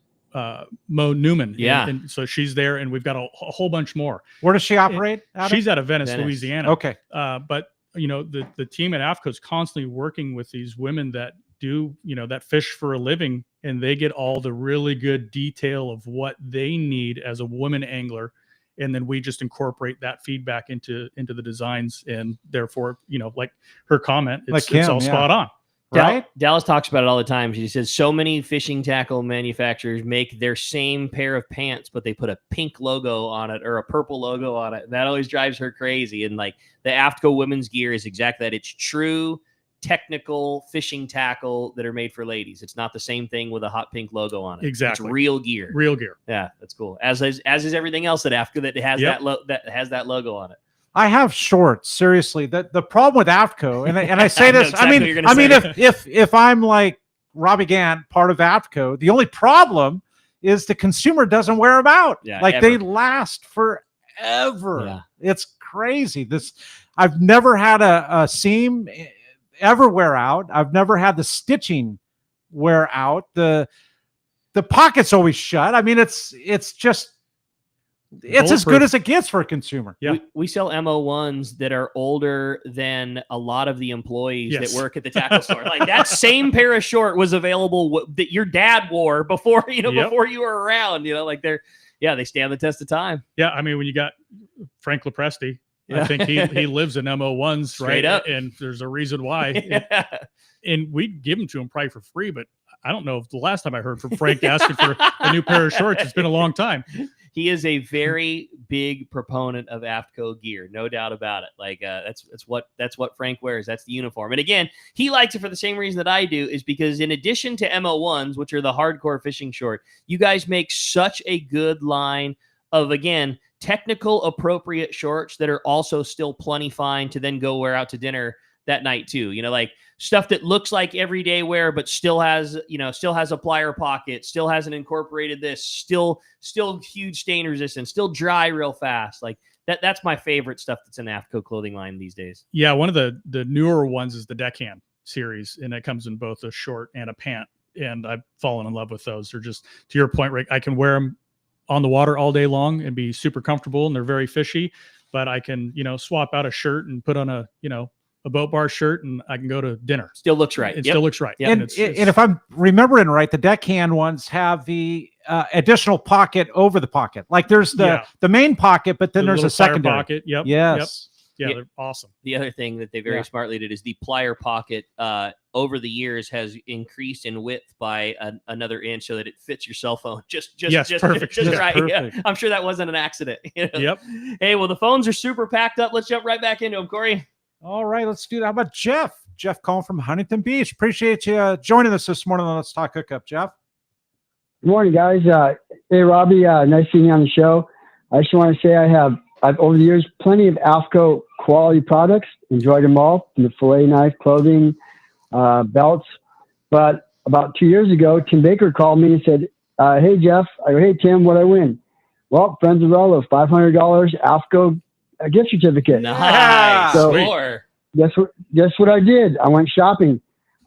Mo Newman. Yeah. And so she's there, and we've got a whole bunch more. Where does she operate? She's out of Venice, Louisiana. Okay. But the team at AFTCO is constantly working with these women that do, that fish for a living, and they get all the really good detail of what they need as a woman angler. And then we just incorporate that feedback into the designs. And therefore, like her comment, it's all spot on. Right? Dallas talks about it all the time. She says so many fishing tackle manufacturers make their same pair of pants, but they put a pink logo on it or a purple logo on it. That always drives her crazy. And like the AFTCO women's gear is exactly that. It's true technical fishing tackle that are made for ladies. It's not the same thing with a hot pink logo on it. Exactly. It's real gear. Real gear. Yeah, that's cool. As is everything else at AFTCO that has that has that logo on it. I have shorts. Seriously, the problem with AFTCO, and I say this, exactly if I'm like Robby Gant, part of AFTCO, the only problem is the consumer doesn't wear them out. Yeah, they last forever. Yeah. It's crazy. I've never had a seam ever wear out. I've never had the stitching wear out. The pocket's always shut. I mean, it's as good as it gets for a consumer. Yeah. We sell MO1s that are older than a lot of the employees that work at the tackle store. Like that same pair of short was available that your dad wore before, before you were around, they stand the test of time. Yeah. I mean, when you got Frank Lopresti, I think he lives in MO1s Straight up. And there's a reason why. And we'd give them to him probably for free, but I don't know if the last time I heard from Frank asking for a new pair of shorts, it's been a long time. He is a very big proponent of AFTCO gear, no doubt about it. Like that's what Frank wears. That's the uniform. And again, he likes it for the same reason that I do, is because in addition to MO1s, which are the hardcore fishing short, you guys make such a good line of, again, technical appropriate shorts that are also still plenty fine to then go wear out to dinner that night too. Like stuff that looks like everyday wear, but still has a plier pocket, still hasn't incorporated this, still huge stain resistance, still dry real fast. Like that's my favorite stuff that's in the AFTCO clothing line these days. Yeah. One of the newer ones is the Deckhand series, and it comes in both a short and a pant. And I've fallen in love with those. They're just, to your point, Rick, I can wear them on the water all day long and be super comfortable, and they're very fishy, but I can, swap out a shirt and put on a boat bar shirt, and I can go to dinner. Still looks right. Still looks right. And if I'm remembering right, the deckhand ones have the additional pocket over the pocket. Like there's the main pocket, but then there's a secondary pocket. Yep. Yes. Yep. Yeah, they're awesome. The other thing that they very smartly did is the plier pocket over the years has increased in width by another inch so that it fits your cell phone just perfect. Just right. Perfect. Yeah. I'm sure that wasn't an accident. Yep. Hey, well, the phones are super packed up. Let's jump right back into them, Cory. All right, let's do that. How about Jeff? Jeff calling from Huntington Beach. Appreciate you joining us this morning on Let's Talk Hookup, Jeff. Good morning, guys. Hey, Robby. Nice seeing you on the show. I just want to say I've over the years plenty of AFTCO quality products. Enjoyed them all, from the fillet knife, clothing, belts. But about 2 years ago, Tim Baker called me and said, "Hey, Jeff." I go, "Hey, Tim, what'd I win?" "Well, Friends of Rello, $500 AFTCO gift certificate." Nice. So, Score. Guess what I did? I went shopping.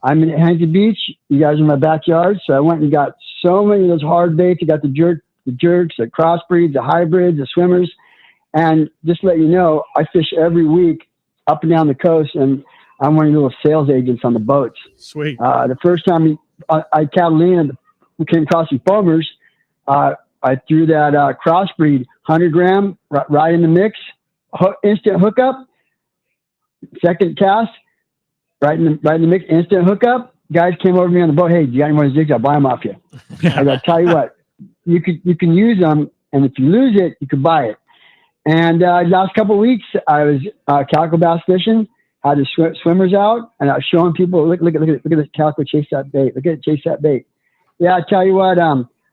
I'm in Huntington Beach. You guys are in my backyard. So I went and got so many of those hard baits. I got the jerks, the crossbreeds, the hybrids, the swimmers. And just to let you know, I fish every week up and down the coast, and I'm one of the little sales agents on the boats. Sweet. The first time Catalina, we came across some foamers, I threw that crossbreed 100 gram right in the mix, instant hookup. Second cast, right in the mix, instant hookup. Guys came over to me on the boat. "Hey, do you got any more jigs? I'll buy them off you." I got to tell you what, you can use them, and if you lose it, you could buy it. And last couple of weeks, I was calico bass fishing. Had the swimmers out, and I was showing people, look at this calico, chase that bait. Look at it, chase that bait. Yeah, I tell you what,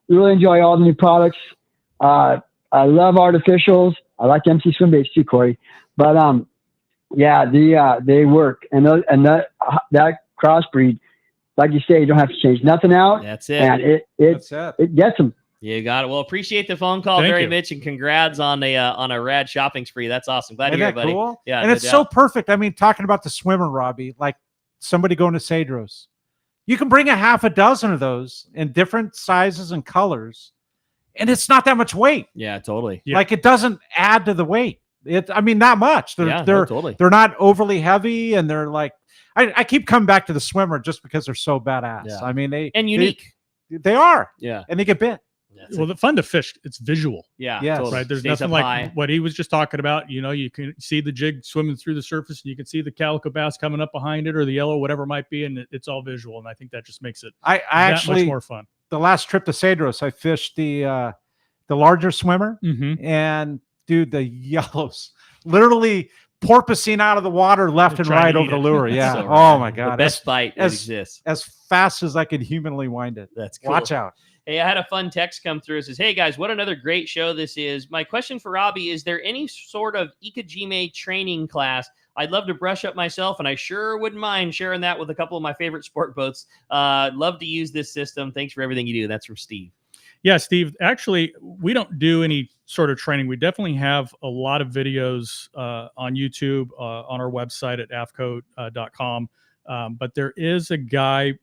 we really enjoy all the new products. I love artificials. I like MC swim baits too, Cory. But yeah, they work, and that crossbreed, like you say, you don't have to change nothing out. That's it. And it gets them. You got it. Well, appreciate the phone call very much, and congrats on a rad shopping spree. That's awesome. Glad to hear it, buddy. Cool? Yeah, and it's so perfect. I mean, talking about the swimmer, Robby, like somebody going to Cedros, you can bring a half a dozen of those in different sizes and colors, and it's not that much weight. Yeah, totally. Like it doesn't add to the weight. Not much. They're totally. They're not overly heavy, and they're like, I keep coming back to the swimmer just because they're so badass. Yeah. I mean, and unique. They are. Yeah. And they get bit. Well, the fun to fish, it's visual. Yeah. Yes. Totally. Right. There's Stays nothing up like high. what he was just talking about. You can see the jig swimming through the surface, and you can see the calico bass coming up behind it, or the yellow, whatever it might be, and it's all visual. And I think that just makes it I that actually much more fun. The last trip to Cedros, I fished the larger swimmer, and dude, the yellows literally porpoising out of the water left and right over the lure. Yeah. So oh my God. The best bite that exists. As fast as I could humanly wind it. That's cool. Watch out. Hey, I had a fun text come through. It says, hey guys, what another great show this is. My question for Robby, is there any sort of Ikejime training class? I'd love to brush up myself, and I sure wouldn't mind sharing that with a couple of my favorite sport boats. Love to use this system. Thanks for everything you do. That's from Steve. Yeah, Steve, actually, we don't do any sort of training. We definitely have a lot of videos on YouTube, on our website at AFTCO.com. But there is a guy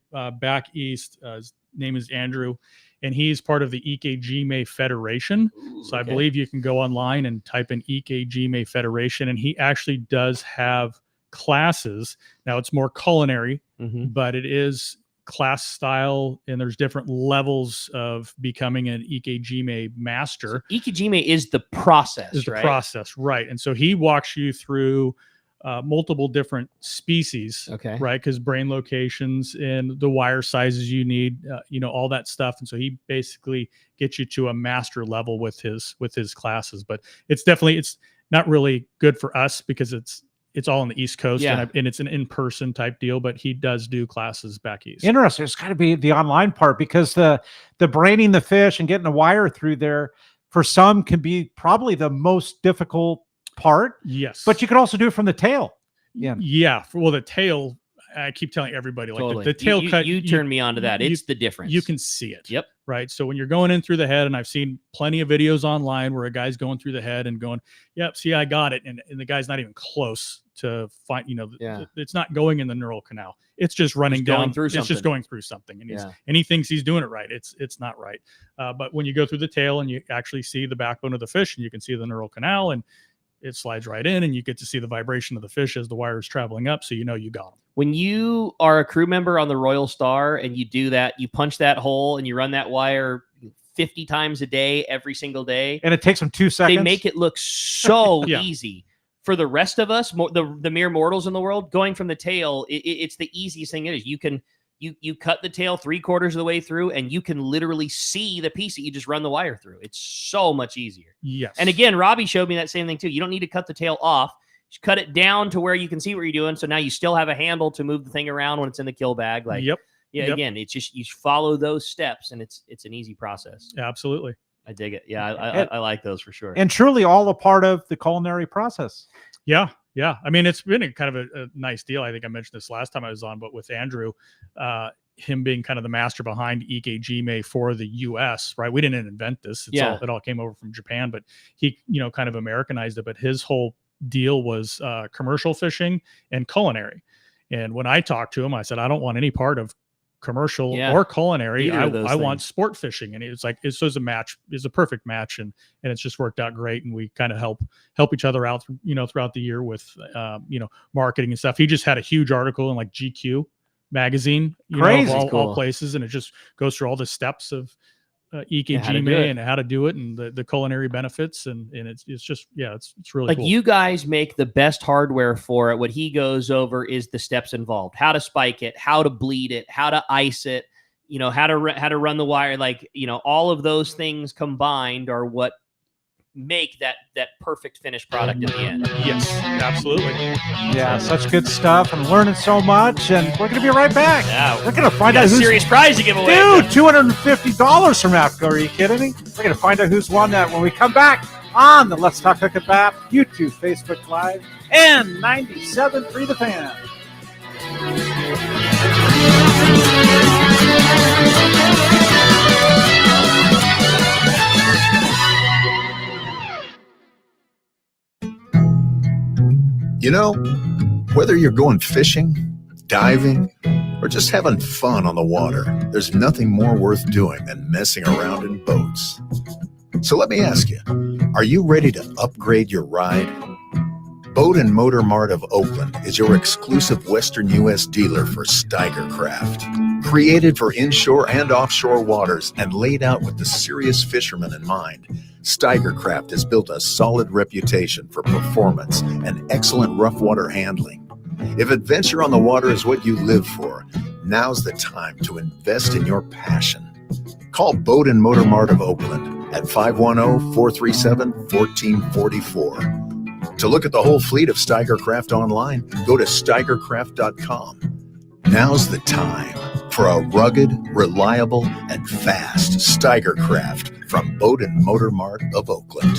back east. His name is Andrew, and he's part of the Ikejime Federation. So I believe you can go online and type in Ikejime Federation, and he actually does have classes. Now, it's more culinary, but it is class style, and there's different levels of becoming an Ikejime master. So Ikejime is the process, Is the right? process, right? And so he walks you through multiple different species, right? Because brain locations and the wire sizes you need, all that stuff. And so he basically gets you to a master level with his classes. But it's not really good for us because it's all on the East Coast, and it's an in-person type deal, but he does do classes back east. Interesting. It's got to be the online part, because the braining the fish and getting a wire through there for some can be probably the most difficult part. Yes. But you could also do it from the tail. Yeah. Yeah. Well, the tail, I keep telling everybody, like Totally. the tail cut. You turned me on to that. It's the difference. You can see it. Yep. Right. So when you're going in through the head, and I've seen plenty of videos online where a guy's going through the head and going, yep, see, I got it. And the guy's not even close to find, it's not going in the neural canal. It's just running down through It's just something. going through something. And he thinks he's doing it right. It's not right. But when you go through the tail and you actually see the backbone of the fish, and you can see the neural canal, and it slides right in, and you get to see the vibration of the fish as the wire is traveling up. So, you got them. When you are a crew member on the Royal Star and you do that, you punch that hole and you run that wire 50 times a day, every single day. And it takes them 2 seconds. They make it look so Yeah. easy. For the rest of us, the mere mortals in the world, going from the tail, it's the easiest thing it is. You cut the tail 3/4 of the way through, and you can literally see the piece that you just run the wire through. It's so much easier. Yes. And again, Robby showed me that same thing too. You don't need to cut the tail off. Just cut it down to where you can see what you're doing. So now you still have a handle to move the thing around when it's in the kill bag. Yep. Again, it's just, you follow those steps, and it's an easy process. Absolutely. I dig it. Yeah, I like those for sure. And truly all a part of the culinary process. Yeah. Yeah. I mean, it's been a kind of a nice deal. I think I mentioned this last time I was on, but with Andrew, him being kind of the master behind Ikejime for the US, right? We didn't invent this. It all came over from Japan, but he, kind of Americanized it. But his whole deal was commercial fishing and culinary. And when I talked to him, I said, I don't want any part of commercial or culinary. I want sport fishing. And it's like, it's a match, it's a perfect match. And it's just worked out great. And we kind of help each other out, throughout the year with, marketing and stuff. He just had a huge article in like GQ magazine, of all places. And it just goes through all the steps of Ikejime and how to do it, and the culinary benefits. And it's just, it's really like cool. You guys make the best hardware for it. What he goes over is the steps involved: how to spike it, how to bleed it, how to ice it, how to run the wire. Like, all of those things combined are what make that perfect finished product at the end. Yes, absolutely. Yeah, such good stuff, and learning so much. And we're going to be right back. Yeah, we're going to find out a who's serious prize to give away. Dude, $250 from AFTCO. Are you kidding me? We're going to find out who's won that when we come back on the Let's Talk Hookup app, YouTube, Facebook Live, and 97.3 The Fan. Whether you're going fishing, diving, or just having fun on the water, there's nothing more worth doing than messing around in boats. So let me ask you, are you ready to upgrade your ride? Boat and Motor Mart of Oakland is your exclusive Western U.S. dealer for Steiger Craft. Created for inshore and offshore waters and laid out with the serious fisherman in mind, Steiger Craft has built a solid reputation for performance and excellent rough water handling. If adventure on the water is what you live for, now's the time to invest in your passion. Call Boat and Motor Mart of Oakland at 510-437-1444. To look at the whole fleet of Steiger Craft online, go to steigercraft.com. Now's the time for a rugged, reliable, and fast Steiger Craft from Boat and Motor Mart of Oakland.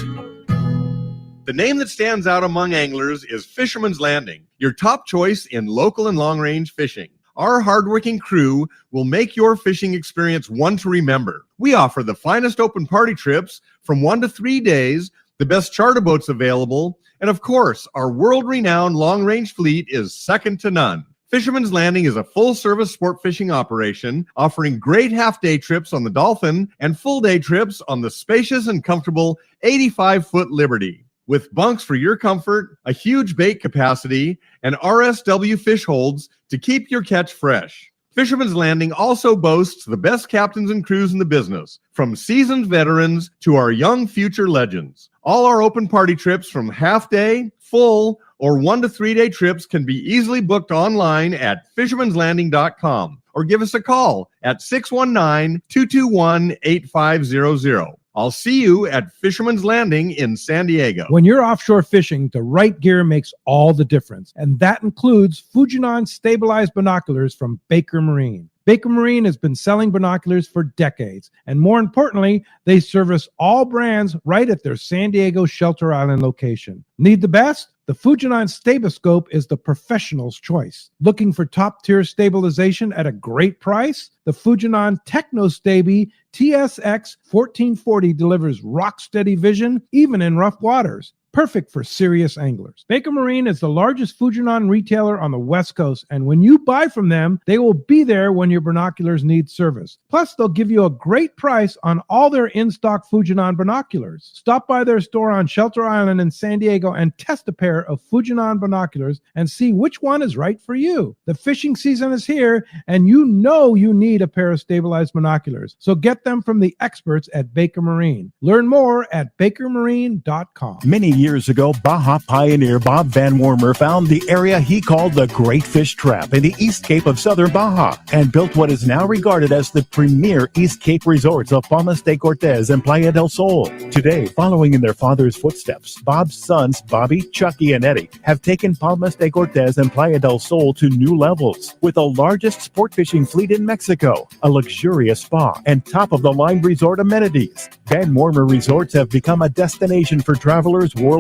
The name that stands out among anglers is Fisherman's Landing, your top choice in local and long-range fishing. Our hardworking crew will make your fishing experience one to remember. We offer the finest open party trips from 1 to 3 days, the best charter boats available, and of course, our world-renowned long-range fleet is second to none. Fisherman's Landing is a full-service sport fishing operation offering great half-day trips on the Dolphin and full-day trips on the spacious and comfortable 85-foot Liberty. With bunks for your comfort, a huge bait capacity, and RSW fish holds to keep your catch fresh. Fisherman's Landing also boasts the best captains and crews in the business, from seasoned veterans to our young future legends. All our open party trips from half-day, full, or 1 to 3 day trips can be easily booked online at fishermanslanding.com or give us a call at 619-221-8500. I'll see you at Fisherman's Landing in San Diego. When you're offshore fishing, the right gear makes all the difference, and that includes Fujinon stabilized binoculars from Baker Marine. Baker Marine has been selling binoculars for decades, and more importantly, they service all brands right at their San Diego Shelter Island location. Need the best? The Fujinon Staboscope is the professional's choice. Looking for top-tier stabilization at a great price? The Fujinon TechnoStabi TSX 1440 delivers rock-steady vision even in rough waters. Perfect for serious anglers. Baker Marine is the largest Fujinon retailer on the West Coast, and when you buy from them, they will be there when your binoculars need service. Plus, they'll give you a great price on all their in-stock Fujinon binoculars. Stop by their store on Shelter Island in San Diego and test a pair of Fujinon binoculars and see which one is right for you. The fishing season is here, and you know you need a pair of stabilized binoculars. So get them from the experts at Baker Marine. Learn more at bakermarine.com. Many years ago, Baja pioneer Bob Van Wormer found the area he called the Great Fish Trap in the East Cape of southern Baja and built what is now regarded as the premier East Cape resorts of Palmas de Cortez and Playa del Sol. Today, following in their father's footsteps, Bob's sons, Bobby, Chucky, and Eddie, have taken Palmas de Cortez and Playa del Sol to new levels with the largest sport fishing fleet in Mexico, a luxurious spa, and top-of-the-line resort amenities. Van Wormer Resorts have become a destination for travelers worldwide.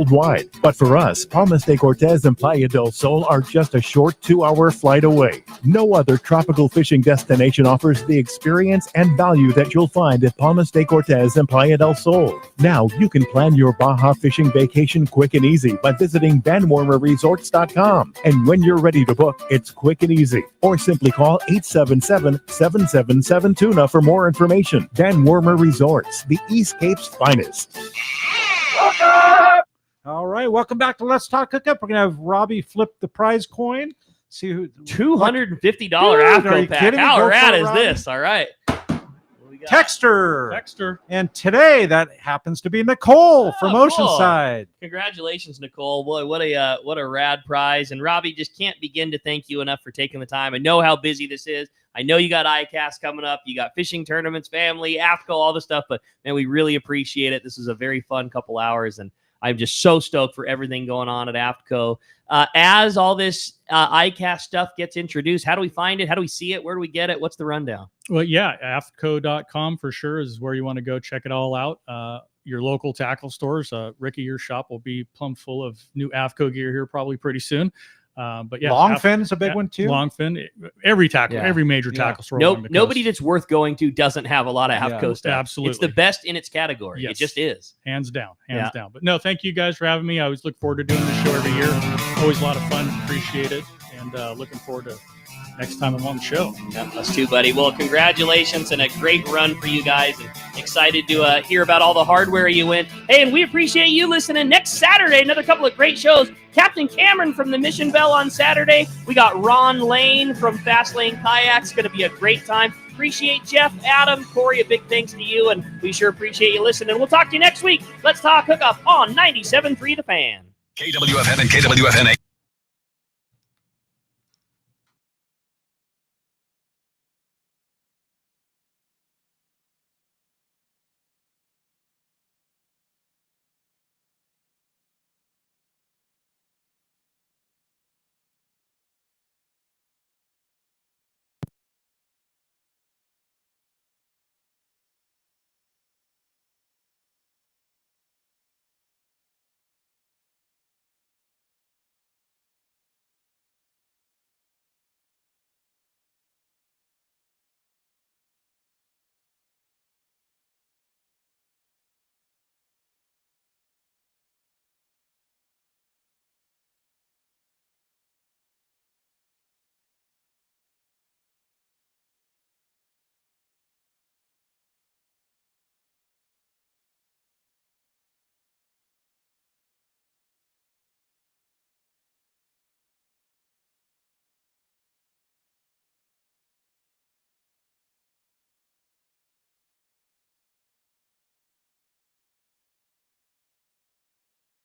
But for us, Palmas de Cortez and Playa del Sol are just a short 2-hour flight away. No other tropical fishing destination offers the experience and value that you'll find at Palmas de Cortez and Playa del Sol. Now you can plan your Baja fishing vacation quick and easy by visiting VanWormerResorts.com. And when you're ready to book, it's quick and easy. Or simply call 877-777-TUNA for more information. Van Wormer Resorts, the East Cape's finest. All right, welcome back to Let's Talk Hookup. We're gonna have Robby flip the prize coin. See who $250 are AFTCO you pack. kidding me? How Go rad for it, is Robby. this? All right. Texter. And today that happens to be Nicole from cool. Oceanside. Congratulations, Nicole. Boy, what a rad prize. And Robby, just can't begin to thank you enough for taking the time. I know how busy this is. I know you got ICAST coming up. You got fishing tournaments, family, AFTCO, all the stuff. But, man, we really appreciate it. This is a very fun couple hours. And I'm just so stoked for everything going on at AFTCO. As all this ICAST stuff gets introduced, how do we find it? How do we see it? Where do we get it? What's the rundown? Well, yeah, AFTCO.com for sure is where you want to go check it all out. Your local tackle stores. Ricky, your shop will be plumb full of new AFTCO gear here probably pretty soon. But yeah, Longfin is a big one too. Longfin, every tackle, every major tackle store. Nobody that's worth going to doesn't have a lot of AFTCO stuff. Absolutely, it's the best in its category. Yes. It just is, hands down. But no, thank you guys for having me. I always look forward to doing this show every year. Always a lot of fun. Appreciate it, and looking forward to next time I'm on the show. Yeah, us too, buddy. Well, congratulations and a great run for you guys. And excited to hear about all the hardware you win. Hey, and we appreciate you listening. Next Saturday, another couple of great shows. Captain Cameron from the Mission Bell on Saturday. We got Ron Lane from Fast Lane Kayaks. Going to be a great time. Appreciate Jeff, Adam, Cory. A big thanks to you, and we sure appreciate you listening. We'll talk to you next week. Let's talk hookup on 97.3 The Fan. KWFN and KWFN